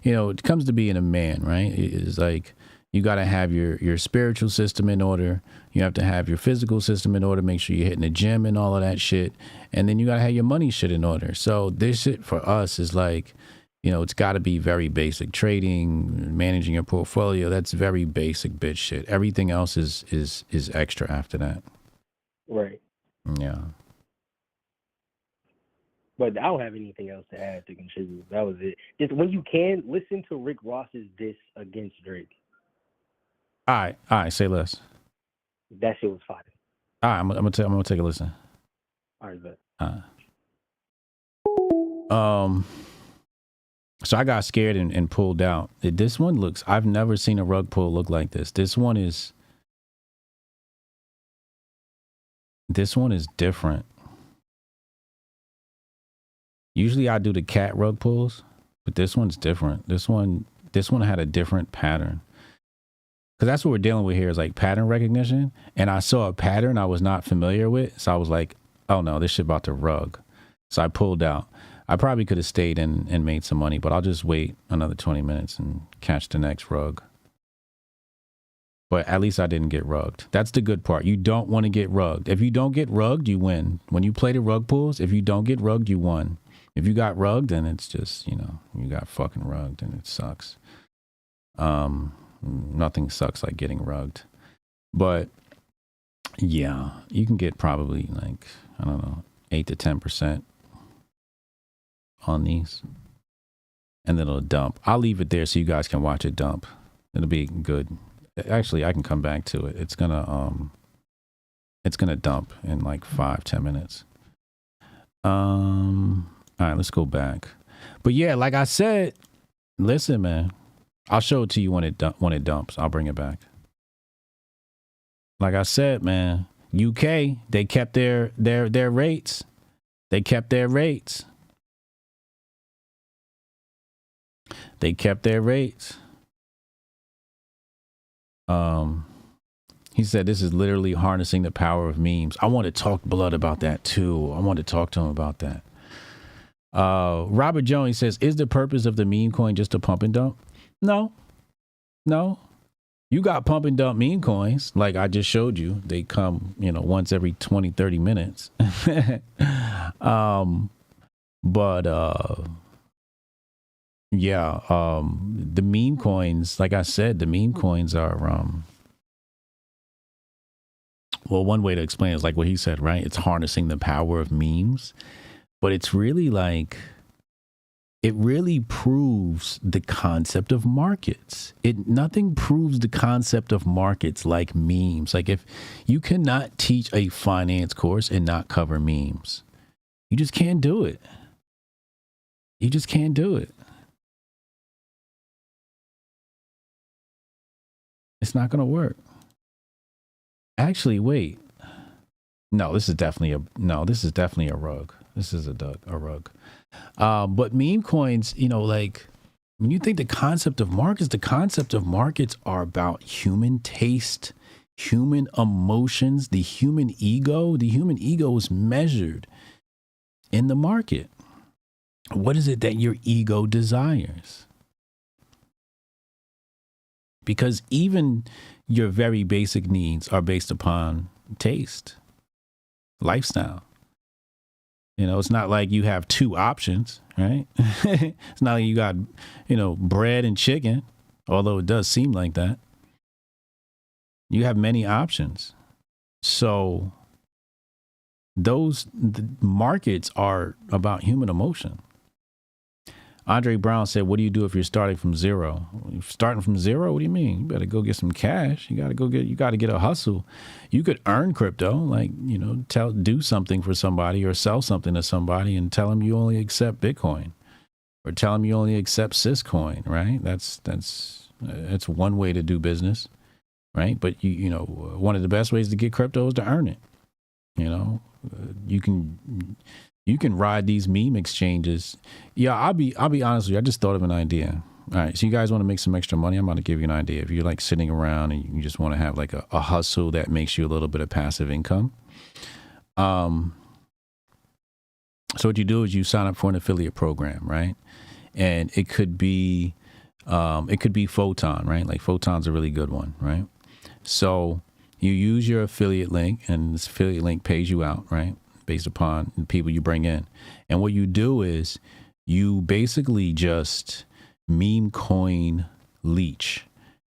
you know, it comes to being a man, right? It's like you got to have your spiritual system in order. You have to have your physical system in order. Make sure you're hitting the gym and all of that shit. And then you got to have your money shit in order. So this shit for us is like, you know, it's got to be very basic. Trading, managing your portfolio, that's very basic bitch shit. Everything else is extra after that. Right. Yeah. But I don't have anything else to add to contribute. That was it. Just when you can, listen to Rick Ross's diss against Drake. All right, say less. That shit was fire. All right, I'm gonna take a listen. All right, bet. So I got scared and pulled out. This one looks, I've never seen a rug pull look like this. This one is different. Usually I do the cat rug pulls, but this one's different. This one had a different pattern. Because that's what we're dealing with here is like pattern recognition. And I saw a pattern I was not familiar with. So I was like, oh no, this shit about to rug. So I pulled out. I probably could have stayed in and made some money, but I'll just wait another 20 minutes and catch the next rug. But at least I didn't get rugged. That's the good part. You don't want to get rugged. If you don't get rugged, you win. When you play the rug pulls, if you don't get rugged, you won. If you got rugged, then it's just, you know, you got fucking rugged and it sucks. Nothing sucks like getting rugged. But yeah, you can get probably like, I don't know, 8 to 10% on these. And then it'll dump. I'll leave it there so you guys can watch it dump. It'll be good. Actually, I can come back to it. It's gonna dump in like 5-10 minutes. All right, let's go back. But yeah, like I said, listen, man, I'll show it to you when it dumps. I'll bring it back. Like I said, man, UK, they kept their rates. They kept their rates. They kept their rates. He said this is literally harnessing the power of memes. I want to talk blood about that too. I want to talk to him about that. Robert Jones says, is the purpose of the meme coin just to pump and dump? No. You got pump and dump meme coins. Like I just showed you, they come, you know, once every 20-30 minutes. The meme coins, like I said, the meme coins are, well, one way to explain it is like what he said, right? It's harnessing the power of memes, but it's really like, it really proves the concept of markets. Nothing proves the concept of markets like memes. Like if you cannot teach a finance course and not cover memes, you just can't do it. You just can't do it. It's not going to work. Actually, wait. No, this is definitely a rug. This is a rug. But meme coins, you know, like When you think the concept of markets are about human taste, human emotions, the human ego. The human ego is measured in the market. What is it that your ego desires? Because even your very basic needs are based upon taste, lifestyle. You know, it's not like you have two options, right? It's not like you got, bread and chicken, although it does seem like that. You have many options. So the markets are about human emotion. Andre Brown said, what do you do if you're starting from zero? Starting from zero? What do you mean? You better go get some cash. You got to get a hustle. You could earn crypto, like, do something for somebody or sell something to somebody and tell them you only accept Bitcoin or tell them you only accept Syscoin, right? That's one way to do business, right? But one of the best ways to get crypto is to earn it. You can ride these meme exchanges. Yeah, I'll be honest with you. I just thought of an idea. All right, so you guys want to make some extra money? I'm going to give you an idea. If you're like sitting around and you just want to have like a hustle that makes you a little bit of passive income. So what you do is you sign up for an affiliate program, right? And it could be Photon, right? Like Photon's a really good one, right? So you use your affiliate link and this affiliate link pays you out, right? Based upon the people you bring in. And what you do is you basically just meme coin leech,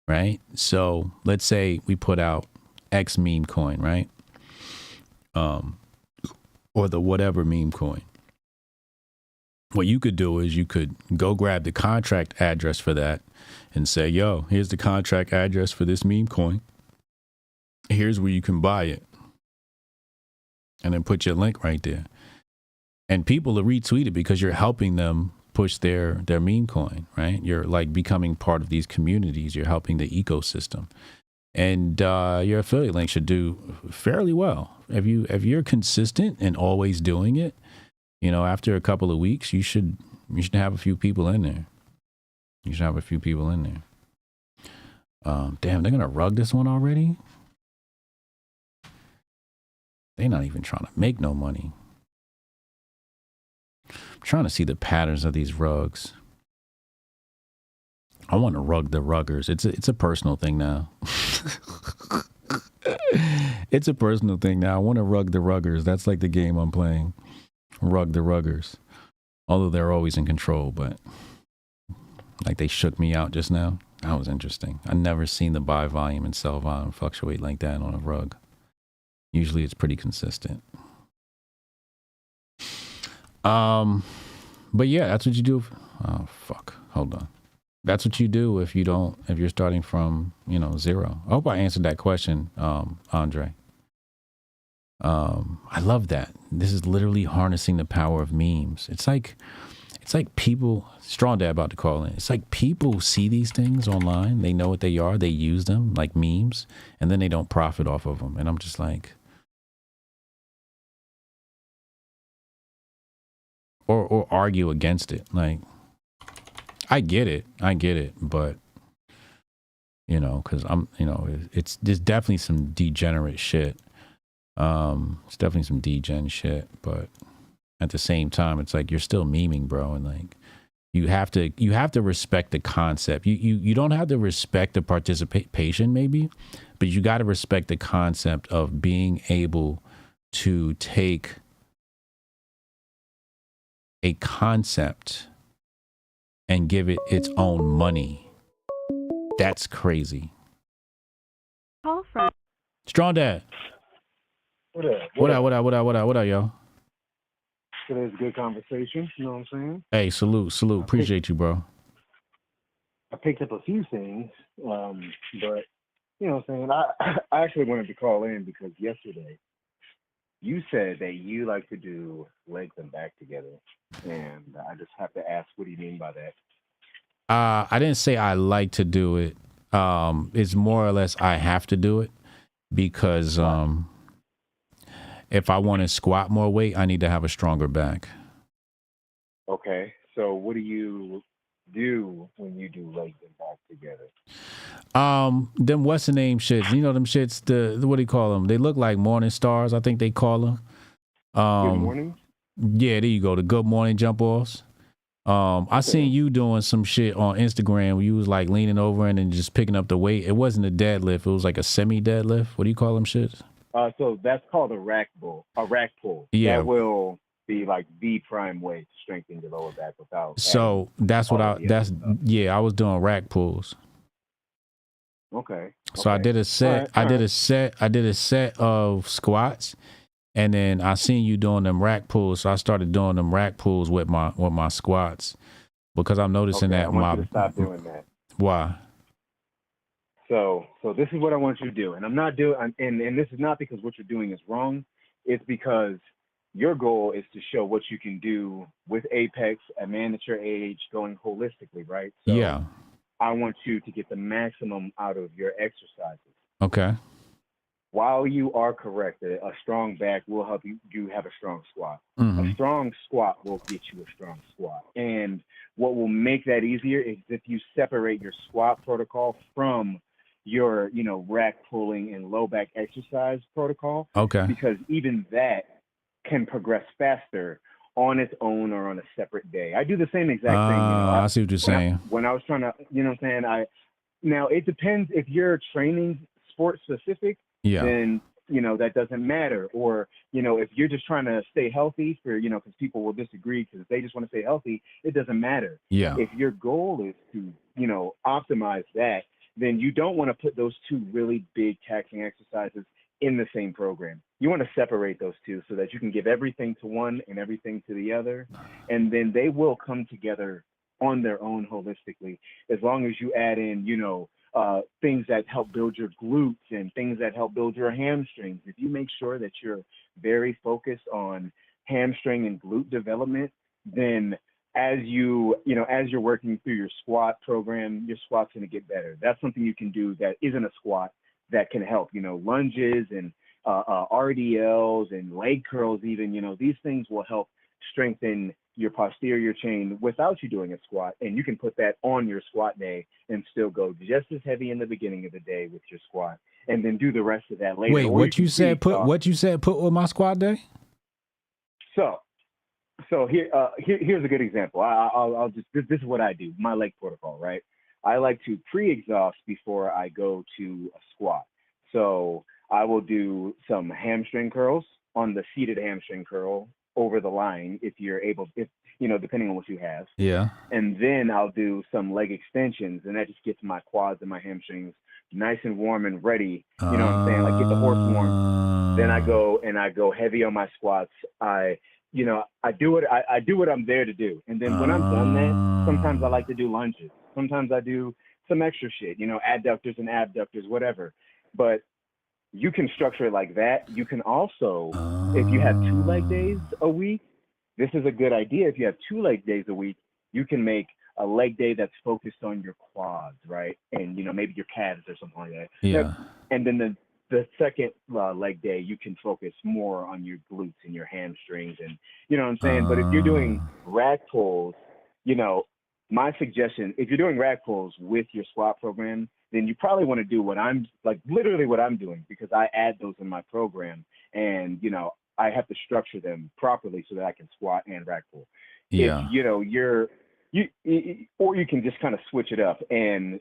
right? So let's say we put out X meme coin, right? Or the whatever meme coin. What you could do is you could go grab the contract address for that and say, yo, here's the contract address for this meme coin. Here's where you can buy it. And then put your link right there. And people will retweet it because you're helping them push their meme coin, right? You're like becoming part of these communities. You're helping the ecosystem. And your affiliate link should do fairly well. If you're consistent and always doing it, after a couple of weeks, you should have a few people in there. You should have a few people in there. Damn, they're going to rug this one already? They're not even trying to make no money. I'm trying to see the patterns of these rugs. I want to rug the ruggers. It's a personal thing now. It's a personal thing now. I want to rug the ruggers. That's like the game I'm playing. Rug the ruggers. Although they're always in control, but like they shook me out just now. That was interesting. I've never seen the buy volume and sell volume fluctuate like that on a rug. Usually it's pretty consistent. But yeah, that's what you do. Oh, fuck. Hold on. That's what you do if you're starting from, zero. I hope I answered that question, Andre. I love that. This is literally harnessing the power of memes. It's like people, Strong Dad about to call in. It's like people see these things online. They know what they are. They use them like memes and then they don't profit off of them. And I'm just like, or argue against it. Like, I get it, but because there's definitely some degenerate shit. It's definitely some degen shit, but at the same time, it's like you're still memeing, bro, and like you have to respect the concept. You don't have to respect the participation, maybe, but you got to respect the concept of being able to take a concept and give it its own money. That's crazy. Call from Strong Dad. What up? What up, yo? Today's a good conversation. You know what I'm saying? Hey, salute. Appreciate you, bro. I picked up a few things, but you know what I'm saying? I actually wanted to call in because yesterday you said that you like to do legs and back together. And I just have to ask, what do you mean by that? I didn't say I like to do it. It's more or less I have to do it because if I want to squat more weight, I need to have a stronger back. Okay. So what do you do when Them what's the name shits? You know them shits. The what do you call them? They look like morning stars. I think they call them. Good morning. Yeah, there you go. The good morning jump offs. I seen you doing some shit on Instagram where you was like leaning over and then just picking up the weight. It wasn't a deadlift. It was like a semi deadlift. What do you call them shits? So that's called a rack pull. Yeah. That will be like the prime way to strengthen your lower back without. So that's what I was doing rack pulls. Okay. So I did a set. I did a set of squats, and then I seen you doing them rack pulls. So I started doing them rack pulls with my squats because I'm noticing that I want you to stop doing that. Why? So this is what I want you to do, and I'm not doing, and this is not because what you're doing is wrong. It's because your goal is to show what you can do with Apex, a man at your age, going holistically, right? So yeah. I want you to get the maximum out of your exercises. Okay. While you are correct that a strong back will help you have a strong squat. Mm-hmm. A strong squat will get you a strong squat. And what will make that easier is if you separate your squat protocol from your, rack pulling and low back exercise protocol. Okay. Because even that can progress faster on its own or on a separate day. I do the same exact thing. I see what you're saying. When I was trying to, now it depends if you're training sport specific, yeah. then, that doesn't matter. Or, if you're just trying to stay healthy for, because people will disagree because they just want to stay healthy, it doesn't matter. Yeah. If your goal is to, optimize that, then you don't want to put those two really big taxing exercises in the same program. You want to separate those two so that you can give everything to one and everything to the other. And then they will come together on their own holistically, as long as you add in, things that help build your glutes and things that help build your hamstrings. If you make sure that you're very focused on hamstring and glute development, then as you're working through your squat program, your squat's going to get better. That's something you can do that isn't a squat that can help, lunges and RDLs and leg curls even, these things will help strengthen your posterior chain without you doing a squat. And you can put that on your squat day and still go just as heavy in the beginning of the day with your squat and then do the rest of that later. Wait, what you said put with my squat day? So here's a good example. I'll just, this is what I do, my leg protocol, right? I like to pre-exhaust before I go to a squat. So I will do some hamstring curls on the seated hamstring curl over the line if you're able, depending on what you have. Yeah. And then I'll do some leg extensions, and that just gets my quads and my hamstrings nice and warm and ready. You know what I'm saying? Like get the horse warm. Then I go heavy on my squats. I do what I'm there to do. And then when I'm done that, sometimes I like to do lunges. Sometimes I do some extra shit, adductors and abductors, whatever. But you can structure it like that. You can also, if you have 2 leg days a week, this is a good idea. If you have 2 leg days a week, you can make a leg day that's focused on your quads, right? And, maybe your calves or something like that. Yeah. And then the second leg day, you can focus more on your glutes and your hamstrings and, you know what I'm saying? But if you're doing rack pulls, my suggestion, if you're doing rack pulls with your squat program, then you probably want to do literally what I'm doing, because I add those in my program and, I have to structure them properly so that I can squat and rack pull. Yeah. If, or you can just kind of switch it up and,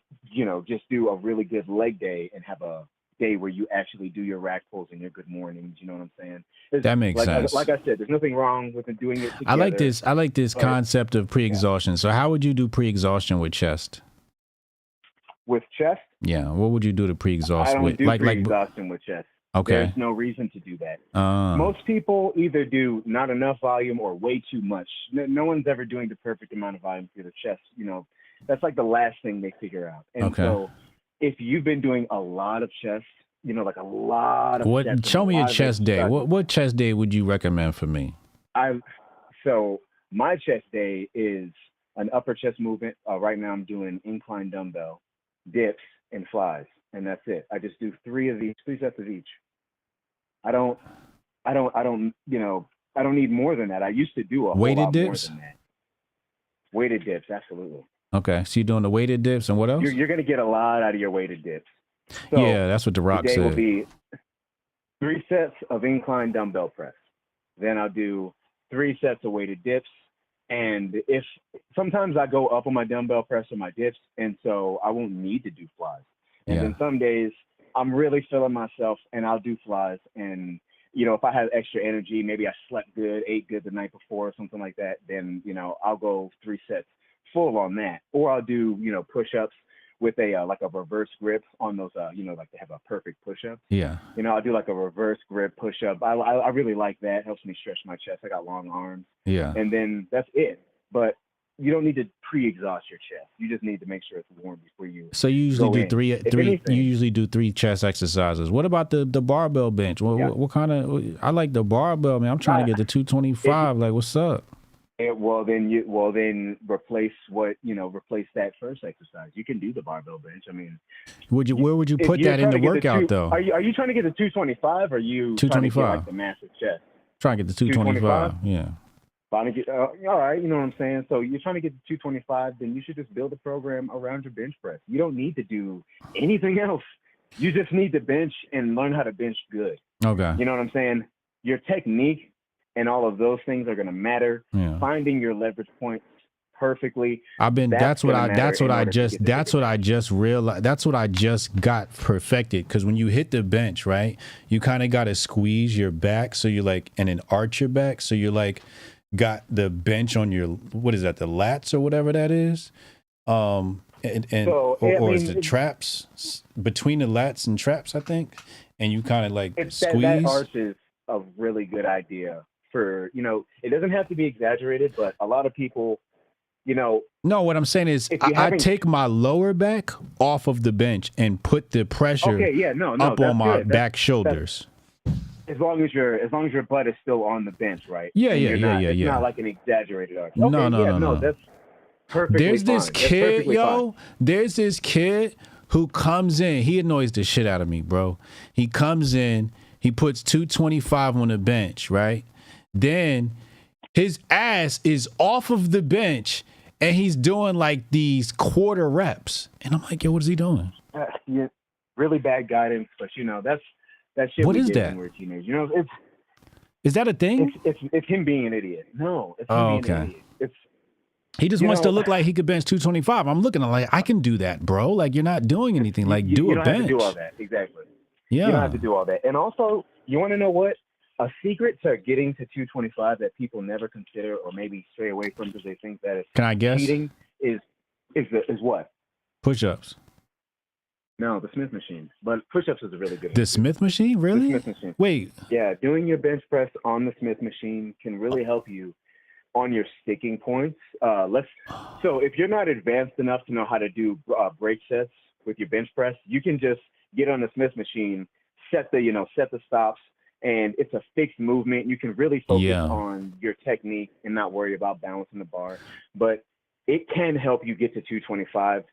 just do a really good leg day and have a day where you actually do your rack pulls and your good mornings. You know what I'm saying? That makes sense. Like I said, there's nothing wrong with doing it together. I like this concept of pre-exhaustion. Yeah. So how would you do pre-exhaustion with chest? With chest? Yeah. What would you do to pre-exhaust? I don't do pre-exhaustion with chest. Okay. There's no reason to do that. Most people either do not enough volume or way too much. No one's ever doing the perfect amount of volume for the chest. That's like the last thing they figure out. And so if you've been doing a lot of chest, like a lot of chest. Show me a chest day. What chest day would you recommend for me? So my chest day is an upper chest movement. Right now I'm doing incline dumbbell, dips, and flies. And that's it. I just do 3 sets of each. I don't need more than that. I used to do a whole lot more than that. Weighted dips, absolutely. Okay, so you're doing the weighted dips and what else? You're going to get a lot out of your weighted dips. So Yeah, that's what The Rock today will said. be 3 sets of incline dumbbell press. Then I'll do 3 sets of weighted dips. And if sometimes I go up on my dumbbell press or my dips, and so I won't need to do flies. And Yeah. then some days I'm really feeling myself and I'll do flies. And, you know, if I have extra energy, maybe I slept good, ate good the night before or something like that, then, you know, I'll go 3 sets full on that. Or I'll do, you know, push-ups with a like a reverse grip on those, you know, like they have a perfect push-up. Yeah. You know, I'll do like a reverse grip push-up. I really like that. Helps me stretch my chest. I got long arms. Yeah. And then that's it. But you don't need to pre-exhaust your chest. You just need to make sure it's warm before you. So you usually go do in. three. If anything- You usually do 3 chest exercises. What about the barbell bench? What kind of? I like the barbell, man. I'm trying to get to 225. Like, what's up? Well, then replace that first exercise. You can do the barbell bench. I mean, Where would you if put you're that in the trying to get workout two- though? Are you trying to get to 225? Or are you trying to get 225. like the massive chest? Trying to get to 225. Yeah. Trying to get, all right, you know what I'm saying? So you're trying to get to 225, then you should just build a program around your bench press. You don't need to do anything else. You just need to bench and learn how to bench good. Okay. You know what I'm saying? Your technique and all of those things are going to matter. Yeah. Finding your leverage points perfectly. That's what gonna I matter just realized. That's what I just got perfected. Because when you hit the bench, right, you kind of got to squeeze your back. So you're like, and then arch your back. So you're like, got the bench on your, what is that, the lats or whatever that is? Or is the traps between the lats and traps, I think? And you kind of like squeeze. That arch is a really good idea for, you know, it doesn't have to be exaggerated, but a lot of people, you know. No, what I'm saying is I take my lower back off of the bench and put the pressure up on my back shoulders. As long as your butt is still on the bench, right? Yeah, And yeah. It's not like an exaggerated arch. No, Okay, no. That's perfectly There's this fine. kid, there's this kid who comes in. He annoys the shit out of me, bro. He comes in, he puts 225 on the bench, right? Then his ass is off of the bench and he's doing like these quarter reps. And I'm like, yo, what is he doing? Yeah, really bad guidance, but you know, that shit. What we is get that? when we're teenagers. You know, Is that a thing? It's him being an idiot. No, it's him being an idiot. He just wants to look like he could bench 225. I'm looking at like, I can do that, bro. Like, you're not doing anything. Like, do you a don't bench. have to do all that. Exactly. Yeah. You don't have to do all that. And also, you want to know what? A secret to getting to 225 that people never consider or maybe stray away from because they think that it's Can I guess? cheating is what? Push-ups. No, the Smith machine. But push-ups is a really good The Smith machine? Really? The Smith machine. Wait. Yeah, doing your bench press on the Smith machine can really help you on your sticking points. So if you're not advanced enough to know how to do break sets with your bench press, you can just get on the Smith machine, set the stops, and it's a fixed movement. You can really focus on your technique and not worry about balancing the bar. But it can help you get to 225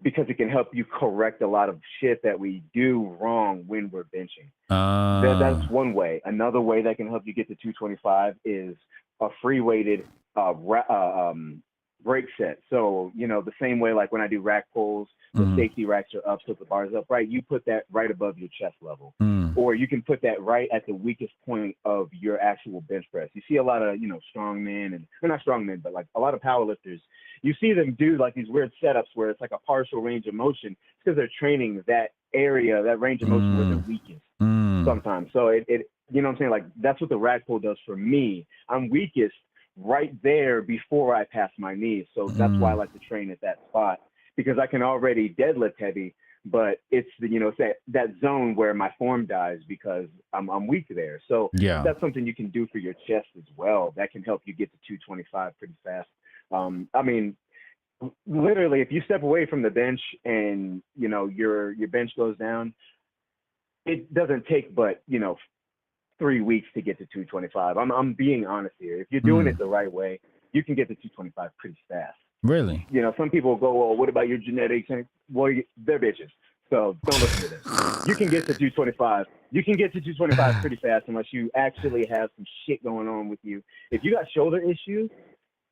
because it can help you correct a lot of shit that we do wrong when we're benching. That's one way. Another way that can help you get to 225 is a free weighted break set. So, you know, the same way like when I do rack pulls, the safety racks are up, so the bar's up, right? You put that right above your chest level. Or you can put that right at the weakest point of your actual bench press. You see a lot of, you know, strong men and, well, not strong men, but like a lot of power lifters. You see them do like these weird setups where it's like a partial range of motion because they're training that area, that range of motion where they're weakest sometimes. So it, you know what I'm saying? Like that's what the rack pull does for me. I'm weakest right there before I pass my knees. So that's why I like to train at that spot because I can already deadlift heavy, but it's the, you know, it's that zone where my form dies because I'm weak there. So that's something you can do for your chest as well. That can help you get to 225 pretty fast. I mean, literally, if you step away from the bench and, you know, your bench goes down, it doesn't take but, you know, 3 weeks to get to 225. I'm being honest here. If you're doing it the right way, you can get to 225 pretty fast. Really? You know, some people go, well, what about your genetics? And, well, they're bitches. So don't listen to them. You can get to 225. You can get to 225 pretty fast unless you actually have some shit going on with you. If you got shoulder issues,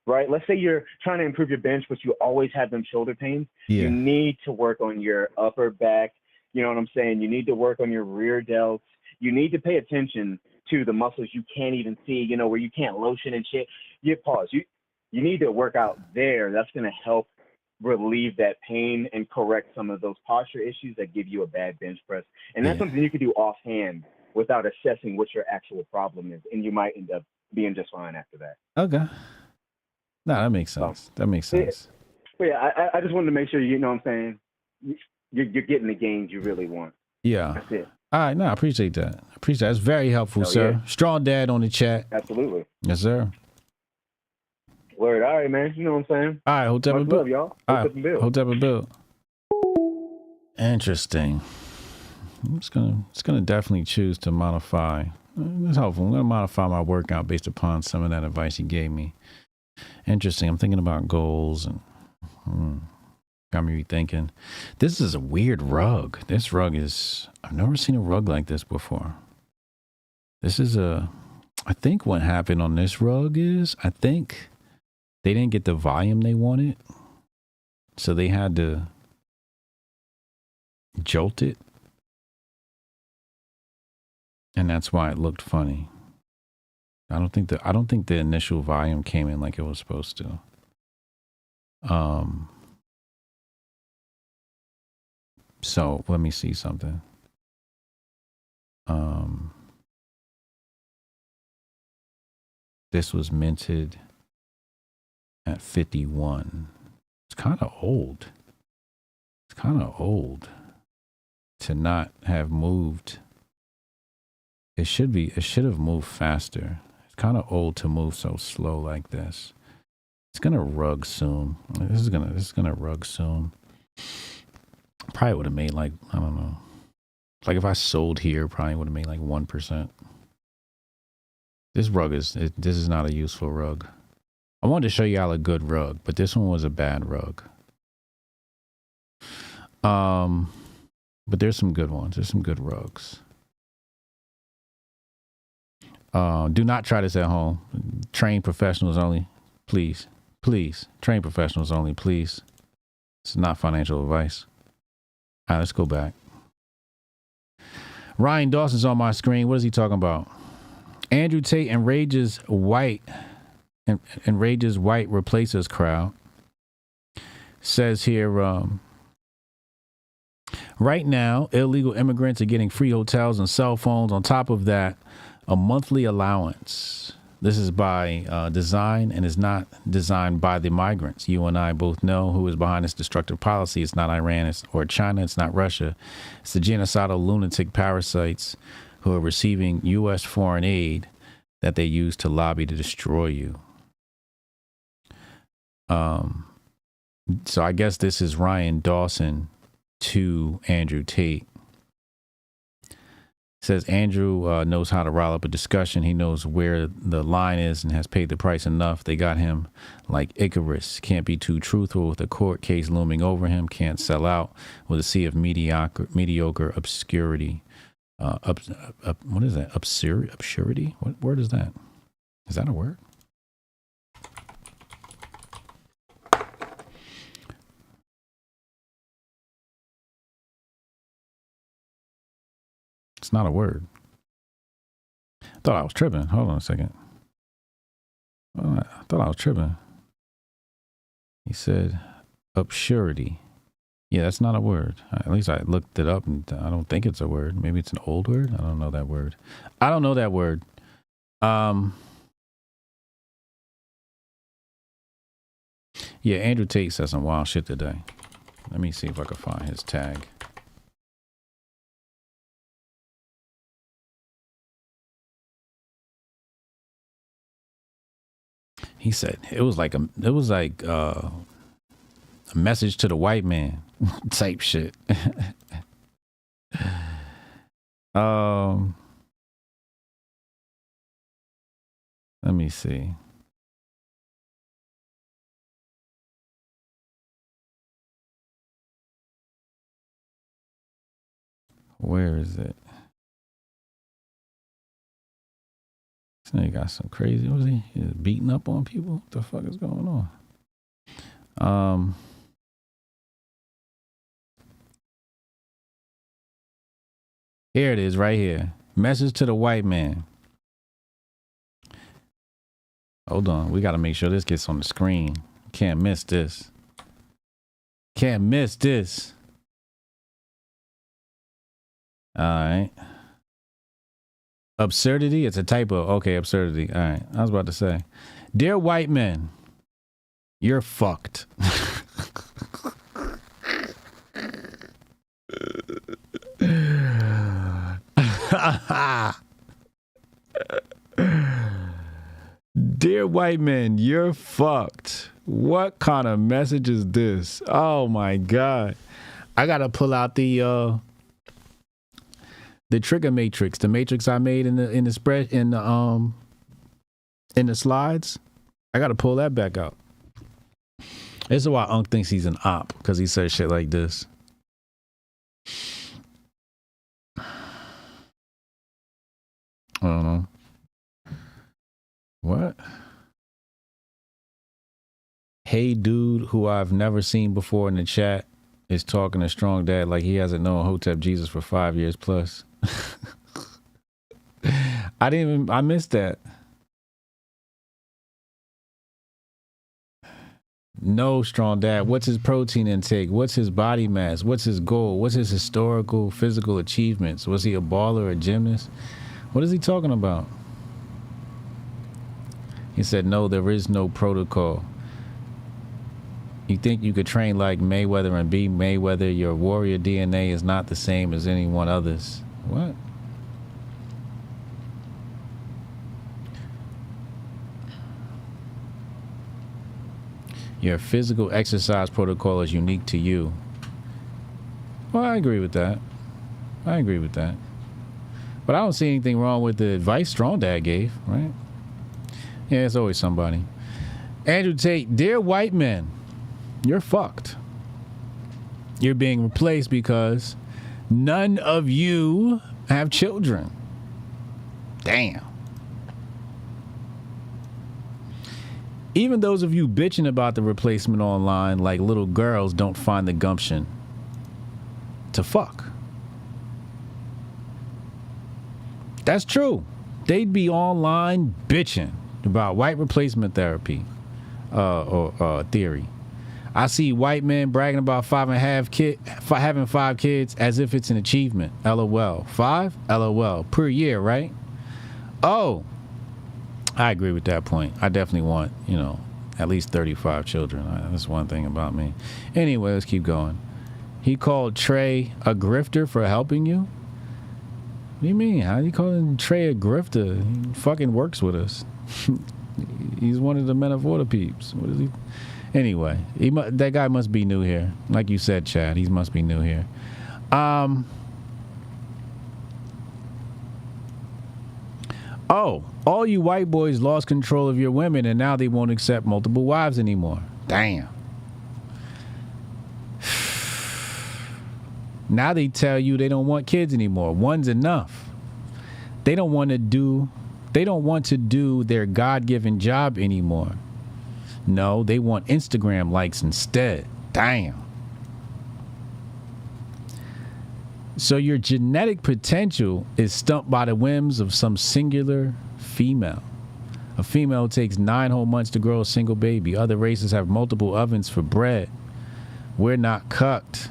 right? Let's say you're trying to improve your bench, but you always have them shoulder pains. Yeah. You need to work on your upper back. You know what I'm saying? You need to work on your rear delts. You need to pay attention to the muscles you can't even see, you know, where you can't lotion and shit. You pause. You need to work out there. That's going to help relieve that pain and correct some of those posture issues that give you a bad bench press. And that's something you can do offhand without assessing what your actual problem is. And you might end up being just fine after that. Okay. No, that makes sense. That makes sense. But yeah, I just wanted to make sure, you know what I'm saying, you're getting the gains you really want. Yeah. That's it. All right. No, I appreciate that. It's very helpful, Hell sir. yeah. Strong dad on the chat. Absolutely. Yes, sir. Word. All right, man. You know what I'm saying? All right. Hotep Much and love, Bill. y'all. All Hotep right. and Bill. Hotep and Bill. Interesting. I'm just gonna definitely choose to modify. It's helpful. I'm gonna modify my workout based upon some of that advice you gave me. Interesting. I'm thinking about goals and got me rethinking. This is a weird rug. This rug is, I've never seen a rug like this before. This is I think what happened on this rug is, I think they didn't get the volume they wanted. So they had to jolt it. And that's why it looked funny. I don't think the initial volume came in like it was supposed to. So let me see something. This was minted at 51. It's kind of old. It's kind of old to not have moved. It should have moved faster. It's kind of old to move so slow like this. It's gonna rug soon. This is gonna rug soon. Probably would have made like, I don't know. Like if I sold here, probably would have made like 1%. This rug this is not a useful rug. I wanted to show y'all a good rug, but this one was a bad rug. But there's some good ones. There's some good rugs. Do not try this at home. Trained professionals only. Please. Please. Trained professionals only. Please. It's not financial advice. All right, let's go back. Ryan Dawson's on my screen. What is he talking about? Andrew Tate enrages white replaces crowd. Says here, right now, illegal immigrants are getting free hotels and cell phones. On top of that, a monthly allowance. This is by design and is not designed by the migrants. You and I both know who is behind this destructive policy. It's not Iran or China. It's not Russia. It's the genocidal lunatic parasites who are receiving U.S. foreign aid that they use to lobby to destroy you. So I guess this is Ryan Dawson to Andrew Tate. Says Andrew knows how to rile up a discussion. He knows where the line is and has paid the price enough. They got him like Icarus. Can't be too truthful with a court case looming over him. Can't sell out with a sea of mediocre obscurity. What is that? Obscurity? What word is that? Is that a word? It's not a word. I thought I was tripping. Hold on a second. I thought I was tripping. He said obscurity. Yeah, that's not a word. At least I looked it up and I don't think it's a word. Maybe it's an old word. I don't know that word. I don't know that word. Yeah, Andrew Tate said some wild shit today. Let me see if I can find his tag. He said it was like a message to the white man type shit. Let me see. Where is it? This nigga got some crazy. What was he? He was beating up on people? What the fuck is going on? Here it is right here. Message to the white man. Hold on. We got to make sure this gets on the screen. Can't miss this. Can't miss this. All right. Absurdity. It's a typo. Okay, absurdity. All right. I was about to say. Dear white men, you're fucked. Dear white men, you're fucked. What kind of message is this? Oh my God. I gotta pull out the trigger matrix, the matrix I made in the spread in the slides. I gotta pull that back out. This is why Unc thinks he's an op, because he says shit like this. I don't know. What? Hey dude who I've never seen before in the chat is talking to Strong Dad like he hasn't known Hotep Jesus for 5 years plus. I missed that. No, Strong Dad. What's his protein intake? What's his body mass? What's his goal? What's his historical physical achievements? Was he a baller or a gymnast? What is he talking about? He said, no, there is no protocol. You think you could train like Mayweather and be Mayweather? Your warrior DNA is not the same as anyone other's. What? Your physical exercise protocol is unique to you. Well, I agree with that. I agree with that. But I don't see anything wrong with the advice Strong Dad gave, right? Yeah, it's always somebody. Andrew Tate, dear white men, you're fucked. You're being replaced because none of you have children. Damn. Even those of you bitching about the replacement online, like little girls, don't find the gumption to fuck. That's true. They'd be online bitching about white replacement therapy or theory. I see white men bragging about having 5 kids as if it's an achievement. LOL. 5? LOL. Per year, right? Oh, I agree with that point. I definitely want, at least 35 children. That's one thing about me. Anyway, let's keep going. He called Trey a grifter for helping you? What do you mean? How do you call Trey a grifter? He fucking works with us. He's one of the men of water peeps. What is he? Anyway, that guy must be new here. Like you said, Chad, he must be new here. Oh, all you white boys lost control of your women and now they won't accept multiple wives anymore. Damn. Now they tell you they don't want kids anymore. One's enough. They don't want to do their God-given job anymore. No, they want Instagram likes instead. Damn. So your genetic potential is stumped by the whims of some singular female. A female takes 9 whole months to grow a single baby. Other races have multiple ovens for bread. We're not cucked.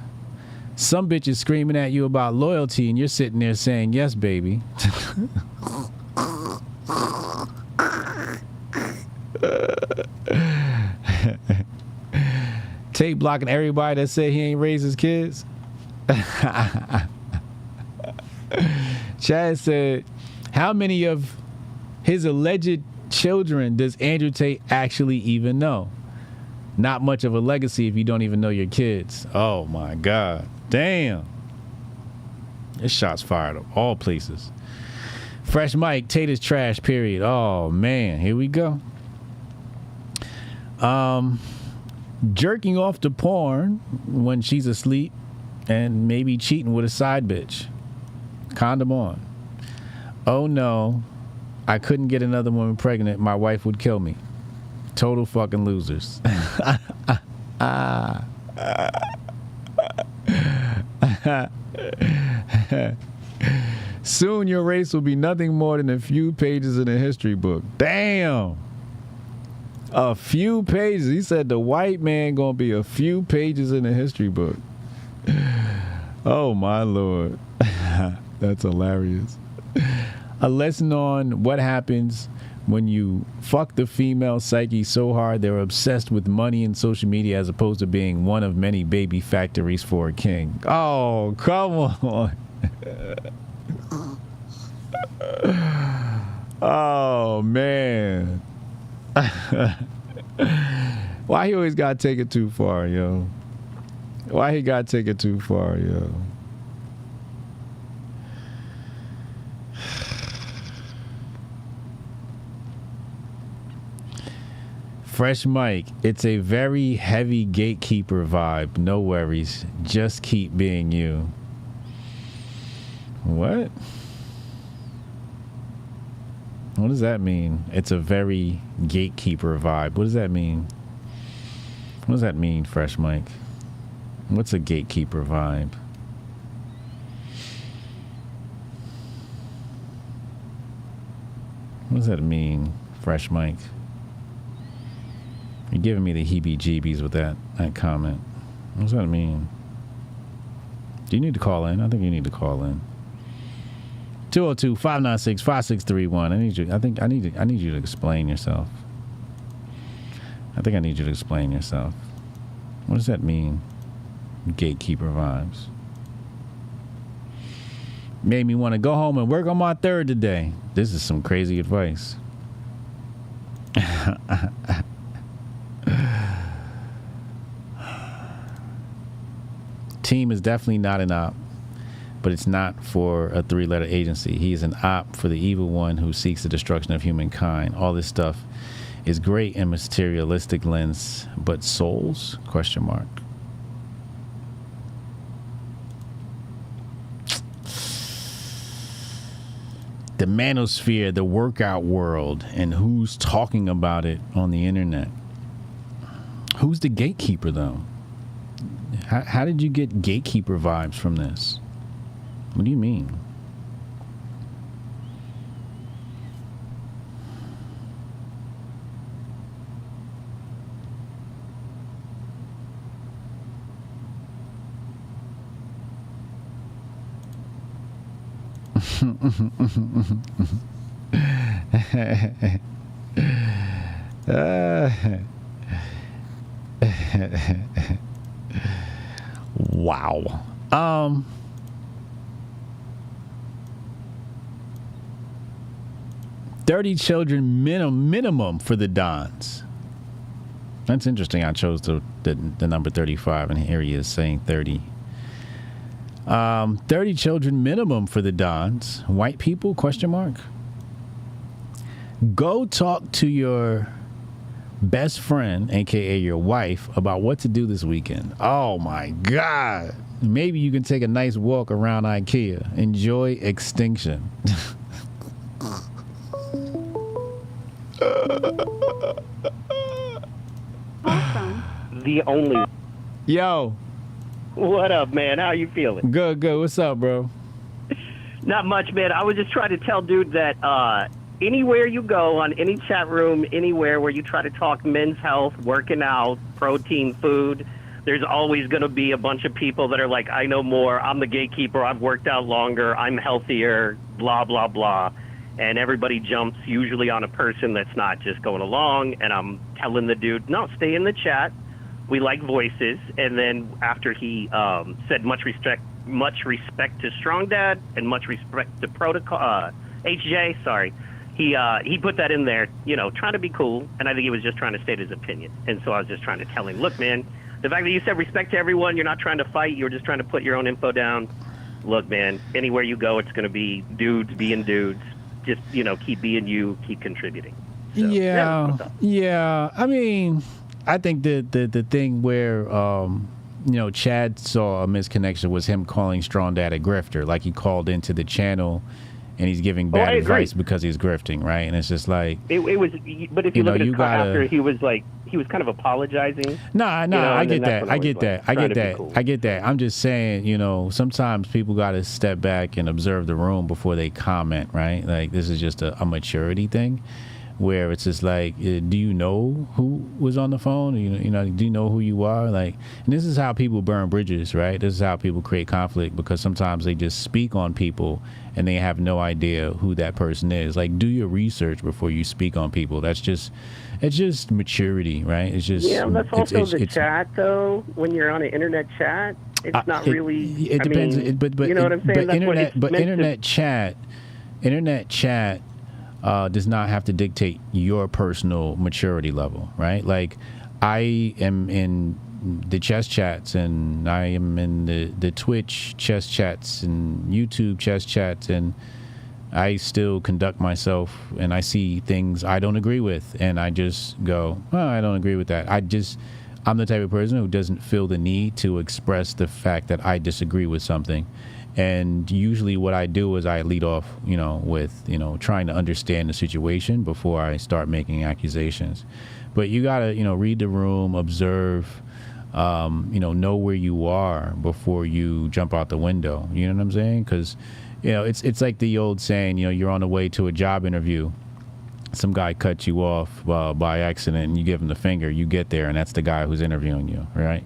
Some bitch is screaming at you about loyalty and you're sitting there saying, yes, baby. Tate blocking everybody that said he ain't raised his kids. Chad said, how many of his alleged children does Andrew Tate actually even know? Not much of a legacy if you don't even know your kids. Oh my God. Damn. This shot's fired up all places. Fresh Mike, Tate is trash, period. Oh man, here we go. Jerking off to porn when she's asleep and maybe cheating with a side bitch. Condom on. Oh no, I couldn't get another woman pregnant. My wife would kill me. Total fucking losers. Soon your race will be nothing more than a few pages in a history book. Damn. A few pages. He said the white man gonna be a few pages in a history book. Oh my Lord. That's hilarious. A lesson on what happens when you fuck the female psyche so hard they're obsessed with money and social media as opposed to being one of many baby factories for a king. Oh, come on. Oh, man. Why he always gotta take it too far, yo? Why he gotta take it too far, yo? Fresh Mike, it's a very heavy gatekeeper vibe. No worries. Just keep being you. What? What does that mean? It's a very gatekeeper vibe. What does that mean? What does that mean, Fresh Mike? What's a gatekeeper vibe? What does that mean, Fresh Mike? You're giving me the heebie-jeebies with that comment. What does that mean? Do you need to call in? I think you need to call in. 202-596-5631. I need you to explain yourself. I think I need you to explain yourself. What does that mean? Gatekeeper vibes. Made me want to go home and work on my third today. This is some crazy advice. Team is definitely not an op, but it's not for a three-letter agency. He is an op for the evil one who seeks the destruction of humankind. All this stuff is great in materialistic lens, but souls? Question mark. The manosphere, the workout world, and who's talking about it on the internet. Who's the gatekeeper, though? How did you get gatekeeper vibes from this? What do you mean? Wow. 30 children minimum for the Dons. That's interesting. I chose the number 35, and here he is saying 30. 30 children minimum for the Dons. White people? Question mark. Go talk to your best friend, aka your wife, about what to do this weekend. Oh my God. Maybe you can take a nice walk around IKEA. Enjoy extinction. The only. Yo. What up, man? How you feeling? Good. What's up, bro? Not much, man. I was just trying to tell dude that anywhere you go, on any chat room, anywhere where you try to talk men's health, working out, protein, food, there's always going to be a bunch of people that are like, I know more, I'm the gatekeeper, I've worked out longer, I'm healthier, blah, blah, blah. And everybody jumps usually on a person that's not just going along. And I'm telling the dude, no, stay in the chat. We like voices. And then after he said much respect to Strong Dad and much respect to Protocol, HJ, sorry. He put that in there, trying to be cool, and I think he was just trying to state his opinion. And so I was just trying to tell him, look, man, the fact that you said respect to everyone, you're not trying to fight, you're just trying to put your own info down. Look, man, anywhere you go, it's going to be dudes being dudes. Just, keep being you, keep contributing. So, yeah. I mean, I think the thing where, Chad saw a misconnection was him calling Strong Dad a grifter. Like he called into the channel and he's giving bad advice because he's grifting, right? And it's just like it was. But if you look at his after, he was kind of apologizing. No, I get that. I get that. I'm just saying, sometimes people got to step back and observe the room before they comment, right? Like this is just a maturity thing, where it's just like, do you know who was on the phone? Do you know who you are? Like, and this is how people burn bridges, right? This is how people create conflict, because sometimes they just speak on people and they have no idea who that person is. Like, do your research before you speak on people. It's just maturity, right? It's just that's also the chat though. When you're on an internet chat, it's not really. It depends. But you know what I'm saying? Internet chat does not have to dictate your personal maturity level, right? Like, I am in the chess chats, and I am in the Twitch chess chats and YouTube chess chats, and I still conduct myself, and I see things I don't agree with, and I just go, oh, I don't agree with that. I'm the type of person who doesn't feel the need to express the fact that I disagree with something. And usually what I do is I lead off, with, trying to understand the situation before I start making accusations. But you got to, read the room, observe, know where you are before you jump out the window. You know what I'm saying? Because, it's like the old saying, you're on the way to a job interview. Some guy cuts you off by accident and you give him the finger. You get there and that's the guy who's interviewing you, right?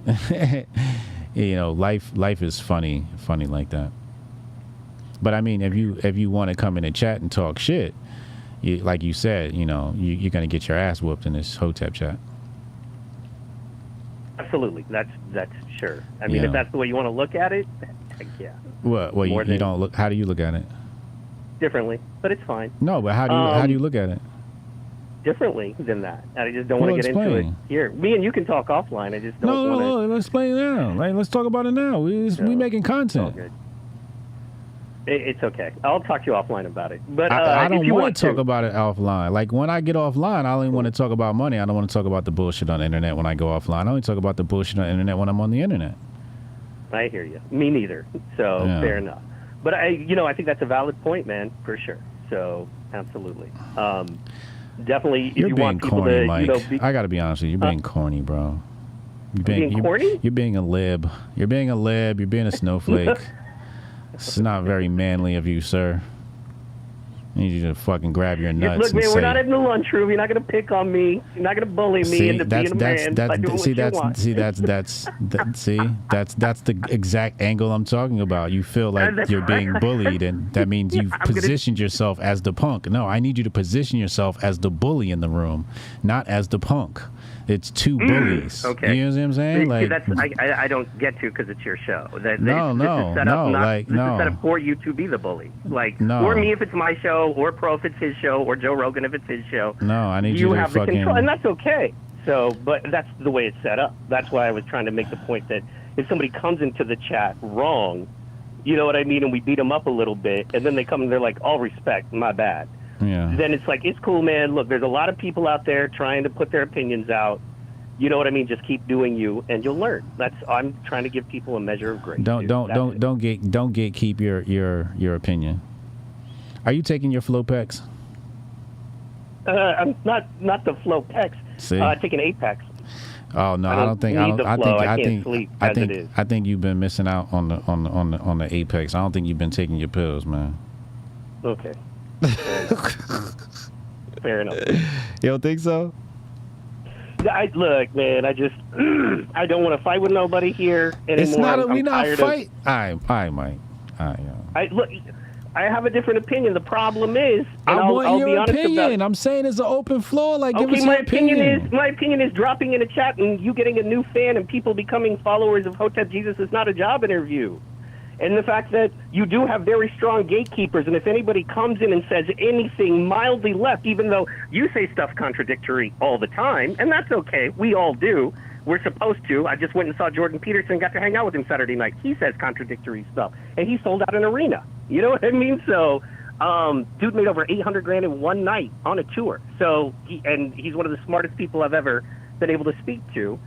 Life is funny like that. But I mean, if you want to come in and chat and talk shit, like you said, you're gonna get your ass whooped in this Hotep chat. Absolutely, that's sure. I mean, if that's the way you want to look at it, heck yeah. Well, you don't look. How do you look at it? Differently, but it's fine. No, but how do you look at it? Differently than that. I just don't want to get into it here. Me and you can talk offline. I just don't want to. No, let's explain it now. Like, let's talk about it now. We making content. It's okay. I'll talk to you offline about it. But I don't want to talk about it offline. Like, when I get offline, I only want to talk about money. I don't want to talk about the bullshit on the internet when I go offline. I only talk about the bullshit on the internet when I'm on the internet. I hear you. Me neither. So fair enough. But I think that's a valid point, man, for sure. So absolutely. Definitely, if you're you being want people corny, to, Mike. I got to be honest with you. You're being corny, bro. Being corny? You're being a lib. You're being a lib. You're being a snowflake. It's not very manly of you, sir. I need you to fucking grab your nuts. Look, man, we're not in the lunchroom. You're not gonna pick on me. You're not gonna bully me into being a man. That's the exact angle I'm talking about. You feel like you're being bullied, and that means you've positioned yourself as the punk. No, I need you to position yourself as the bully in the room, not as the punk. It's two bullies. Okay. You know what I'm saying? Like, that's I don't get to because it's your show. This is set up for you to be the bully. Or me if it's my show, or Pro if it's his show, or Joe Rogan if it's his show. No, I need you to have the control, and that's okay. So, but that's the way it's set up. That's why I was trying to make the point that if somebody comes into the chat wrong, you know what I mean, and we beat them up a little bit, and then they come and they're like, all respect, my bad. Yeah. Then it's like, it's cool, man. Look, there's a lot of people out there trying to put their opinions out. You know what I mean? Just keep doing you, and you'll learn. I'm trying to give people a measure of grace. Don't gatekeep your opinion. Are you taking your flow packs? I'm not the flow packs. Taking 8 packs. Oh no, I think you've been missing out on the Apex. I don't think you've been taking your pills, man. Okay. Fair enough. You don't think so? Look, man, I don't want to fight with nobody here anymore. It's not we not fight. I might. Look, I have a different opinion. The problem is, I want your be honest opinion. I'm saying it's an open floor. Like, okay, give us your opinion. My opinion is dropping in a chat and you getting a new fan and people becoming followers of Hotep Jesus is not a job interview. And the fact that you do have very strong gatekeepers, and if anybody comes in and says anything mildly left, even though you say stuff contradictory all the time, and that's okay, we all do. We're supposed to. I just went and saw Jordan Peterson, got to hang out with him Saturday night. He says contradictory stuff, and he sold out an arena. You know what I mean? So, dude made over $800,000 in one night on a tour. So, he's one of the smartest people I've ever been able to speak to,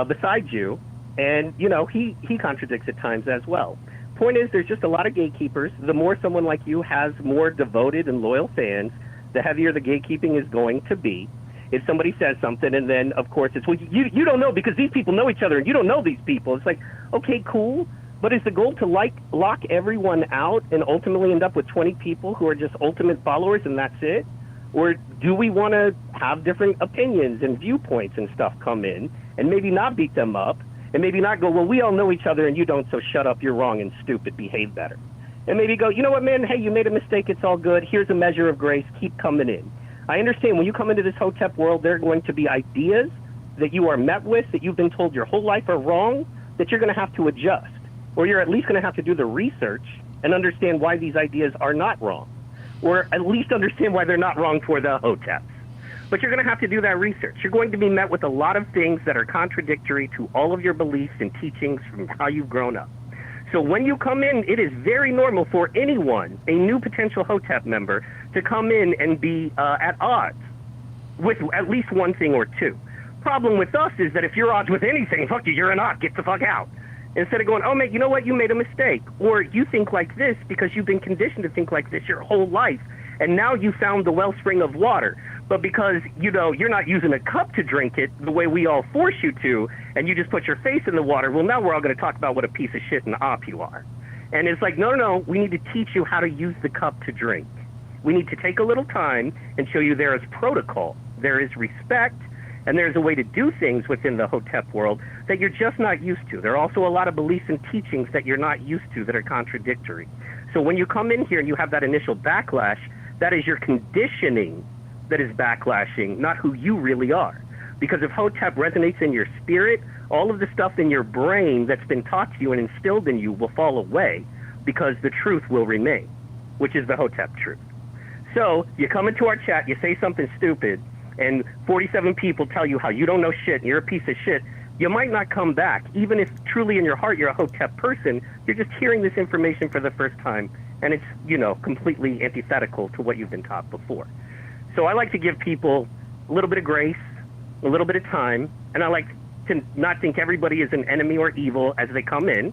besides you. And, he contradicts at times as well. Point is, there's just a lot of gatekeepers. The more someone like you has more devoted and loyal fans, the heavier the gatekeeping is going to be. If somebody says something, and then, of course, it's, well, you don't know because these people know each other, and you don't know these people. It's like, okay, cool. But is the goal to lock everyone out and ultimately end up with 20 people who are just ultimate followers and that's it? Or do we want to have different opinions and viewpoints and stuff come in and maybe not beat them up and maybe not go, well, we all know each other and you don't, so shut up, you're wrong and stupid, behave better. And maybe go, you know what, man, hey, you made a mistake, it's all good. Here's a measure of grace, keep coming in. I understand when you come into this Hotep world, there are going to be ideas that you are met with that you've been told your whole life are wrong that you're going to have to adjust. Or you're at least going to have to do the research and understand why these ideas are not wrong. Or at least understand why they're not wrong for the Hoteps. But you're going to have to do that research. You're going to be met with a lot of things that are contradictory to all of your beliefs and teachings from how you've grown up. So when you come in, it is very normal for anyone, a new potential Hotep member, to come in and be at odds with at least one thing or two. Problem with us is that if you're odds with anything, fuck you, you're an odd, get the fuck out. Instead of going, oh, mate, you know what, you made a mistake. Or you think like this because you've been conditioned to think like this your whole life, and now you found the wellspring of water. But because, you know, you're not using a cup to drink it the way we all force you to, and you just put your face in the water, well, now we're all going to talk about what a piece of shit and op you are. And it's like, no, we need to teach you how to use the cup to drink. We need to take a little time and show you there is protocol, there is respect, and there's a way to do things within the Hotep world that you're just not used to. There are also a lot of beliefs and teachings that you're not used to that are contradictory. So when you come in here and you have that initial backlash, that is your conditioning that is backlashing, not who you really are. Because if Hotep resonates in your spirit, all of the stuff in your brain that's been taught to you and instilled in you will fall away because the truth will remain, which is the Hotep truth. So you come into our chat, you say something stupid, and 47 people tell you how you don't know shit and you're a piece of shit, you might not come back. Even if truly in your heart you're a Hotep person, you're just hearing this information for the first time, and it's, you know, completely antithetical to what you've been taught before. So I like to give people a little bit of grace, a little bit of time, and I like to not think everybody is an enemy or evil as they come in,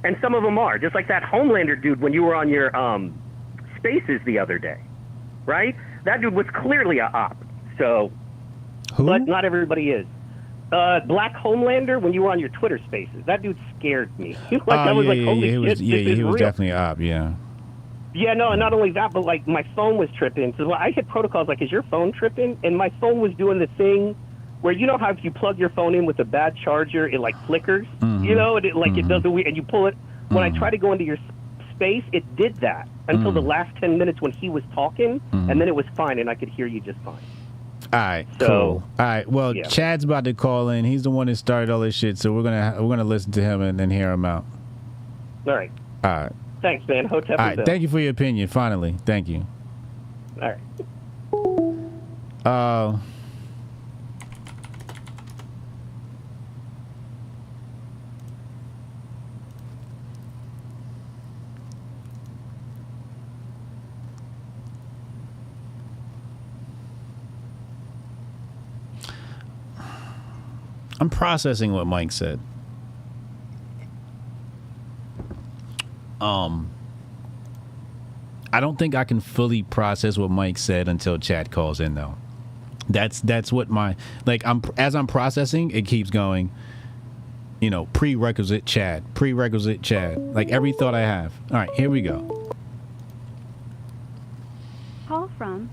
and some of them are. Just like that Homelander dude when you were on your Spaces the other day, right? That dude was clearly a op. So, but not everybody is. Black Homelander, when you were on your Twitter Spaces, that dude scared me. I was like, holy shit, he was real. definitely an op, yeah. Yeah, no, and not only that, but like my phone was tripping. So I hit protocols like, is your phone tripping? And my phone was doing the thing where, you know how if you plug your phone in with a bad charger, it like flickers, you know, and it like it does the weird, and you pull it. When I try to go into your space, it did that until the last 10 minutes when he was talking, and then it was fine, and I could hear you just fine. All right, cool. All right, well, yeah. Chad's about to call in. He's the one that started all this shit, so we're gonna listen to him and then hear him out. All right. All right. Thanks, man. Hotep. All right, thank you for your opinion. Finally, thank you. All right. I'm processing what Mike said. I don't think I can fully process what Mike said until Chad calls in, though. That's what my, like, as I'm processing, it keeps going, you know, prerequisite Chad, like every thought I have. All right, here we go. Call from.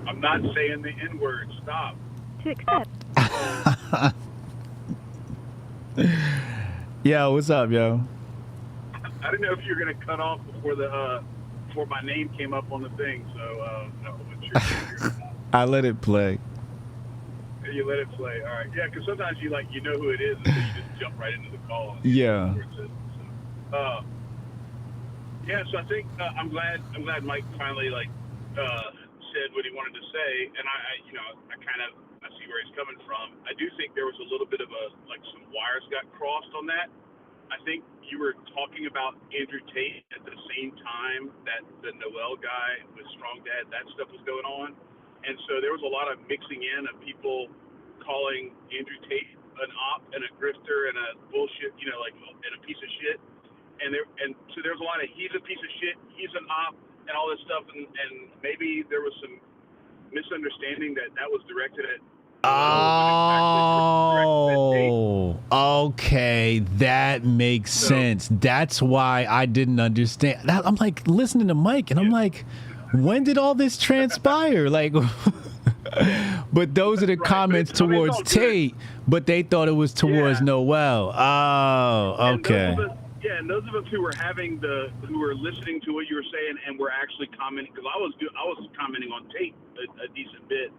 I'm not saying the N-word. Stop. To accept. Yo, what's up, yo? I didn't know if you were gonna cut off before my name came up on the thing, so I wasn't sure. I let it play. You let it play. All right. Yeah, because sometimes you know who it is, and so you just jump right into the call. Yeah. Yeah. So I think I'm glad Mike finally said what he wanted to say, and I see where he's coming from. I do think there was a little bit of some wires got crossed on that. I think you were talking about Andrew Tate at the same time that the Noel guy with Strong Dad, that stuff was going on. And so there was a lot of mixing in of people calling Andrew Tate an op and a grifter and a bullshit, and a piece of shit. and so there's a lot of he's a piece of shit, he's an op, and all this stuff, and maybe there was some misunderstanding that was directed at. Oh, okay, that makes sense. That's why I didn't understand. I'm like listening to Mike, and I'm like, when did all this transpire? Like, but those are the comments towards Tate, but they thought it was towards Noel. Oh, okay. And those of us who were who were listening to what you were saying and were actually commenting, because I was commenting on Tate a decent bit.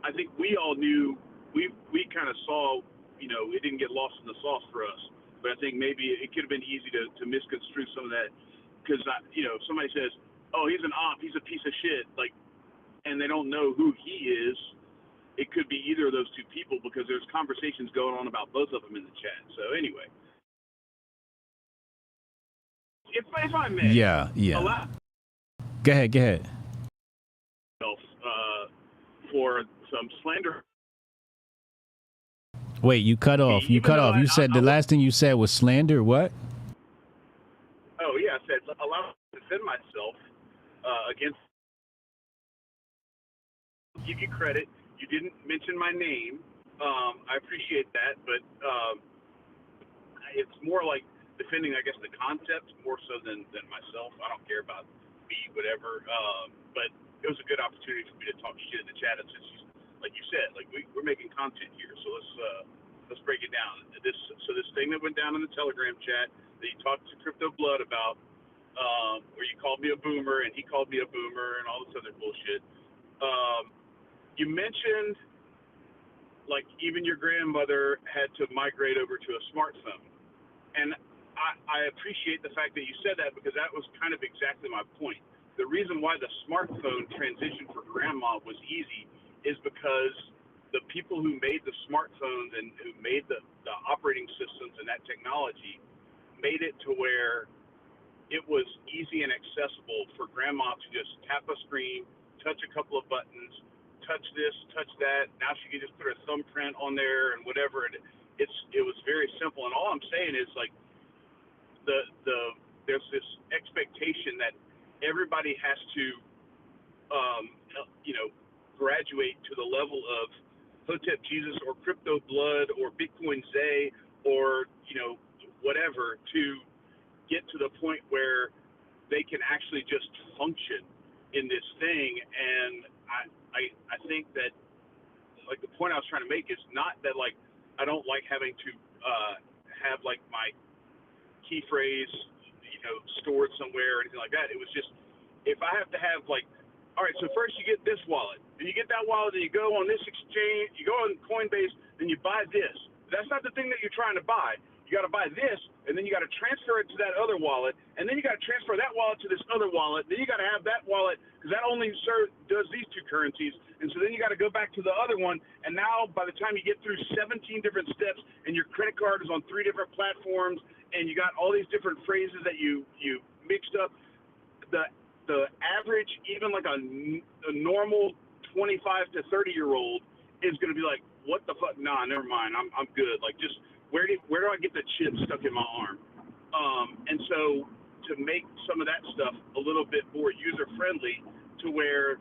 I think we all knew, we kind of saw, it didn't get lost in the sauce for us. But I think maybe it could have been easy to misconstrue some of that, because if somebody says, "Oh, he's an op, he's a piece of shit," like, and they don't know who he is, it could be either of those two people, because there's conversations going on about both of them in the chat. So anyway. If I may. Yeah. Go ahead. For some slander. Wait, you cut off. You You said the last thing you said was slander. What? Oh yeah, I said allow me to defend myself against. Give you credit. You didn't mention my name. I appreciate that, but it's more like defending, I guess, the concept more so than myself. I don't care about me, whatever. But it was a good opportunity for me to talk shit in the chat. And since, like you said, like we're making content here, so let's break it down. This thing that went down in the Telegram chat that you talked to Crypto Blood about, where you called me a boomer and he called me a boomer and all this other bullshit. You mentioned like even your grandmother had to migrate over to a smartphone, and I appreciate the fact that you said that, because that was kind of exactly my point. The reason why the smartphone transition for grandma was easy is because the people who made the smartphones and who made the operating systems and that technology made it to where it was easy and accessible for grandma to just tap a screen, touch a couple of buttons, touch this, touch that. Now she can just put her thumbprint on there and whatever. And it was very simple. And all I'm saying is, like, there's this expectation that everybody has to, graduate to the level of Hotep Jesus or Crypto Blood or Bitcoin Zay or, whatever, to get to the point where they can actually just function in this thing. And I think that, like, the point I was trying to make is not that, like, I don't like having to have, like, my key phrase, stored somewhere or anything like that. It was just, if I have to have, like, all right, so first you get this wallet, then you get that wallet, then you go on this exchange, you go on Coinbase, then you buy this. That's not the thing that you're trying to buy. You got to buy this, and then you got to transfer it to that other wallet, and then you got to transfer that wallet to this other wallet. Then you got to have that wallet, because that only does these two currencies. And so then you got to go back to the other one, and now by the time you get through 17 different steps, and your credit card is on 3 different platforms, and you got all these different phrases that you mixed up, the average, even like a normal 25 to 30-year-old is going to be like, what the fuck? Nah, never mind. I'm good. Like, just where do I get the chip stuck in my arm? And so to make some of that stuff a little bit more user-friendly, to where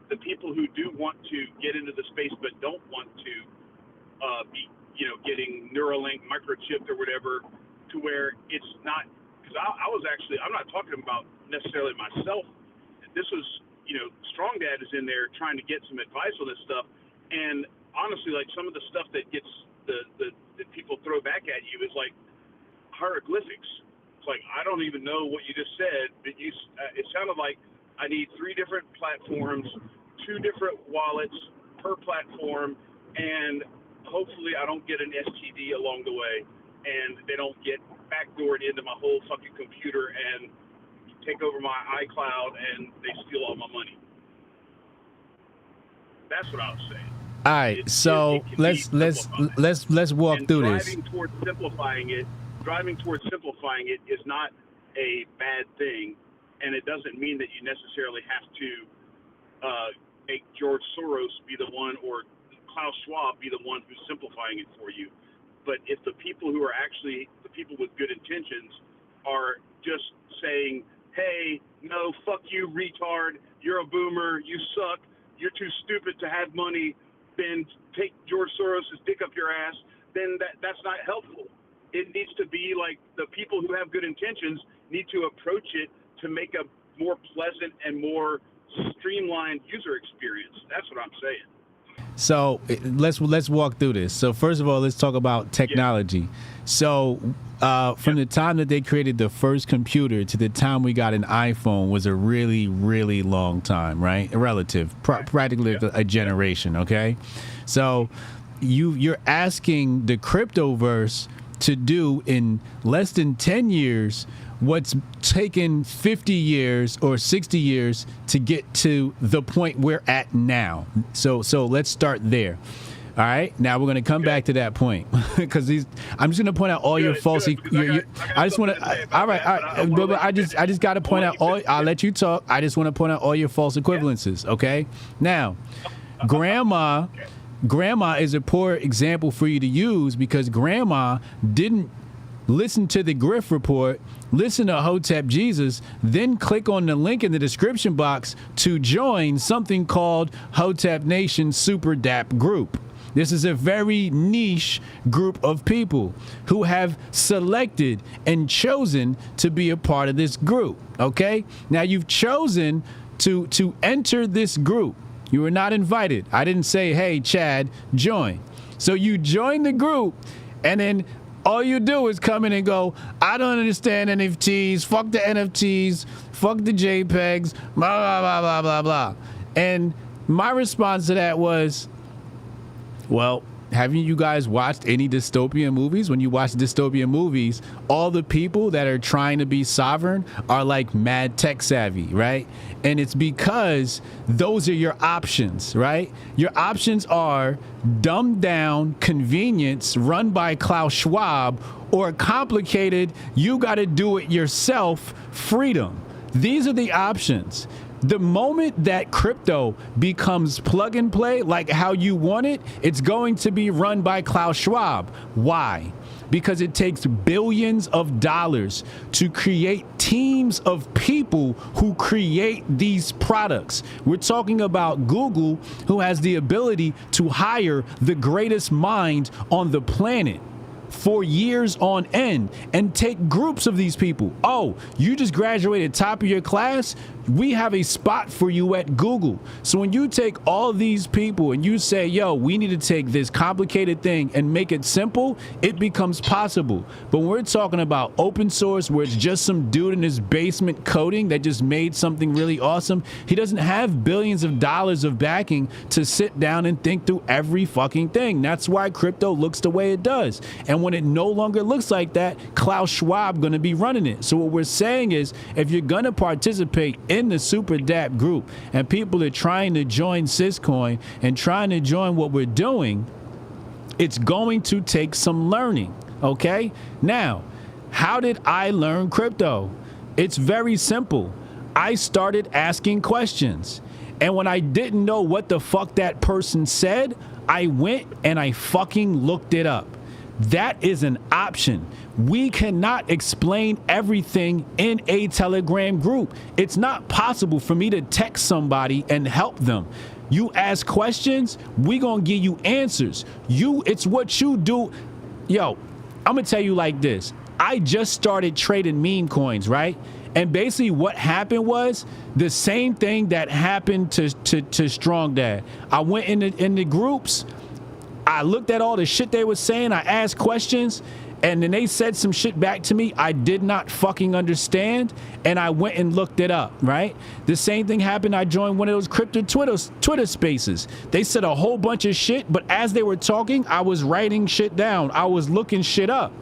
the people who do want to get into the space but don't want to be, getting Neuralink microchipped or whatever, to where it's not, because I'm not talking about necessarily myself. This was, Strong Dad is in there trying to get some advice on this stuff, and honestly, like, some of the stuff that gets that people throw back at you is like hieroglyphics. It's like, I don't even know what you just said, but it sounded like I need 3 different platforms, 2 different wallets per platform, and hopefully I don't get an STD along the way, and they don't get backdoored into my whole fucking computer and take over my iCloud and they steal all my money. That's what I was saying. All right, so let's walk through this. Driving towards simplifying it is not a bad thing, and it doesn't mean that you necessarily have to make George Soros be the one or Klaus Schwab be the one who's simplifying it for you. But if the people who are actually the people with good intentions intentions are just saying, hey, no, fuck you, retard, you're a boomer, you suck, you're too stupid to have money, then take George Soros' dick up your ass, then that's not helpful. It needs to be like the people who have good intentions need to approach it to make a more pleasant and more streamlined user experience. That's what I'm saying. So let's walk through this. So first of all, let's talk about technology. Yeah. So from the time that they created the first computer to the time we got an iPhone was a really, really long time, right? Relative, practically a generation, okay? So you're asking the cryptoverse to do in less than 10 years what's taken 50 years or 60 years to get to the point we're at now. So let's start there. All right. Now we're going to come back to that point because I'm just going to point out all your false. I just want to. All right. But I just got to point out all. I'll let you talk. I just want to point out all your false equivalences. Okay. Now, grandma is a poor example for you to use because grandma didn't listen to the Grift Report, listen to Hotep Jesus, then click on the link in the description box to join something called Hotep Nation Super DAP Group. This is a very niche group of people who have selected and chosen to be a part of this group. Okay? Now you've chosen to enter this group. You were not invited. I didn't say, hey, Chad, join. So you join the group, and then all you do is come in and go, I don't understand NFTs, fuck the NFTs, fuck the JPEGs, blah, blah, blah, blah, blah, blah. And my response to that was, well, haven't you guys watched any dystopian movies? When you watch dystopian movies, all the people that are trying to be sovereign are like mad tech savvy, right? And it's because those are your options, right? Your options are dumbed down convenience run by Klaus Schwab or complicated, you got to do it yourself freedom. These are the options. The moment that crypto becomes plug and play, like how you want it, it's going to be run by Klaus Schwab. Why? Because it takes billions of dollars to create teams of people who create these products. We're talking about Google, who has the ability to hire the greatest mind on the planet for years on end and take groups of these people. Oh, you just graduated top of your class? We have a spot for you at Google. So when you take all these people and you say, yo, we need to take this complicated thing and make it simple, it becomes possible. But when we're talking about open source, where it's just some dude in his basement coding that just made something really awesome, he doesn't have billions of dollars of backing to sit down and think through every fucking thing. That's why crypto looks the way it does. And when it no longer looks like that, Klaus Schwab going to be running it. So what we're saying is, if you're going to participate in the Super DAP group and people are trying to join Syscoin and trying to join what we're doing, it's going to take some learning. Okay? Now, how did I learn crypto? It's very simple. I started asking questions. And when I didn't know what the fuck that person said, I went and I fucking looked it up. That is an option. We cannot explain everything in a Telegram group. It's not possible for me to text somebody and help them. You ask questions, we gonna give you answers. It's what you do. Yo, I'm gonna tell you like this. I just started trading meme coins, right? And basically what happened was the same thing that happened to Strong Dad. I went in the groups, I looked at all the shit they were saying, I asked questions, and then they said some shit back to me I did not fucking understand, and I went and looked it up, right? The same thing happened. I joined one of those crypto Twitter spaces. They said a whole bunch of shit, but as they were talking, I was writing shit down. I was looking shit up.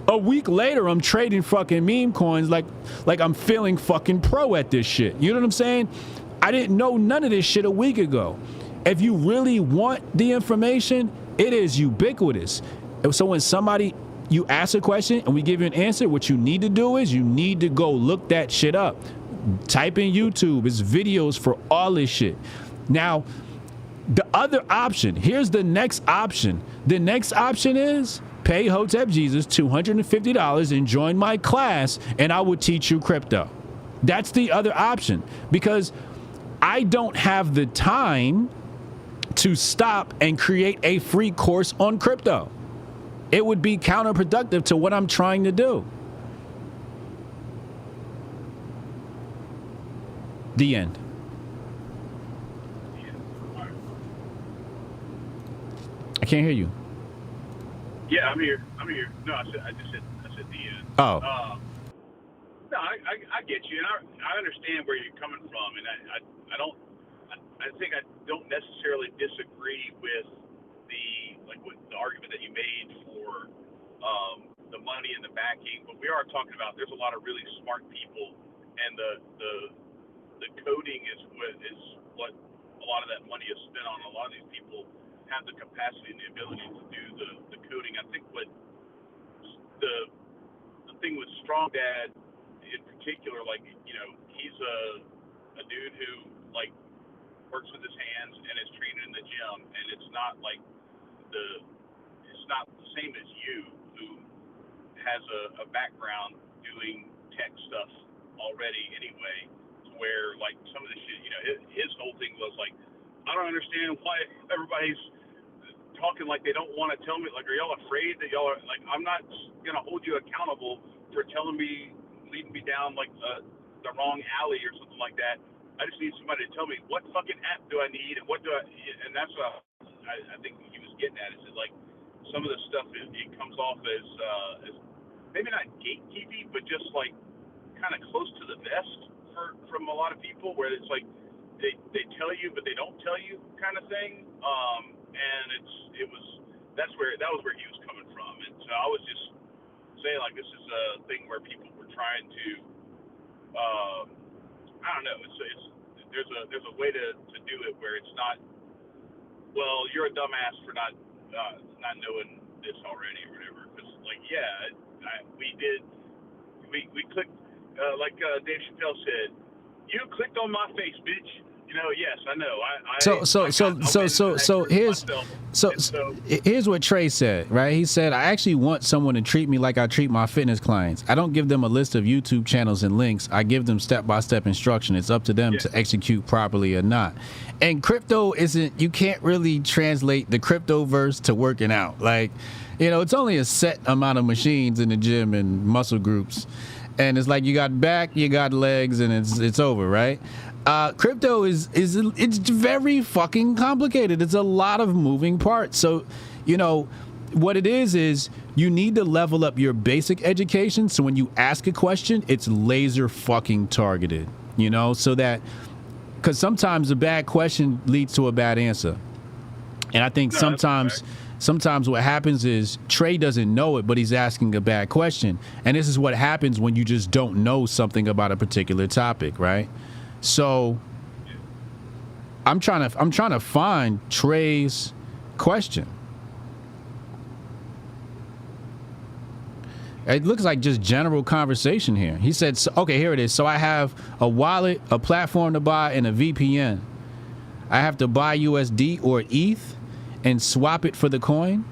A week later, I'm trading fucking meme coins like I'm feeling fucking pro at this shit. You know what I'm saying? I didn't know none of this shit a week ago. If you really want the information, it is ubiquitous. So when you ask a question and we give you an answer, what you need to do is you need to go look that shit up. Type in YouTube. It's videos for all this shit. Now, the other option, here's the next option. The next option is pay Hotep Jesus $250 and join my class, and I will teach you crypto. That's the other option, because I don't have the time to stop and create a free course on crypto. It would be counterproductive to what I'm trying to do. The end. I can't hear you. Yeah, I'm here. No, I said the end. Oh. No, I get you, and I understand where you're coming from, and I think I don't necessarily disagree with with the argument that you made for the money and the backing, but we are talking about there's a lot of really smart people, and the coding is what a lot of that money is spent on. A lot of these people have the capacity and the ability to do the coding. I think what the thing with Strong Dad in particular, he's a dude who works with his hands and is training in the gym, and it's not the same as you, who has a background doing tech stuff already anyway, where some of the shit, his whole thing was I don't understand why everybody's talking like they don't want to tell me. Are y'all afraid that y'all are I'm not gonna hold you accountable for leading me down the wrong alley or something like that. I just need somebody to tell me what fucking app do I need and and that's what I think he was getting at. Is some of the stuff it comes off as maybe not gatekeeping, but just kind of close to the vest from a lot of people, where it's they tell you but they don't tell you kind of thing. And that was where he was coming from, and so I was just saying this is a thing where people were trying to I don't know, there's a way to do it where it's not, well, you're a dumbass for not knowing this already or whatever, because we clicked Dave Chappelle said, you clicked on my face, bitch. Yes, I know. So here's what Trey said, right? He said, I actually want someone to treat me like I treat my fitness clients. I don't give them a list of YouTube channels and links. I give them step-by-step instruction. It's up to them to execute properly or not. And crypto you can't really translate the crypto verse to working out. It's only a set amount of machines in the gym and muscle groups. And it's you got back, you got legs, and it's over, right? Crypto it's very fucking complicated. It's a lot of moving parts. So, what it is you need to level up your basic education. So when you ask a question, it's laser fucking targeted, so that, because sometimes a bad question leads to a bad answer. And I think sometimes what happens is Trey doesn't know it, but he's asking a bad question. And this is what happens when you just don't know something about a particular topic, right? So I'm trying to find Trey's question. It looks like just general conversation here. He said, okay, here it is. So I have a wallet, a platform to buy, and a VPN. I have to buy USD or ETH and swap it for the coin.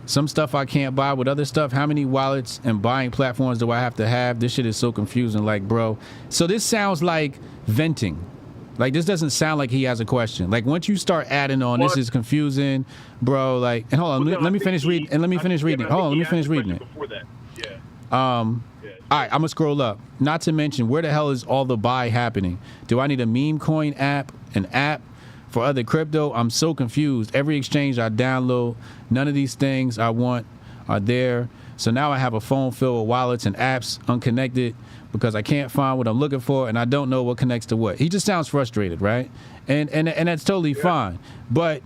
Some stuff I can't buy with other stuff. How many wallets and buying platforms do I have to have? This shit is so confusing, bro. So this sounds like venting. This doesn't sound like he has a question. Once you start adding on, this is confusing, bro. And hold on, let me finish reading. And let me finish reading it. Hold on, let me finish reading it. Before that, yeah. All right, I'm gonna scroll up. Not to mention, where the hell is all the buy happening? Do I need a meme coin app, an app for other crypto? I'm so confused. Every exchange I download, none of these things I want are there. So now I have a phone filled with wallets and apps unconnected because I can't find what I'm looking for, and I don't know what connects to what. He just sounds frustrated, right? And that's totally fine. But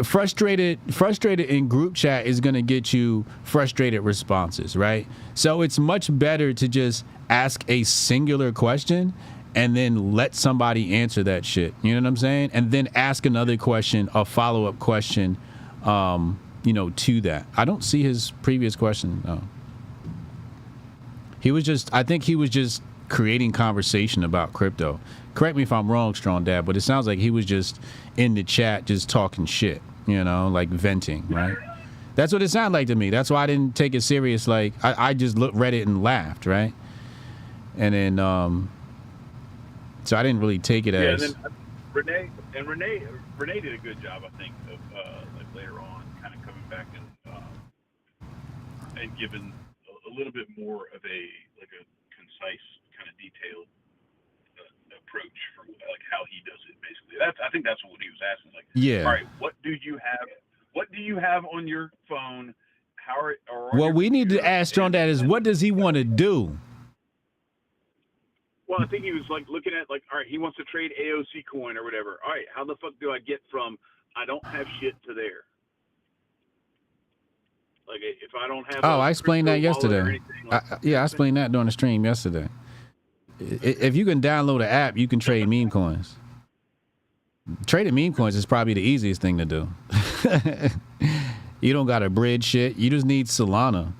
frustrated in group chat is going to get you frustrated responses, right? So it's much better to just ask a singular question and then let somebody answer that shit. You know what I'm saying? And then ask another question, a follow-up question, to that. I don't see his previous question, though. I think he was just creating conversation about crypto. Correct me if I'm wrong, Strong Dad, but it sounds like he was just in the chat just talking shit, venting, right? That's what it sounded like to me. That's why I didn't take it serious. Like I just read it and laughed, right? And then so I didn't really take it as. And then Renee did a good job, I think, of like later on, kind of coming back and giving a little bit more of a concise, kind of detailed approach for like how he does it. Basically, I think that's what he was asking. Like, yeah. All right, what do you have? What do you have on your phone? What we need to ask on that is, what does he want to do? Well, I think he was like looking at like, all right, he wants to trade AOC coin or whatever. All right, how the fuck do I get from I don't have shit to there? Like if I don't have. I explained that yesterday. I explained that during the stream yesterday. If you can download an app, you can trade meme coins. Trading meme coins is probably the easiest thing to do. You don't got to bridge shit. You just need Solana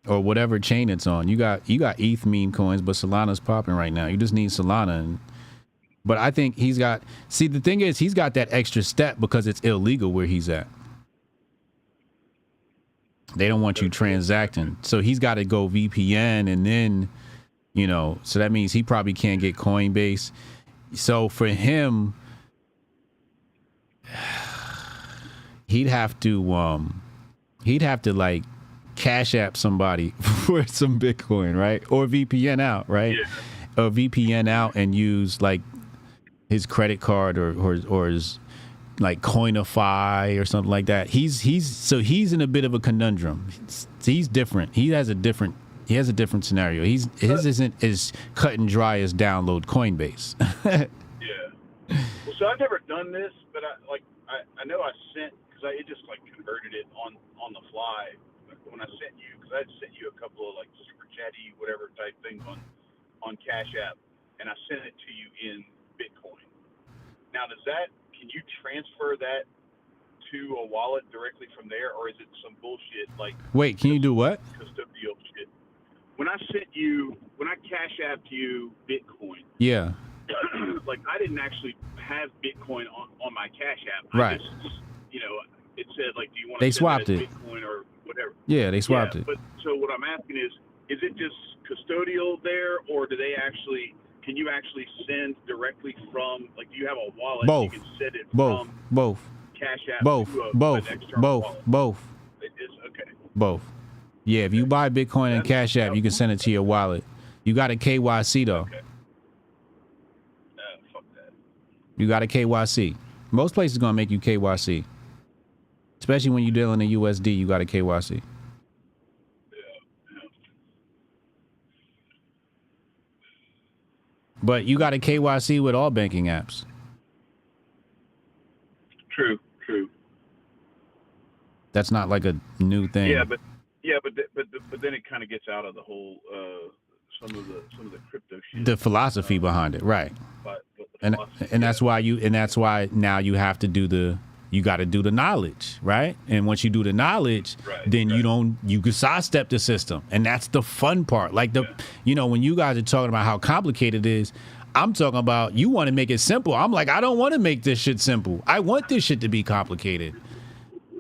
or whatever chain it's on. You got ETH meme coins, but Solana's popping right now. You just need Solana. But I think he's got. See, the thing is, he's got that extra step because it's illegal where he's at. They don't want you transacting, so he's got to go VPN, and then, so that means he probably can't get Coinbase. So for him, he'd have to like Cash App somebody for some Bitcoin, right? Or VPN out, right? Yeah. Or VPN out and use like his credit card or his like Coinify or something like that. He's in a bit of a conundrum. He's different. He has a different scenario. His isn't as cut and dry as download Coinbase. Yeah. Well, so I've never done this, but I know I sent because it just like converted it on the fly when I sent you, because I sent you a couple of like super chatty whatever type things on Cash App, and I sent it to you in Bitcoin. Now, can you transfer that to a wallet directly from there, or is it some bullshit like? Wait, can you do what? Custodial shit. When I Cash Apped you Bitcoin. Yeah. Like I didn't actually have Bitcoin on my Cash App. Right. I just, it said like, do you want to They send swapped that as it. Bitcoin or whatever? Yeah, they swapped it. But so what I'm asking is it just custodial there, or can you actually send directly from, like, do you have a wallet? Both. You can send it Both. from Cash App to an external wallet? Both. It is, okay. Both. Yeah, if you buy Bitcoin and Cash App, you can send it to your wallet. You got a KYC though. Okay. Fuck that. You got a KYC. Most places gonna make you KYC. Especially when you're dealing in USD, you got a KYC. But you got a KYC with all banking apps. True. That's not like a new thing. Yeah, but then it kind of gets out of the whole some of the crypto shit. The philosophy behind it, right? But and that's why now you have to you got to do the knowledge, right? And once you do the knowledge, then you can sidestep the system, and that's the fun part. Like when you guys are talking about how complicated it is, I'm talking about you want to make it simple. I'm like, I don't want to make this shit simple. I want this shit to be complicated.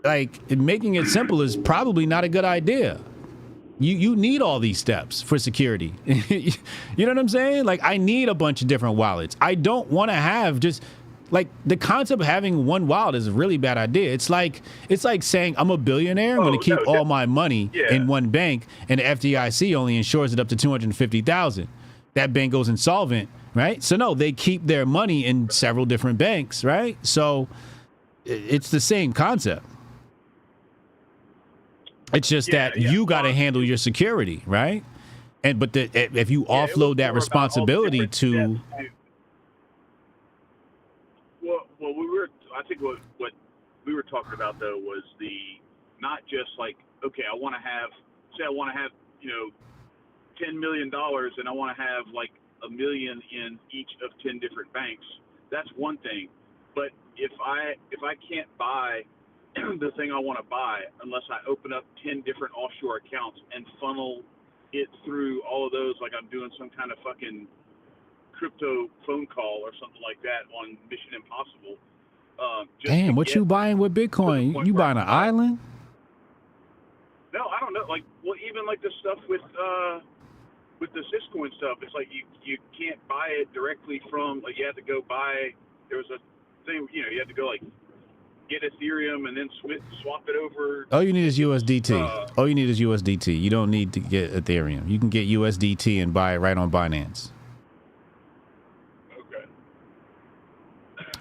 Like making it simple is probably not a good idea. You need all these steps for security. You know what I'm saying? Like I need a bunch of different wallets. I don't want to have just like the concept of having one wallet is a really bad idea. It's like saying I'm a billionaire. I'm going to keep all my money in one bank, and the FDIC only insures it up to $250,000. That bank goes insolvent, right? So no, they keep their money in several different banks, right? So it's the same concept. It's just that you got to handle your security, right? But if you offload that responsibility to I think what we were talking about though was not just like, okay, I want to have $10 million and I want to have like $1 million in each of 10 different banks. That's one thing. But if I can't buy the thing I want to buy unless I open up 10 different offshore accounts and funnel it through all of those, like I'm doing some kind of fucking crypto phone call or something like that on Mission Impossible. Damn, what you buying with Bitcoin? You buying an island? No, I don't know. Like, well, even like the stuff with the Syscoin stuff, it's like you can't buy it directly from. Like, you had to go buy. There was a thing, you know, you had to go like get Ethereum and then swap it over. All you need is USDT. All you need is USDT. You don't need to get Ethereum. You can get USDT and buy it right on Binance. Okay.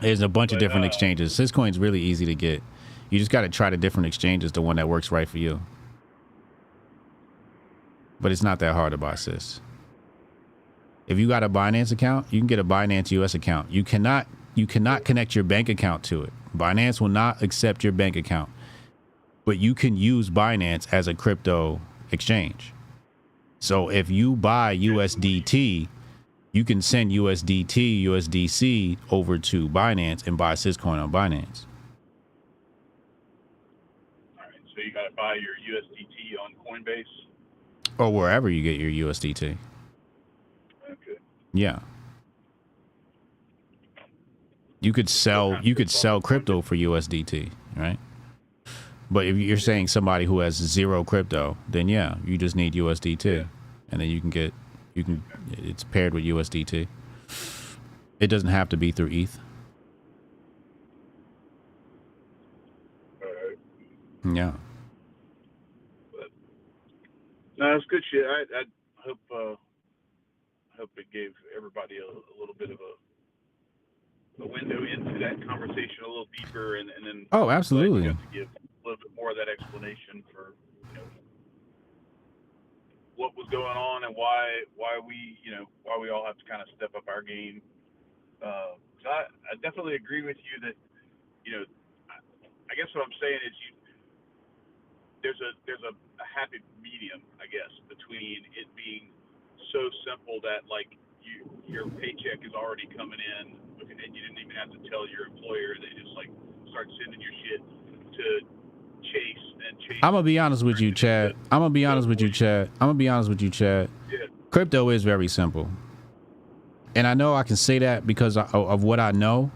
There's a bunch of different exchanges. Syscoin's really easy to get. You just got to try the different exchanges, the one that works right for you. But it's not that hard to buy Sys. If you got a Binance account, you can get a Binance US account. You cannot connect your bank account to it. Binance will not accept your bank account. But you can use Binance as a crypto exchange. So if you buy USDT, you can send USDT, USDC over to Binance and buy Syscoin on Binance. All right, so you got to buy your USDT on Coinbase. Or wherever you get your USDT. Okay. Yeah. You could sell crypto for USDT, right? But if you're saying somebody who has zero crypto, then yeah, you just need USDT. And then it's paired with USDT. It doesn't have to be through ETH. All right. Yeah. No, it's good shit. I hope it gave everybody a little bit of a window into that conversation a little deeper, and then Oh, absolutely. you have to give a little bit more of that explanation for what was going on and why we all have to kind of step up our game. So I definitely agree with you that I guess what I'm saying is there's a happy medium, I guess, between it being so simple that like your paycheck is already coming in and you didn't even have to tell your employer. They just like start sending your shit to Chase. I'm gonna be honest with you, Chad. Yeah. Crypto is very simple. And I know I can say that because of what I know,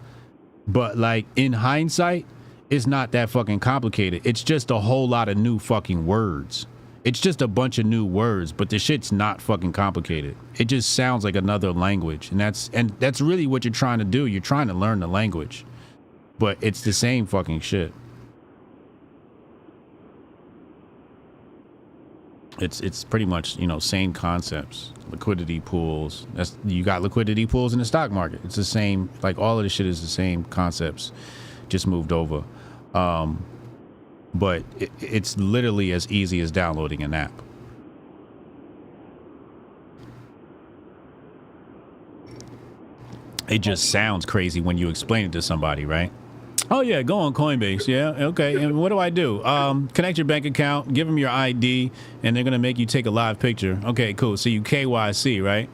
but like in hindsight, it's not that fucking complicated. It's just a whole lot of new fucking words. It's just a bunch of new words, but the shit's not fucking complicated. It just sounds like another language. And that's really what you're trying to do. You're trying to learn the language, but it's the same fucking shit. It's pretty much, same concepts. Liquidity pools. You got liquidity pools in the stock market. It's the same, like all of this shit is the same concepts, just moved over. But it's literally as easy as downloading an app. It just sounds crazy when you explain it to somebody, right? Oh yeah, go on Coinbase. Yeah, okay. And what do I do? Connect your bank account, give them your ID, and they're gonna make you take a live picture. Okay, cool. So you KYC, right?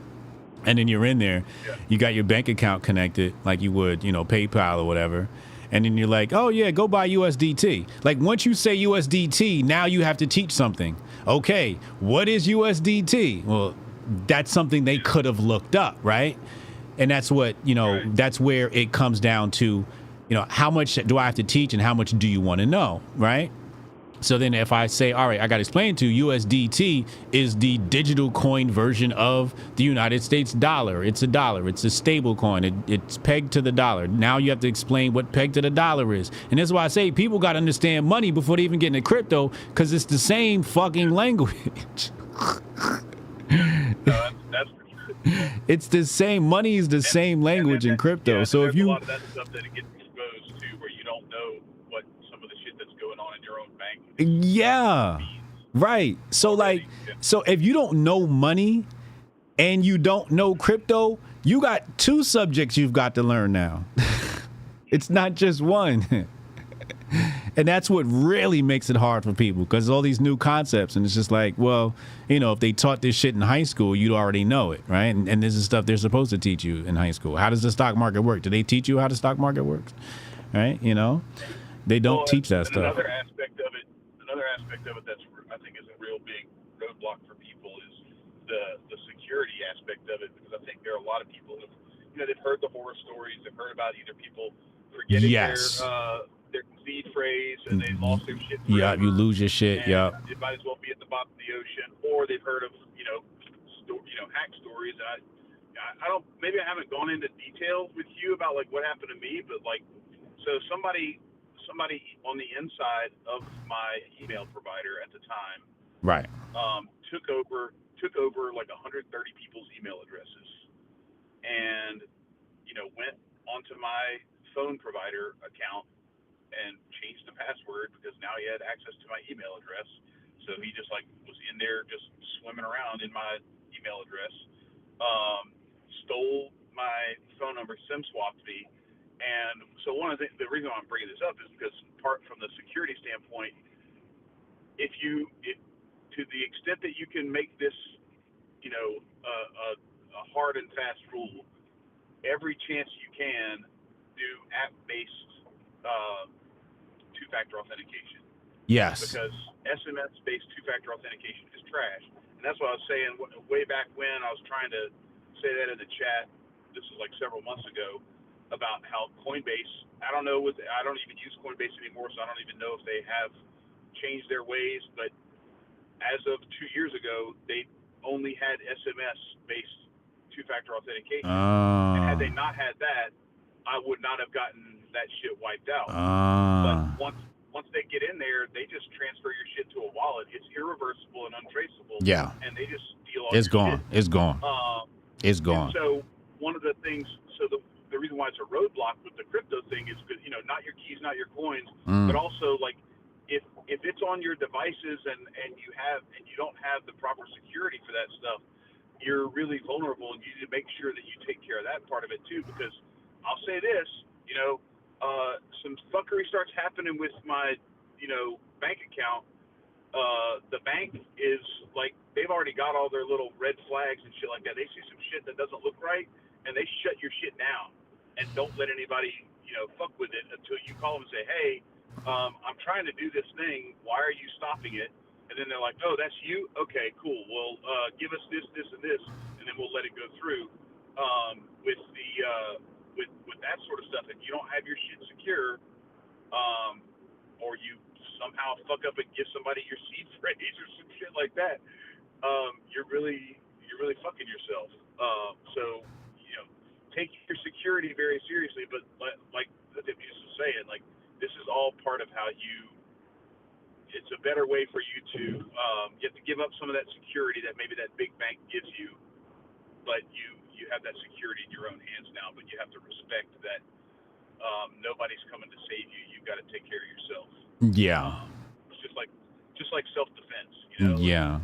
And then you're in there. You got your bank account connected, like you would, PayPal or whatever. And then you're like, oh yeah, go buy USDT. Like once you say USDT, now you have to teach something. Okay, what is USDT? Well, that's something they could have looked up, right? And that's what, that's where it comes down to, how much do I have to teach and how much do you want to know, right? So then if I say, all right, I got to explain to you, USDT is the digital coin version of the United States dollar. It's a dollar. It's a stable coin. It's pegged to the dollar. Now you have to explain what pegged to the dollar is. And that's why I say people got to understand money before they even get into crypto, because it's the same fucking language. It's the same. Money is the same language in crypto. So if you... a lot of that stuff that it gets exposed to where you don't know what some of the shit that's going on in your own bank. Yeah, right. So so if you don't know money and you don't know crypto, you got two subjects you've got to learn now. It's not just one. And that's what really makes it hard for people, because all these new concepts, and it's just like, well, if they taught this shit in high school, you'd already know it, right? And this is stuff they're supposed to teach you in high school. How does the stock market work? Do they teach you how the stock market works? Right? They don't teach that stuff. Another aspect of it that's, I think, is a real big roadblock for people is the security aspect of it, because I think there are a lot of people who, they've heard the horror stories, they've heard about either people forgetting their seed phrase and they lost their shit. Yeah, you lose your shit. And Yeah. it might as well be at the bottom of the ocean, or they've heard of hack stories. And I don't, maybe I haven't gone into detail with you about like what happened to me, but like, so somebody on the inside of my email provider at the time, Right. took over like 130 people's email addresses, and went onto my phone provider account and changed the password because now he had access to my email address. So he just like was in there just swimming around in my email address, stole my phone number, SIM swapped me. And so one of the reason why I'm bringing this up is because apart from the security standpoint, if to the extent that you can make this, a hard and fast rule, every chance you can do app-based two-factor authentication. Yes. Because SMS-based two-factor authentication is trash. And that's what I was saying way back when I was trying to say that in the chat. This was like several months ago about how Coinbase, I don't even use Coinbase anymore, so I don't even know if they have changed their ways. But as of 2 years ago, they only had SMS-based two-factor authentication. And had they not had that, I would not have gotten that shit wiped out. But once they get in there, they just transfer your shit to a wallet. It's irreversible and untraceable. Yeah. And they just steal all It's your gone. shit. It's gone. It's gone. So one of the things, the reason why it's a roadblock with the crypto thing is because, not your keys, not your coins, but also like if it's on your devices and you don't have the proper security for that stuff, you're really vulnerable, and you need to make sure that you take care of that part of it too. Because I'll say this, some fuckery starts happening with my, bank account. The bank is like, they've already got all their little red flags and shit like that. They see some shit that doesn't look right, and they shut your shit down and don't let anybody, fuck with it until you call them and say, hey, I'm trying to do this thing. Why are you stopping it? And then they're like, oh, that's you? Okay, cool. Well, give us this, this, and this, and then we'll let it go through. With that sort of stuff, if you don't have your shit secure, or you somehow fuck up and give somebody your seed phrase or some shit like that, you're really fucking yourself. So take your security very seriously. But like Hotep Jesus was saying, like this is all part of how you. It's a better way for you to. You have to give up some of that security that maybe that big bank gives you, but you have that security in your own hands now. But you have to respect that nobody's coming to save you. You've got to take care of yourself. Yeah. It's just like self-defense. Yeah.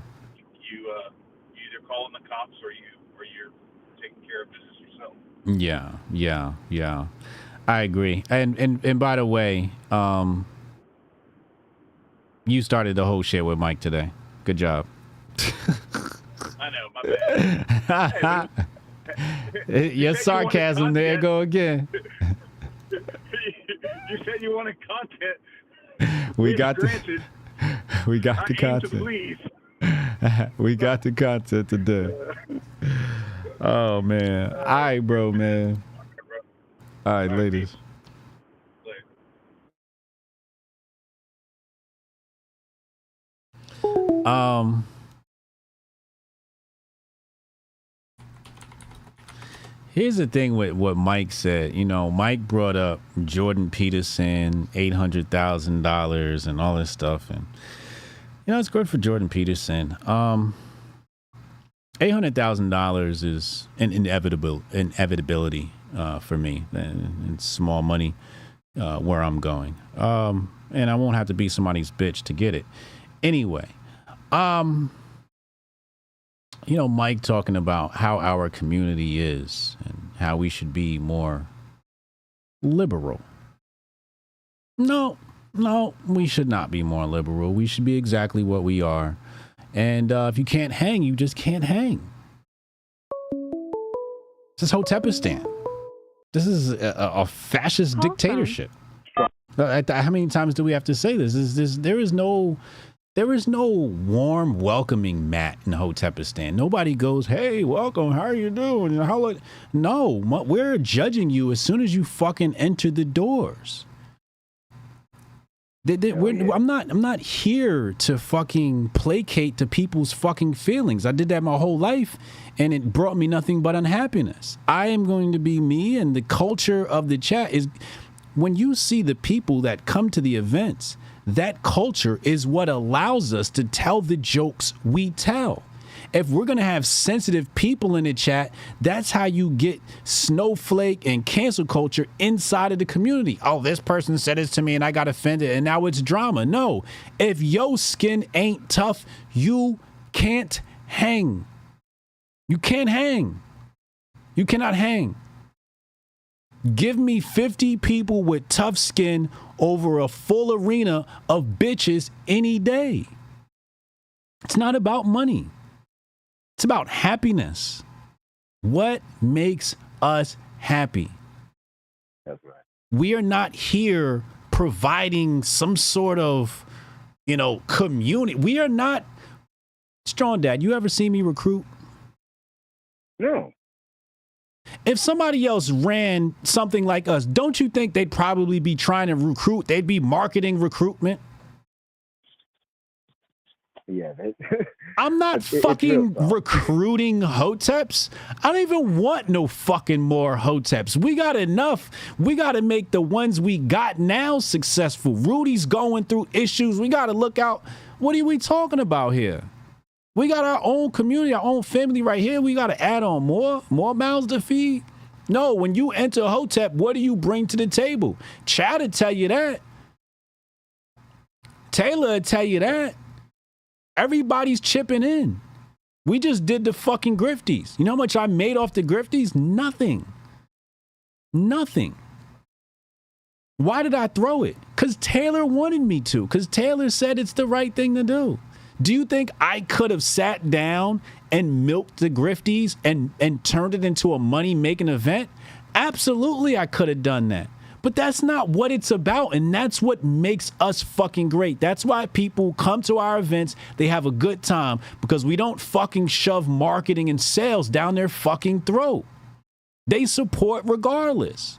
You either call in the cops or you're taking care of business yourself. Yeah. I agree. And by the way, you started the whole shit with Mike today. Good job. I know, my bad. Your sarcasm, there go again. You said you wanted content. We got the content. Please. We got the content today. Oh man. All right, bro, man. All right, ladies. Here's the thing with what Mike said. Mike brought up Jordan Peterson, $800,000 and all this stuff. And, it's good for Jordan Peterson. $800,000 is an inevitability for me. And it's small money where I'm going. And I won't have to be somebody's bitch to get it. Anyway, Mike talking about how our community is and how we should be more liberal. No, we should not be more liberal. We should be exactly what we are. And if you can't hang, you just can't hang. This is Hotepistan. This is a fascist dictatorship. How many times do we have to say this? There is no warm welcoming mat in Hotepistan. Nobody goes, hey, welcome, how are you doing? No, we're judging you as soon as you fucking enter the doors. I'm not here to fucking placate to people's fucking feelings. I did that my whole life, and it brought me nothing but unhappiness. I am going to be me, and the culture of the chat is, when you see the people that come to the events, that culture is what allows us to tell the jokes we tell. If we're going to have sensitive people in the chat, that's how you get snowflake and cancel culture inside of the community. Oh, this person said this to me and I got offended and now it's drama. No, if your skin ain't tough, you can't hang. You can't hang. You cannot hang. Give me 50 people with tough skin over a full arena of bitches any day. It's not about money. It's about happiness. What makes us happy? That's right. We are not here providing some sort of, community. We are not. Strong Dad, you ever see me recruit? No. If somebody else ran something like us, don't you think they'd probably be trying to recruit? They'd be marketing recruitment. Yeah, I'm not fucking recruiting Hoteps. I don't even want no fucking more Hoteps. We got enough. We got to make the ones we got now successful. Rudy's going through issues. We got to look out. What are we talking about here? We got our own community, our own family right here. We got to add on more mouths to feed. No, when you enter Hotep, what do you bring to the table? Chad will tell you that. Taylor will tell you that. Everybody's chipping in. We just did the fucking grifties. You know how much I made off the grifties? Nothing. Nothing. Why did I throw it? Because Taylor wanted me to. Because Taylor said it's the right thing to do. Do you think I could have sat down and milked the grifties and turned it into a money-making event? Absolutely, I could have done that. But that's not what it's about, and that's what makes us fucking great. That's why people come to our events. They have a good time because we don't fucking shove marketing and sales down their fucking throat. They support regardless.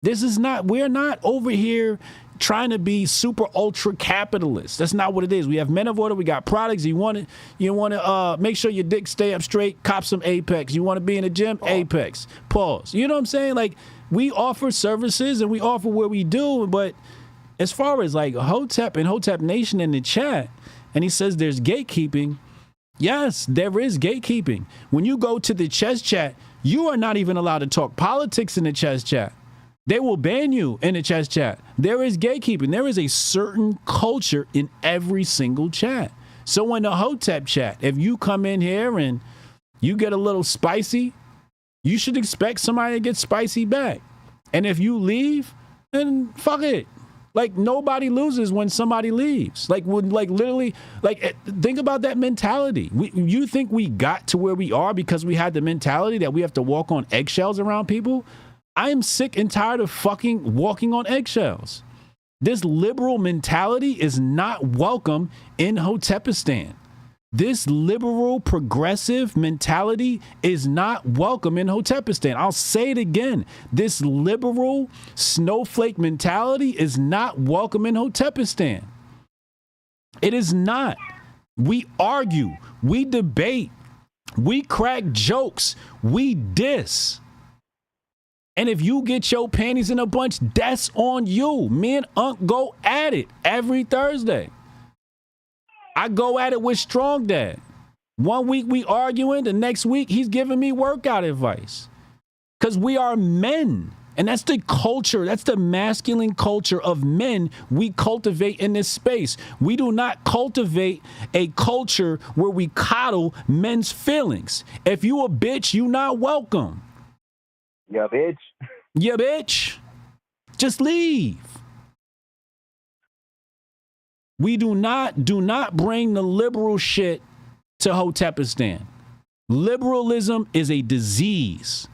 We're not over here trying to be super ultra capitalist. That's not what it is. We have men of order. We got products. You want to make sure your dick stay up straight. Cop some Apex. You want to be in the gym? Apex. Pause. You know what I'm saying? Like, we offer services and we offer what we do, but as far as like Hotep and Hotep Nation in the chat, and he says there's gatekeeping. Yes, there is gatekeeping. When you go to the chess chat, you are not even allowed to talk politics in the chess chat. They will ban you in the chess chat. There is gatekeeping. There is a certain culture in every single chat. So in the Hotep chat, if you come in here and you get a little spicy, you should expect somebody to get spicy back. And if you leave, then fuck it. Like, nobody loses when somebody leaves. Literally, think about that mentality. You think we got to where we are because we had the mentality that we have to walk on eggshells around people? I am sick and tired of fucking walking on eggshells. This liberal mentality is not welcome in Hotepistan. This liberal progressive mentality is not welcome in Hotepistan. I'll say it again. This liberal snowflake mentality is not welcome in Hotepistan. It is not. We argue, we debate, we crack jokes, we diss. And if you get your panties in a bunch, that's on you. Me and Unc go at it every Thursday. I go at it with Strong Dad. 1 week we arguing, the next week he's giving me workout advice. Because we are men. And that's the culture, that's the masculine culture of men we cultivate in this space. We do not cultivate a culture where we coddle men's feelings. If you a bitch, you not welcome. Yeah, bitch. Yeah, bitch. Just leave. We do not bring the liberal shit to Hotepistan. Liberalism is a disease,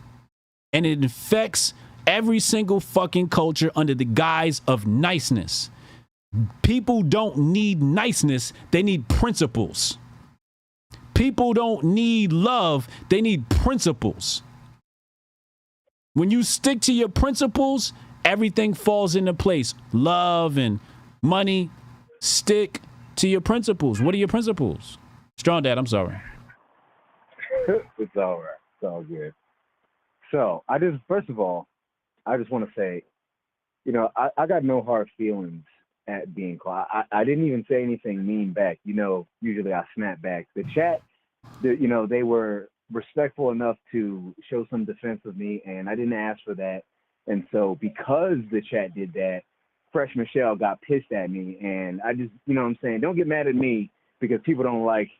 and it infects every single fucking culture under the guise of niceness. People don't need niceness, they need principles. People don't need love, they need principles. When you stick to your principles, everything falls into place. Love and money. Stick to your principles. What are your principles? Strong Dad, I'm sorry. It's all right. It's all good. So first of all, I just want to say, I got no hard feelings at being called. I didn't even say anything mean back. Usually I snap back. The chat, they were respectful enough to show some defense of me, and I didn't ask for that. And so because the chat did that, Fresh Michelle got pissed at me, and I just, don't get mad at me because people don't like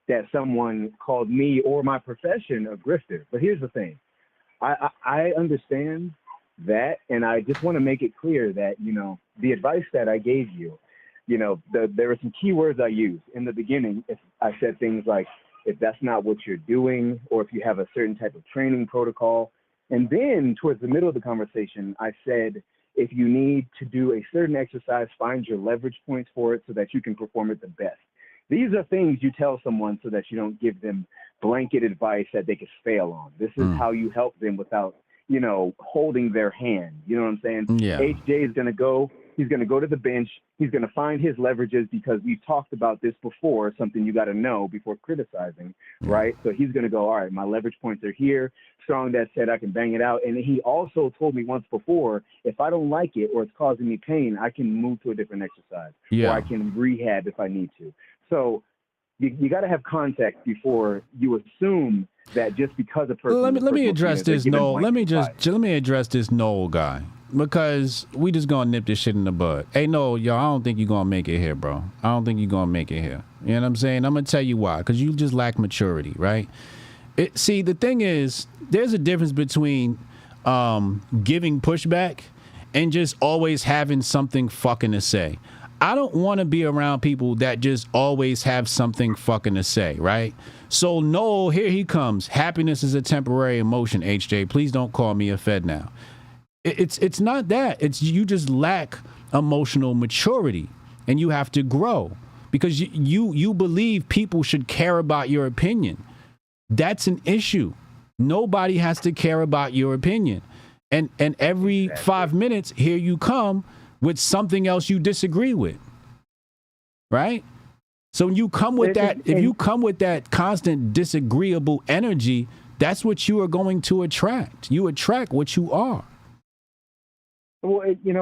that someone called me or my profession a grifter. But here's the thing. I understand that, and I just want to make it clear that, the advice that I gave you, there were some key words I used. In the beginning, if I said things like, if that's not what you're doing, or if you have a certain type of training protocol. And then towards the middle of the conversation, I said, if you need to do a certain exercise, find your leverage points for it so that you can perform it the best. These are things you tell someone so that you don't give them blanket advice that they could fail on. This is how you help them without, holding their hand. You know what I'm saying? Yeah. HJ is going to go. He's going to go to the bench. He's going to find his leverages because we've talked about this before, something you got to know before criticizing, right? So he's going to go, all right, my leverage points are here. Strong Dad said I can bang it out. And he also told me once before, if I don't like it or it's causing me pain, I can move to a different exercise or I can rehab if I need to. So you got to have context before you assume that just because a person. Let me address this, Noel. Let me address this Noel guy, because we just gonna nip this shit in the bud. Hey, Noel, y'all, I don't think you're gonna make it here, bro. I don't think you're gonna make it here. You know what I'm saying? I'm gonna tell you why. Because you just lack maturity, right? See, the thing is, there's a difference between giving pushback and just always having something fucking to say. I don't want to be around people that just always have something fucking to say, right? So, Noel, here he comes. Happiness is a temporary emotion, HJ. Please don't call me a fed now. It's not that. It's you just lack emotional maturity, and you have to grow because you believe people should care about your opinion. That's an issue. Nobody has to care about your opinion. And every 5 minutes, here you come with something else you disagree with, right? So when you come with that, if you come with that constant disagreeable energy, that's what you are going to attract. You attract what you are. Well,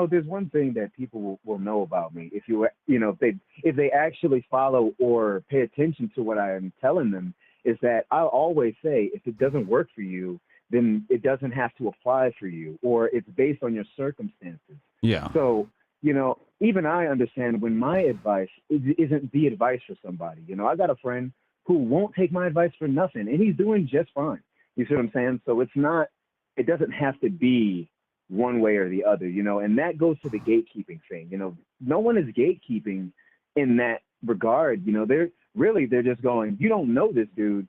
there's one thing that people will know about me. If they actually follow or pay attention to what I am telling them, is that I'll always say, if it doesn't work for you, then it doesn't have to apply for you, or it's based on your circumstances. Yeah. So, even I understand when my advice isn't the advice for somebody. I got a friend who won't take my advice for nothing, and he's doing just fine. You see what I'm saying? So it doesn't have to be one way or the other, and that goes to the gatekeeping thing. No one is gatekeeping in that regard. They're just going, you don't know this dude,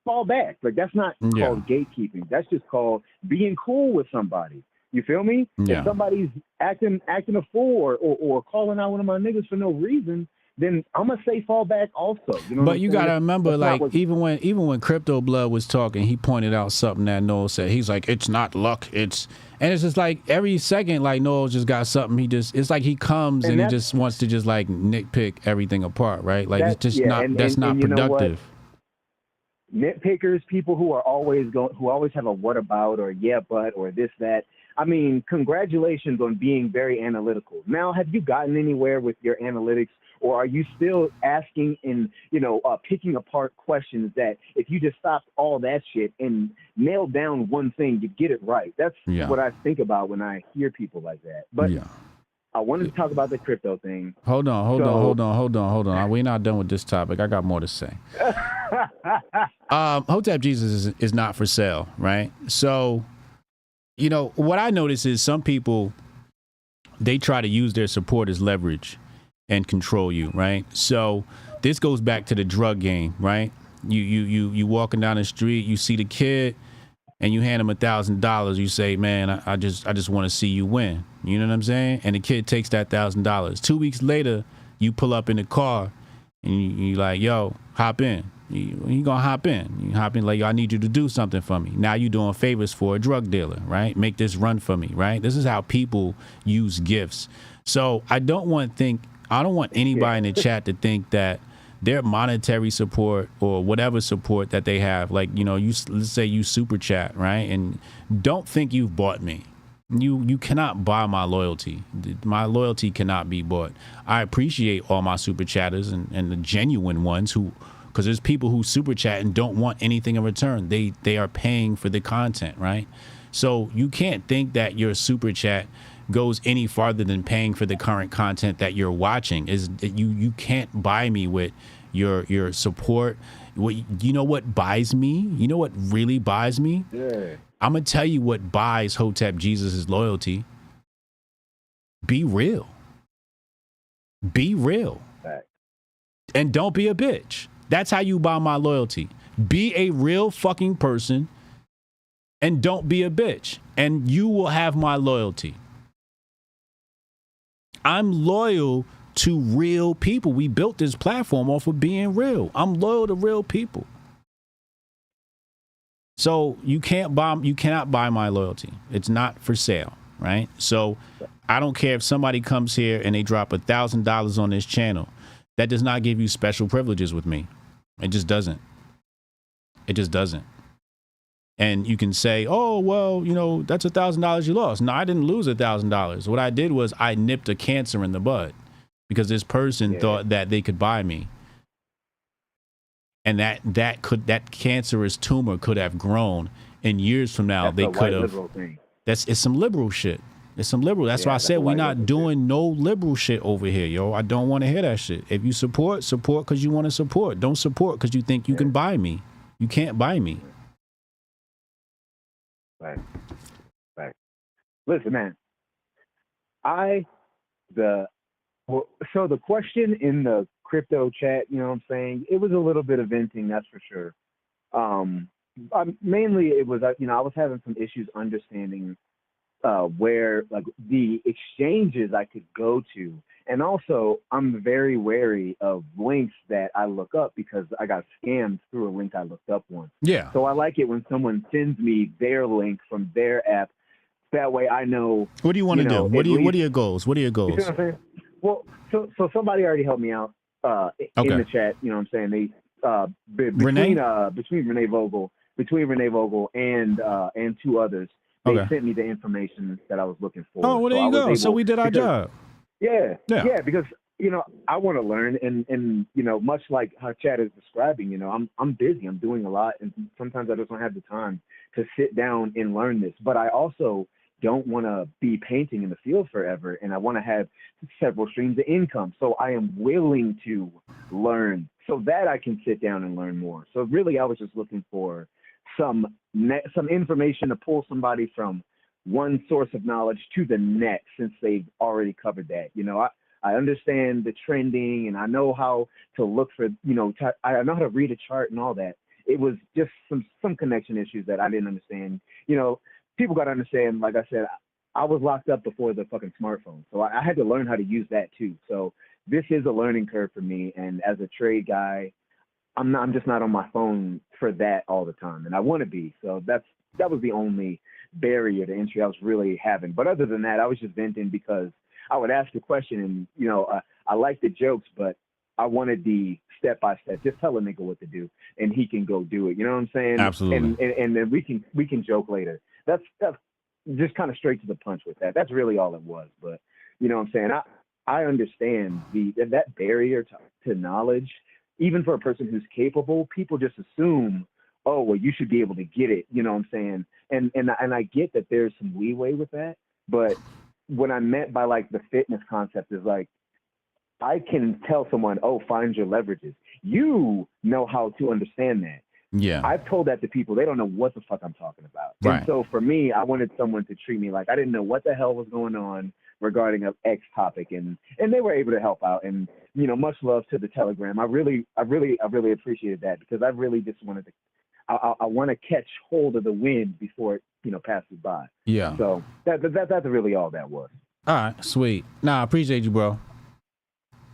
fall back. Like, that's not called gatekeeping. That's just called being cool with somebody. You feel me? Yeah. If somebody's acting a fool or calling out one of my niggas for no reason, then I'm gonna say fall back also. But you gotta remember, like, even when Crypto Blood was talking, he pointed out something that Noel said. He's like, it's not luck, and it's just like every second, like, Noel just got something. It's like he comes and he just wants to just like nitpick everything apart, right? Like, it's just not productive. Nitpickers, people who always have a what about or yeah but or this that. I mean, congratulations on being very analytical. Now, have you gotten anywhere with your analytics, or are you still asking and picking apart questions that if you just stopped all that shit and nailed down one thing, you get it right? That's what I think about when I hear people like that. But I wanted to talk about the crypto thing. Hold on. We're not done with this topic. I got more to say. Hotep Jesus is not for sale, right? So, what I notice is some people, they try to use their support as leverage and control you, right? So this goes back to the drug game, right? You walking down the street, you see the kid, and you hand him $1,000. You say, man, I just want to see you win. You know what I'm saying? And the kid takes that $1,000. 2 weeks later, you pull up in the car, and you like, yo, hop in. You gonna hop in. You hop in like, yo, I need you to do something for me. Now you doing favors for a drug dealer, right? Make this run for me, right? This is how people use gifts. So I don't want anybody in the chat to think that their monetary support or whatever support that they have, like, you know, let's say you super chat, right? And don't think you've bought me. You cannot buy my loyalty. My loyalty cannot be bought. I appreciate all my super chatters and the genuine ones because there's people who super chat and don't want anything in return. They are paying for the content, right? So you can't think that your super chat goes any farther than paying for the current content that you're watching. You can't buy me with your support. You know what buys me? You know what really buys me? Yeah. I'm gonna tell you what buys Hotep Jesus' loyalty. Be real. Be real. Right. And don't be a bitch. That's how you buy my loyalty. Be a real fucking person and don't be a bitch. And you will have my loyalty. I'm loyal to real people. We built this platform off of being real. I'm loyal to real people. So you cannot buy my loyalty. It's not for sale, right? So I don't care if somebody comes here and they drop $1,000 on this channel. That does not give you special privileges with me. It just doesn't. It just doesn't. And you can say, oh, well, you know, that's $1,000 you lost. No, I didn't lose $1,000. What I did was I nipped a cancer in the bud because this person thought that they could buy me. And that cancerous tumor could have grown, and years from now they could have. It's some liberal shit. It's some liberal. That's why I said we're not doing no liberal shit over here, yo. I don't want to hear that shit. If you support because you want to support. Don't support because you think you can buy me. You can't buy me. Right. Listen, man. So the question in the crypto chat, you know what I'm saying? It was a little bit of venting, that's for sure. Mainly it was, you know, I was having some issues understanding where, like, the exchanges I could go to. And also, I'm very wary of links that I look up because I got scammed through a link I looked up once. Yeah. So I like it when someone sends me their link from their app. That way I know. What do you want to do? What are your goals? What are your goals? You know what I'm saying? Well, so somebody already helped me out in the chat. You know what I'm saying? They between Renee Vogel and two others, they sent me the information that I was looking for. Oh, well, there you go. So we did our job. Yeah, because you know I want to learn, and you know, much like how Chad is describing, you know, I'm busy, I'm doing a lot, and sometimes I just don't have the time to sit down and learn this. But I also don't want to be painting in the field forever, and I want to have several streams of income. So I am willing to learn so that I can sit down and learn more. So really, I was just looking for some information to pull somebody from one source of knowledge to the next, since they've already covered that. You know, I understand the trending, and I know how to look for, you know, I know how to read a chart and all that. It was just some connection issues that I didn't understand. You know, people got to understand, like I said, I was locked up before the fucking smartphone. So I had to learn how to use that too. So this is a learning curve for me. And as a trade guy, I'm just not on my phone for that all the time. And I want to be. So that was the only barrier to entry I was really having. But other than that, I was just venting because I would ask a question and, you know, I like the jokes, but I wanted the step-by-step. Just tell a nigga what to do and he can go do it. You know what I'm saying? Absolutely. And then we can joke later. That's just kind of straight to the punch with that. That's really all it was. But you know what I'm saying? I understand that barrier to knowledge, even for a person who's capable. People just assume, oh, well, you should be able to get it. You know what I'm saying? And I get that there's some leeway with that. But what I meant by like the fitness concept is like, I can tell someone, oh, find your leverages. You know how to understand that. Yeah. I've told that to people. They don't know what the fuck I'm talking about. Right. And so for me, I wanted someone to treat me like I didn't know what the hell was going on regarding an X topic. And they were able to help out. And, you know, much love to the Telegram. I really appreciated that because I really just wanted to, I want to catch hold of the wind before it, you know, passes by. Yeah. So that's really all that was. All right. Sweet. Nah, I appreciate you, bro.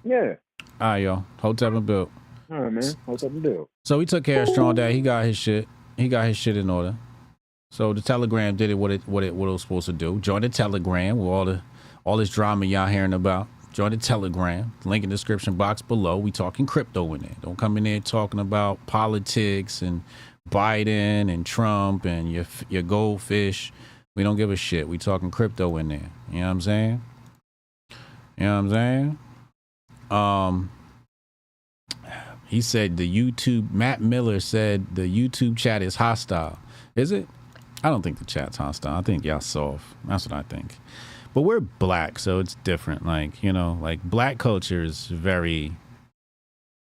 Yeah. All right, yo. Hotep and Bill. All right, man. Hotep and Bill. So we took care of Strong Dad. He got his shit. He got his shit in order. So the Telegram did it what it was supposed to do. Join the Telegram where all all this drama y'all hearing about, join the Telegram. Link in the description box below. We talking crypto in there. Don't come in there talking about politics and Biden and Trump and your goldfish. We don't give a shit. We talking crypto in there. You know what I'm saying? You know what I'm saying? He said Matt Miller said the YouTube chat is hostile. Is it? I don't think the chat's hostile. I think y'all soft. That's what I think. But we're black, so it's different. Like, you know, like black culture is very,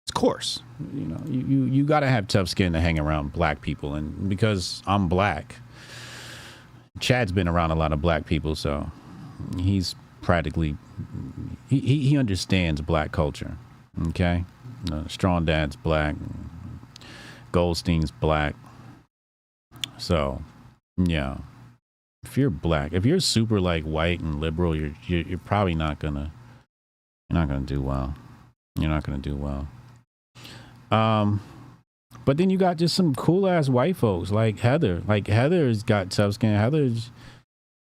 it's coarse. You know, you got to have tough skin to hang around black people. And because I'm black, Chad's been around a lot of black people, so he's practically, he understands black culture. Okay? Strong Dad's black. Goldstein's black. So, yeah. If you're black, if you're super like white and liberal, you're probably not gonna do well. You're not gonna do well. But then you got just some cool ass white folks like Heather. Like Heather's got tough skin.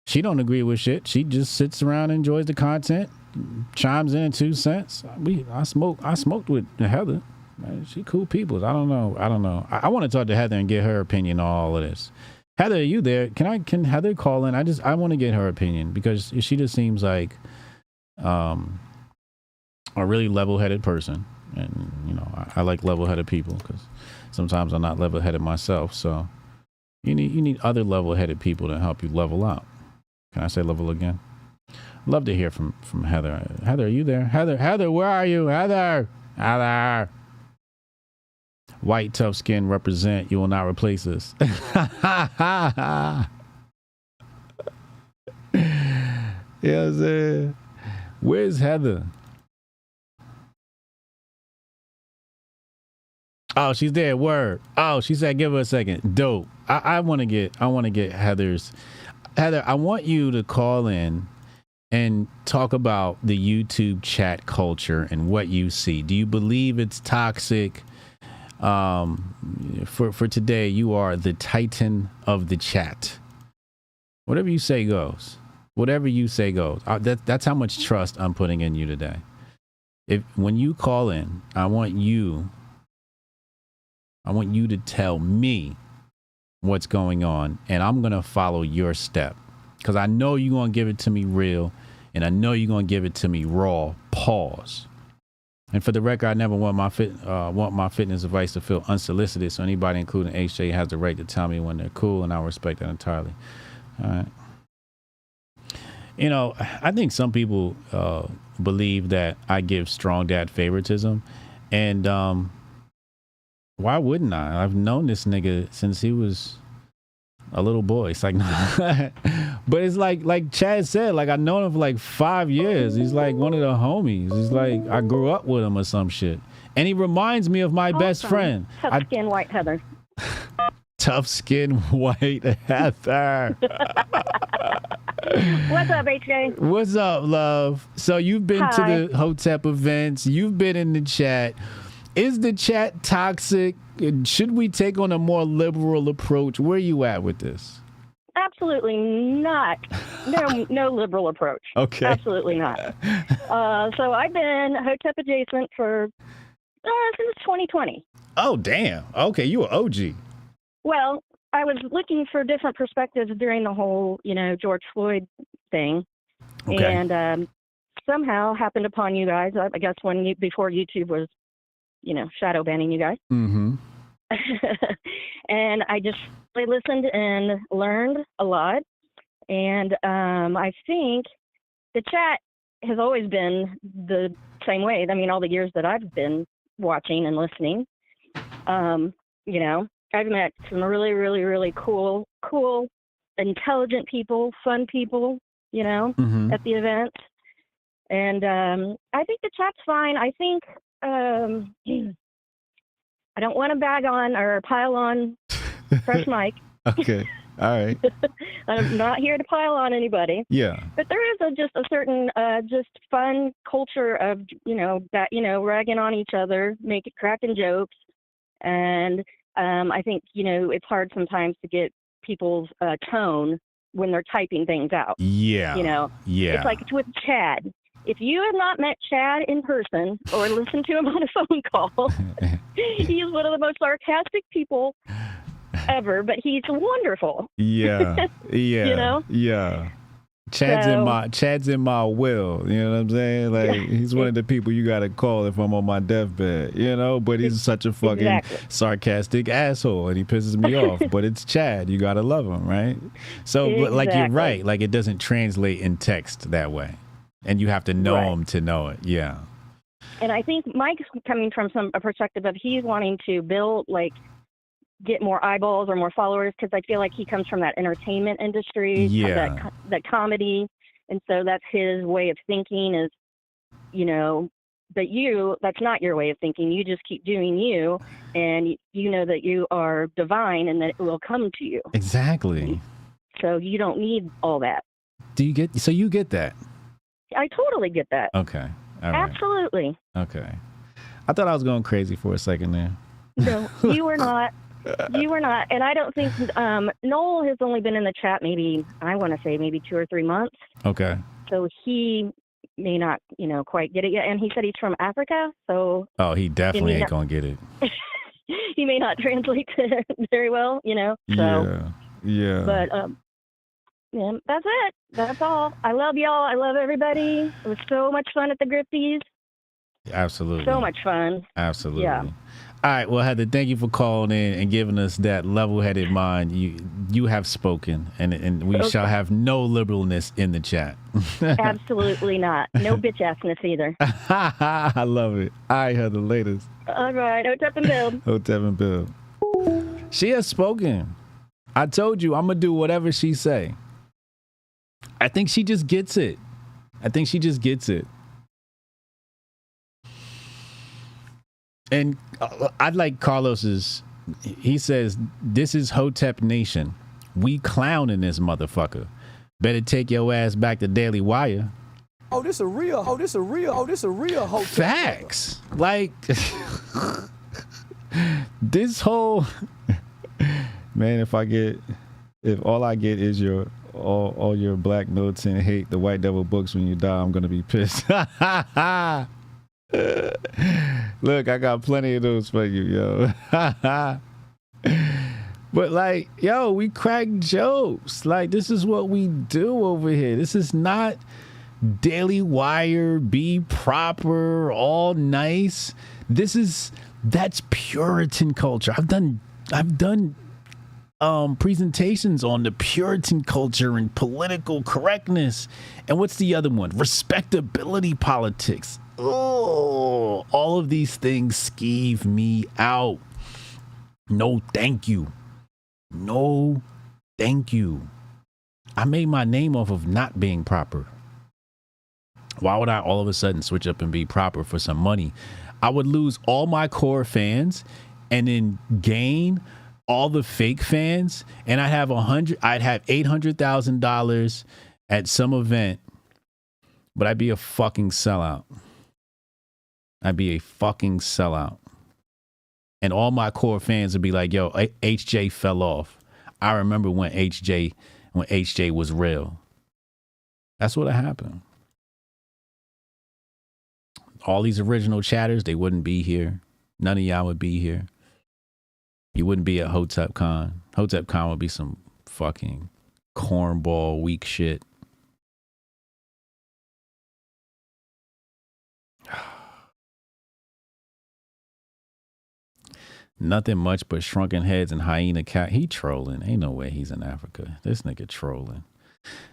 She don't agree with shit. She just sits around and enjoys the content, chimes in 2 cents. I smoked with Heather. She cool people. I don't know. I want to talk to Heather and get her opinion on all of this. Heather, are you there? Can Heather call in? I want to get her opinion because she just seems like a really level-headed person. And, you know, I like level-headed people because sometimes I'm not level-headed myself. So you need other level-headed people to help you level out. Can I say level again? Love to hear from Heather. Heather, are you there? Heather, where are you? Heather. White, tough skin, represent. You will not replace us. You know what I'm saying? Where's Heather? Oh, she's there. Word. Oh, she said, give her a second. Dope. I want to get Heather's. Heather, I want you to call in and talk about the YouTube chat culture and what you see. Do you believe it's toxic? For today, you are the titan of the chat. Whatever you say goes. Whatever you say goes. That's how much trust I'm putting in you today. When you call in, I want you to tell me what's going on, and I'm gonna follow your step because I know you're gonna give it to me real, and I know you're gonna give it to me raw. Pause. And for the record, I never want my fitness advice to feel unsolicited. So anybody, including HJ, has the right to tell me when they're cool, and I'll respect that entirely. All right. You know, I think some people believe that I give strong dad favoritism, and why wouldn't I? I've known this nigga since he was a little boy. It's like, but it's like Chad said, like I known him for like 5 years. He's like one of the homies. He's like I grew up with him or some shit, and he reminds me of my best friend. Tough skin white Heather. Tough skin white Heather. What's up, HJ? What's up, love? So you've been to the Hotep events. You've been in the chat. Is the chat toxic? Should we take on a more liberal approach? Where are you at with this? Absolutely not. No liberal approach. Okay. Absolutely not. So I've been Hotep adjacent for since 2020. Oh, damn. Okay, you were OG. Well, I was looking for different perspectives during the whole, George Floyd thing. Okay. And somehow happened upon you guys, I guess before YouTube was, shadow banning you guys. Mm-hmm. And I just listened and learned a lot. And I think the chat has always been the same way. I mean, all the years that I've been watching and listening, I've met some really, really, really cool, intelligent people, fun people, at the event. And I think the chat's fine. I think I don't want to bag on or pile on Fresh Mike. Okay. All right. I'm not here to pile on anybody. Yeah. But there is just a certain just fun culture of, ragging on each other, cracking jokes. And I think, it's hard sometimes to get people's tone when they're typing things out. Yeah. You know? Yeah. It's like it's with Chad. If you have not met Chad in person or listened to him on a phone call, he is one of the most sarcastic people ever, but he's wonderful. Yeah. Yeah. You know? Yeah. Chad's in my will. You know what I'm saying? Like he's one of the people you gotta call if I'm on my deathbed. You know, but he's such a fucking sarcastic asshole, and he pisses me off. But it's Chad. You gotta love him, right? So, but like you're right. Like it doesn't translate in text that way, and you have to know him to know it. Yeah. And I think Mike's coming from a perspective of he's wanting to build get more eyeballs or more followers, because I feel like he comes from that entertainment industry, that comedy, and so that's his way of thinking is, you know, but that's not your way of thinking. You just keep doing you, and you know that you are divine and that it will come to you. Exactly. So you don't need all that. You get that? I totally get that. Okay. All right. Absolutely. Okay. I thought I was going crazy for a second there. No, you were not. You were not. And I don't think Noel has only been in the chat maybe 2 or 3 months. Okay. So he may not, quite get it yet. And he said he's from Africa, so. Oh, he definitely ain't going to get it. He may not translate very well, So. Yeah. But yeah, that's it. That's all. I love y'all. I love everybody. It was so much fun at the Grifties. Absolutely. So much fun. Absolutely. Yeah. All right. Well, Heather, thank you for calling in and giving us that level-headed mind. You have spoken, and we shall have no liberalness in the chat. Absolutely not. No bitch-assness either. I love it. All right, Heather, latest. All right. Hotep and build. Hotep and build. She has spoken. I told you, I'm going to do whatever she say. I think she just gets it. And I'd like Carlos's, he says, this is Hotep Nation. We clown in this motherfucker. Better take your ass back to Daily Wire. This a real Hotep. Facts. Like, this whole, man, if all I get is all your black notes and hate the White Devil books when you die, I'm gonna be pissed. Look, I got plenty of those for you, yo. But like, yo, we crack jokes. Like, this is what we do over here. This is not Daily Wire, be proper, all nice. That's Puritan culture. I've done presentations on the Puritan culture and political correctness. And what's the other one? Respectability politics. Oh, all of these things skeeve me out. No, thank you. No, thank you. I made my name off of not being proper. Why would I all of a sudden switch up and be proper for some money? I would lose all my core fans and then gain all the fake fans, and I'd have $800,000 at some event, but I'd be a fucking sellout. And all my core fans would be like, yo, HJ fell off. I remember when HJ was real. That's what happened. All these original chatters, they wouldn't be here. None of y'all would be here. You wouldn't be at HotepCon. HotepCon would be some fucking cornball weak shit. Nothing much but shrunken heads and hyena cat. He trolling. Ain't no way he's in Africa. This nigga trolling.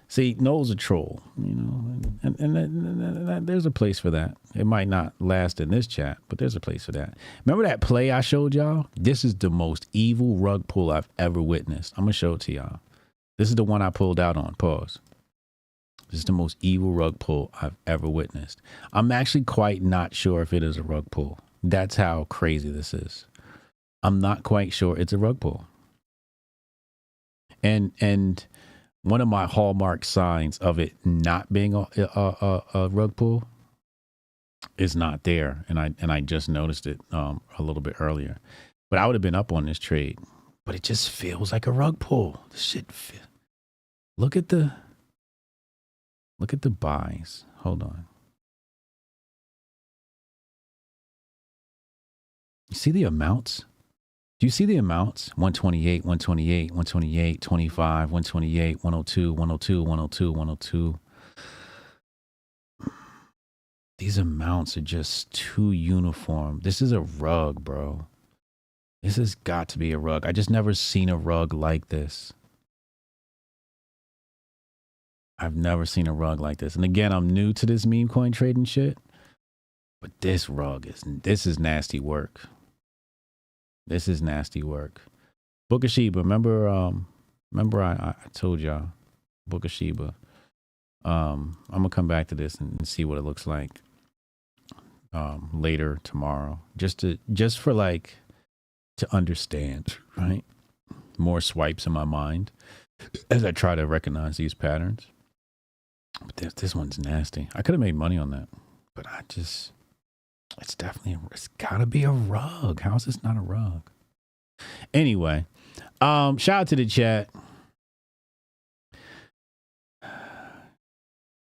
See, Noel's a troll, and there's a place for that. It might not last in this chat, but there's a place for that. Remember that play I showed y'all? This is the most evil rug pull I've ever witnessed. I'm going to show it to y'all. This is the one I pulled out on. Pause. This is the most evil rug pull I've ever witnessed. I'm actually quite not sure if it is a rug pull. That's how crazy this is. I'm not quite sure it's a rug pull. And one of my hallmark signs of it not being a rug pull is not there, and I just noticed it a little bit earlier. But I would have been up on this trade, but it just feels like a rug pull. This shit Look at the buys. Hold on. You see the amounts? Do you see the amounts? 128, 128, 128, 25, 128, 102, 102, 102, 102. These amounts are just too uniform. This is a rug, bro. This has got to be a rug. I just never seen a rug like this. I've never seen a rug like this. And again, I'm new to this meme coin trading shit. But this is nasty work. This is nasty work. Book of Sheba. Remember I told y'all. Book of Sheba. I'm gonna come back to this and see what it looks like later tomorrow. Just for like to understand, right? More swipes in my mind as I try to recognize these patterns. But this one's nasty. I could have made money on that, but it's gotta be a rug. How is this not a rug? Anyway, shout out to the chat.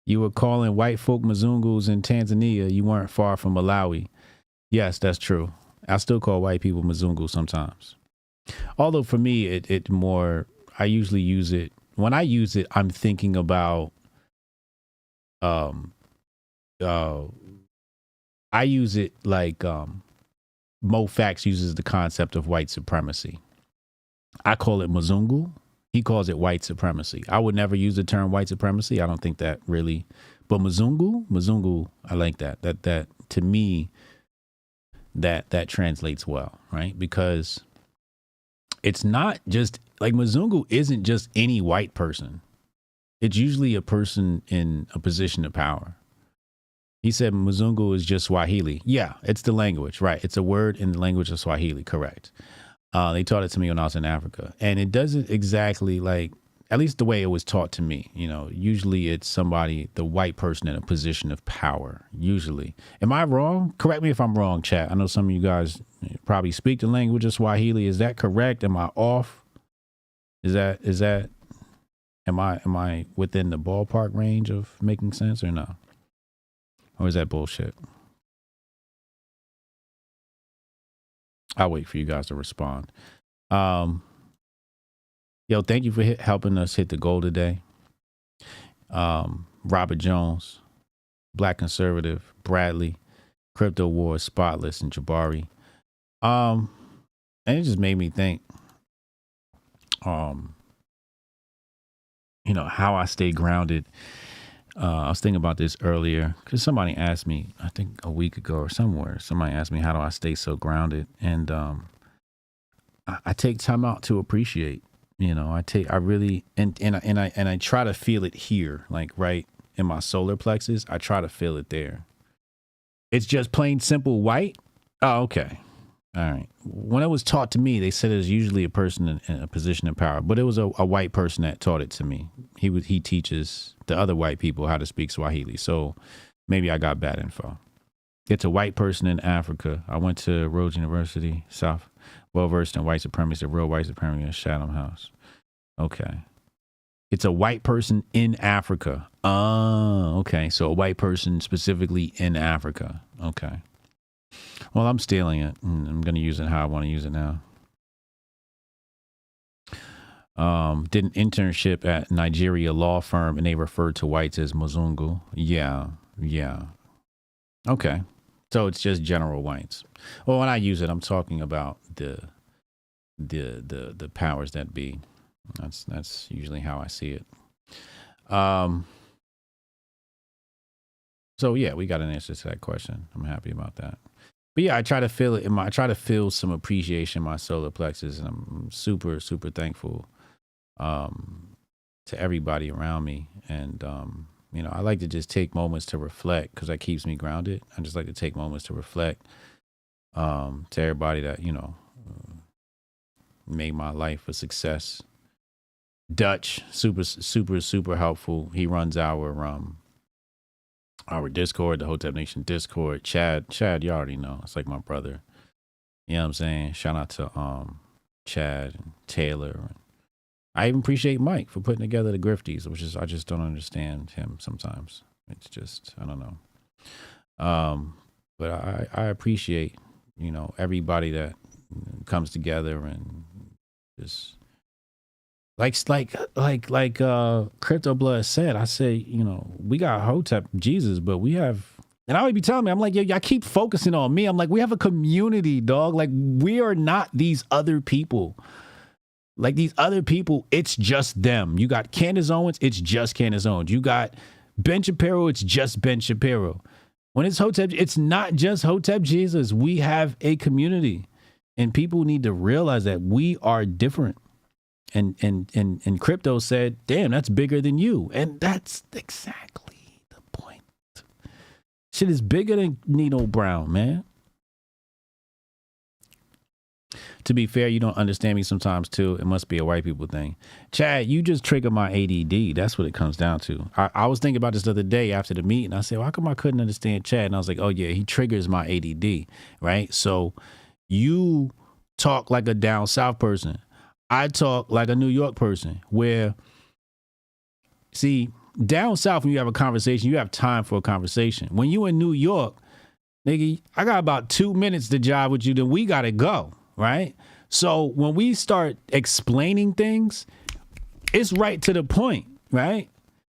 You were calling white folk Mzungus in Tanzania. You weren't far from Malawi. Yes, that's true. I still call white people Mzungu sometimes. Although for me, it more, I usually use it. When I use it, I'm thinking about, I use it like Mo Fax uses the concept of white supremacy. I call it Mzungu. He calls it white supremacy. I would never use the term white supremacy. I don't think that really, but Mzungu, I like that. That to me, that translates well, right? Because it's not just like Mzungu isn't just any white person. It's usually a person in a position of power. He said Mzungu is just Swahili. Yeah, it's the language, right? It's a word in the language of Swahili, correct. They taught it to me when I was in Africa. And it doesn't exactly like, at least the way it was taught to me, you know, usually it's somebody, the white person in a position of power, usually. Am I wrong? Correct me if I'm wrong, chat. I know some of you guys probably speak the language of Swahili. Is that correct? Am I off? Am I within the ballpark range of making sense or no? Or is that bullshit? I'll wait for you guys to respond. Yo, thank you for helping us hit the goal today. Robert Jones, Black Conservative, Bradley, Crypto Wars, Spotless, and Jabari. And it just made me think, you know, how I stay grounded. I was thinking about this earlier because somebody asked me, I think a week ago or somewhere, somebody asked me, how do I stay so grounded? And I take time out to appreciate, you know, I really, and I try to feel it here, like right in my solar plexus. I try to feel it there. It's just plain simple white. Oh, okay. All right. When it was taught to me, they said it was usually a person in a position of power, but it was a white person that taught it to me. He teaches the other white people how to speak Swahili. So maybe I got bad info. It's a white person in Africa. I went to Rhodes University, South, well-versed in white supremacy, a real white supremacy in Chatham House. Okay. It's a white person in Africa. Oh, okay. So a white person specifically in Africa. Okay. Well, I'm stealing it. I'm going to use it how I want to use it now. Did an internship at Nigeria law firm, and they referred to whites as Mzungu. Yeah. Okay. So it's just general whites. Well, when I use it, I'm talking about the powers that be. That's usually how I see it. So yeah, we got an answer to that question. I'm happy about that. But yeah, I try to feel it I try to feel some appreciation in my solar plexus, and I'm super, super thankful to everybody around me. And you know, I like to just take moments to reflect because that keeps me grounded. I just like to take moments to reflect to everybody that, you know, made my life a success. Dutch, super, super, super helpful. He runs our Discord, the Hotep Nation Discord. Chad, you already know. It's like my brother. You know what I'm saying? Shout out to Chad and Taylor. I even appreciate Mike for putting together the Grifties, which is I just don't understand him sometimes. It's just I don't know. But I appreciate, you know, everybody that comes together and just like Crypto Blood said. I say, you know, we got Hotep Jesus, but we have. And I would be telling me, I'm like, yo, y'all keep focusing on me. I'm like, we have a community, dog. Like, we are not these other people. Like, these other people, it's just them. You got Candace Owens, it's just Candace Owens. You got Ben Shapiro, it's just Ben Shapiro. When it's Hotep, it's not just Hotep Jesus. We have a community. And people need to realize that we are different. And Crypto said, damn, that's bigger than you. And that's exactly. Shit is bigger than Nino Brown, man. To be fair, you don't understand me sometimes too. It must be a white people thing. Chad, you just trigger my ADD. That's what it comes down to. I was thinking about this the other day after the meeting. I said, well, how come I couldn't understand Chad? And I was like, oh yeah, he triggers my ADD, right? So you talk like a down south person. I talk like a New York person where, see, down south, when you have a conversation, you have time for a conversation. When you in New York, nigga, I got about 2 minutes to jive with you, then we got to go, right? So when we start explaining things, it's right to the point, right?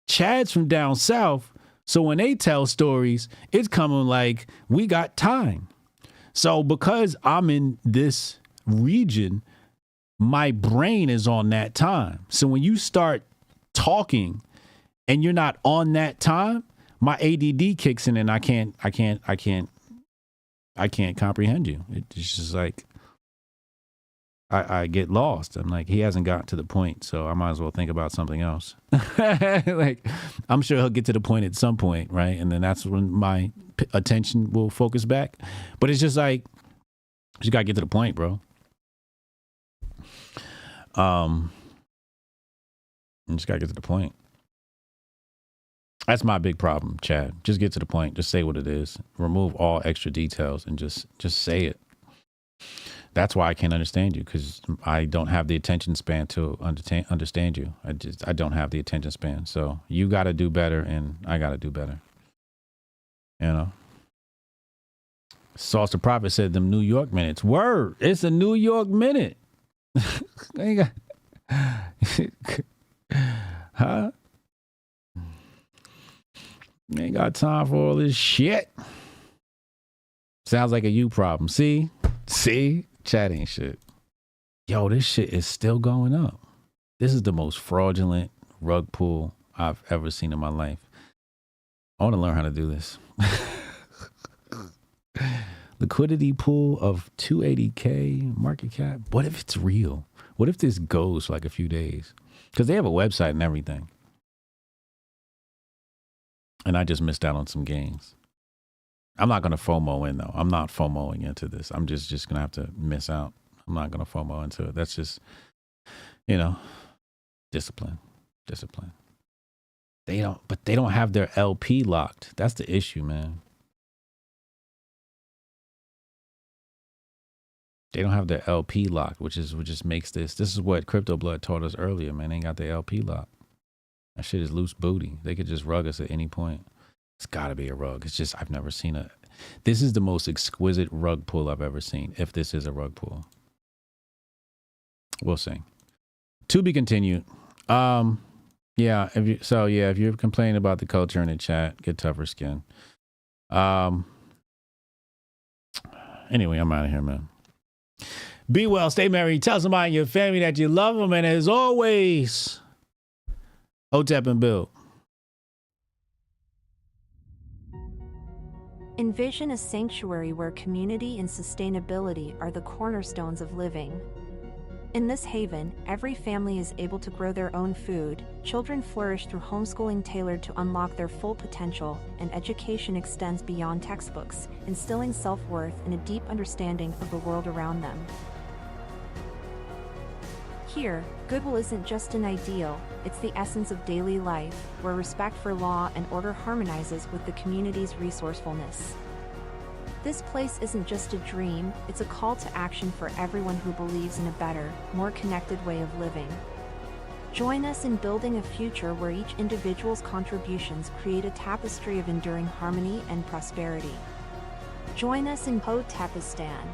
Chad's from down south, so when they tell stories, it's coming like, we got time. So because I'm in this region, my brain is on that time. So when you start talking, and you're not on that time, my ADD kicks in and I can't comprehend you. It's just like, I get lost. I'm like, he hasn't gotten to the point, so I might as well think about something else. Like, I'm sure he'll get to the point at some point, right? And then that's when my attention will focus back. But it's just like, you just gotta get to the point, bro. You just gotta get to the point. That's my big problem, Chad. Just get to the point. Just say what it is. Remove all extra details and just say it. That's why I can't understand you, because I don't have the attention span to understand you. I don't have the attention span. So you got to do better, and I got to do better. You know. Sauce the Prophet said them New York minutes. Word. It's a New York minute. Huh? Ain't got time for all this shit. Sounds like a you problem. See? Chat ain't shit. Yo, this shit is still going up. This is the most fraudulent rug pull I've ever seen in my life. I want to learn how to do this. Liquidity pool of 280K market cap. What if it's real? What if this goes for like a few days? Because they have a website and everything. And I just missed out on some gains. I'm not going to FOMO in, though. I'm not FOMOing into this. I'm just going to have to miss out. I'm not going to FOMO into it. That's just, you know, discipline. They don't have their LP locked. That's the issue, man. They don't have their LP locked, which just makes this is what Crypto Blood taught us earlier, man. They ain't got their LP locked. That shit is loose booty. They could just rug us at any point. It's got to be a rug. It's just, I've never seen this is the most exquisite rug pull I've ever seen, if this is a rug pull. We'll see. To be continued. Yeah, if you're complaining about the culture in the chat, get tougher skin. Anyway, I'm out of here, man. Be well, stay merry, tell somebody in your family that you love them, and as always, Hotep and Bill. Envision a sanctuary where community and sustainability are the cornerstones of living. In this haven, every family is able to grow their own food, children flourish through homeschooling tailored to unlock their full potential, and education extends beyond textbooks, instilling self-worth and a deep understanding of the world around them. Here, goodwill isn't just an ideal, it's the essence of daily life, where respect for law and order harmonizes with the community's resourcefulness. This place isn't just a dream, it's a call to action for everyone who believes in a better, more connected way of living. Join us in building a future where each individual's contributions create a tapestry of enduring harmony and prosperity. Join us in Hotepistan,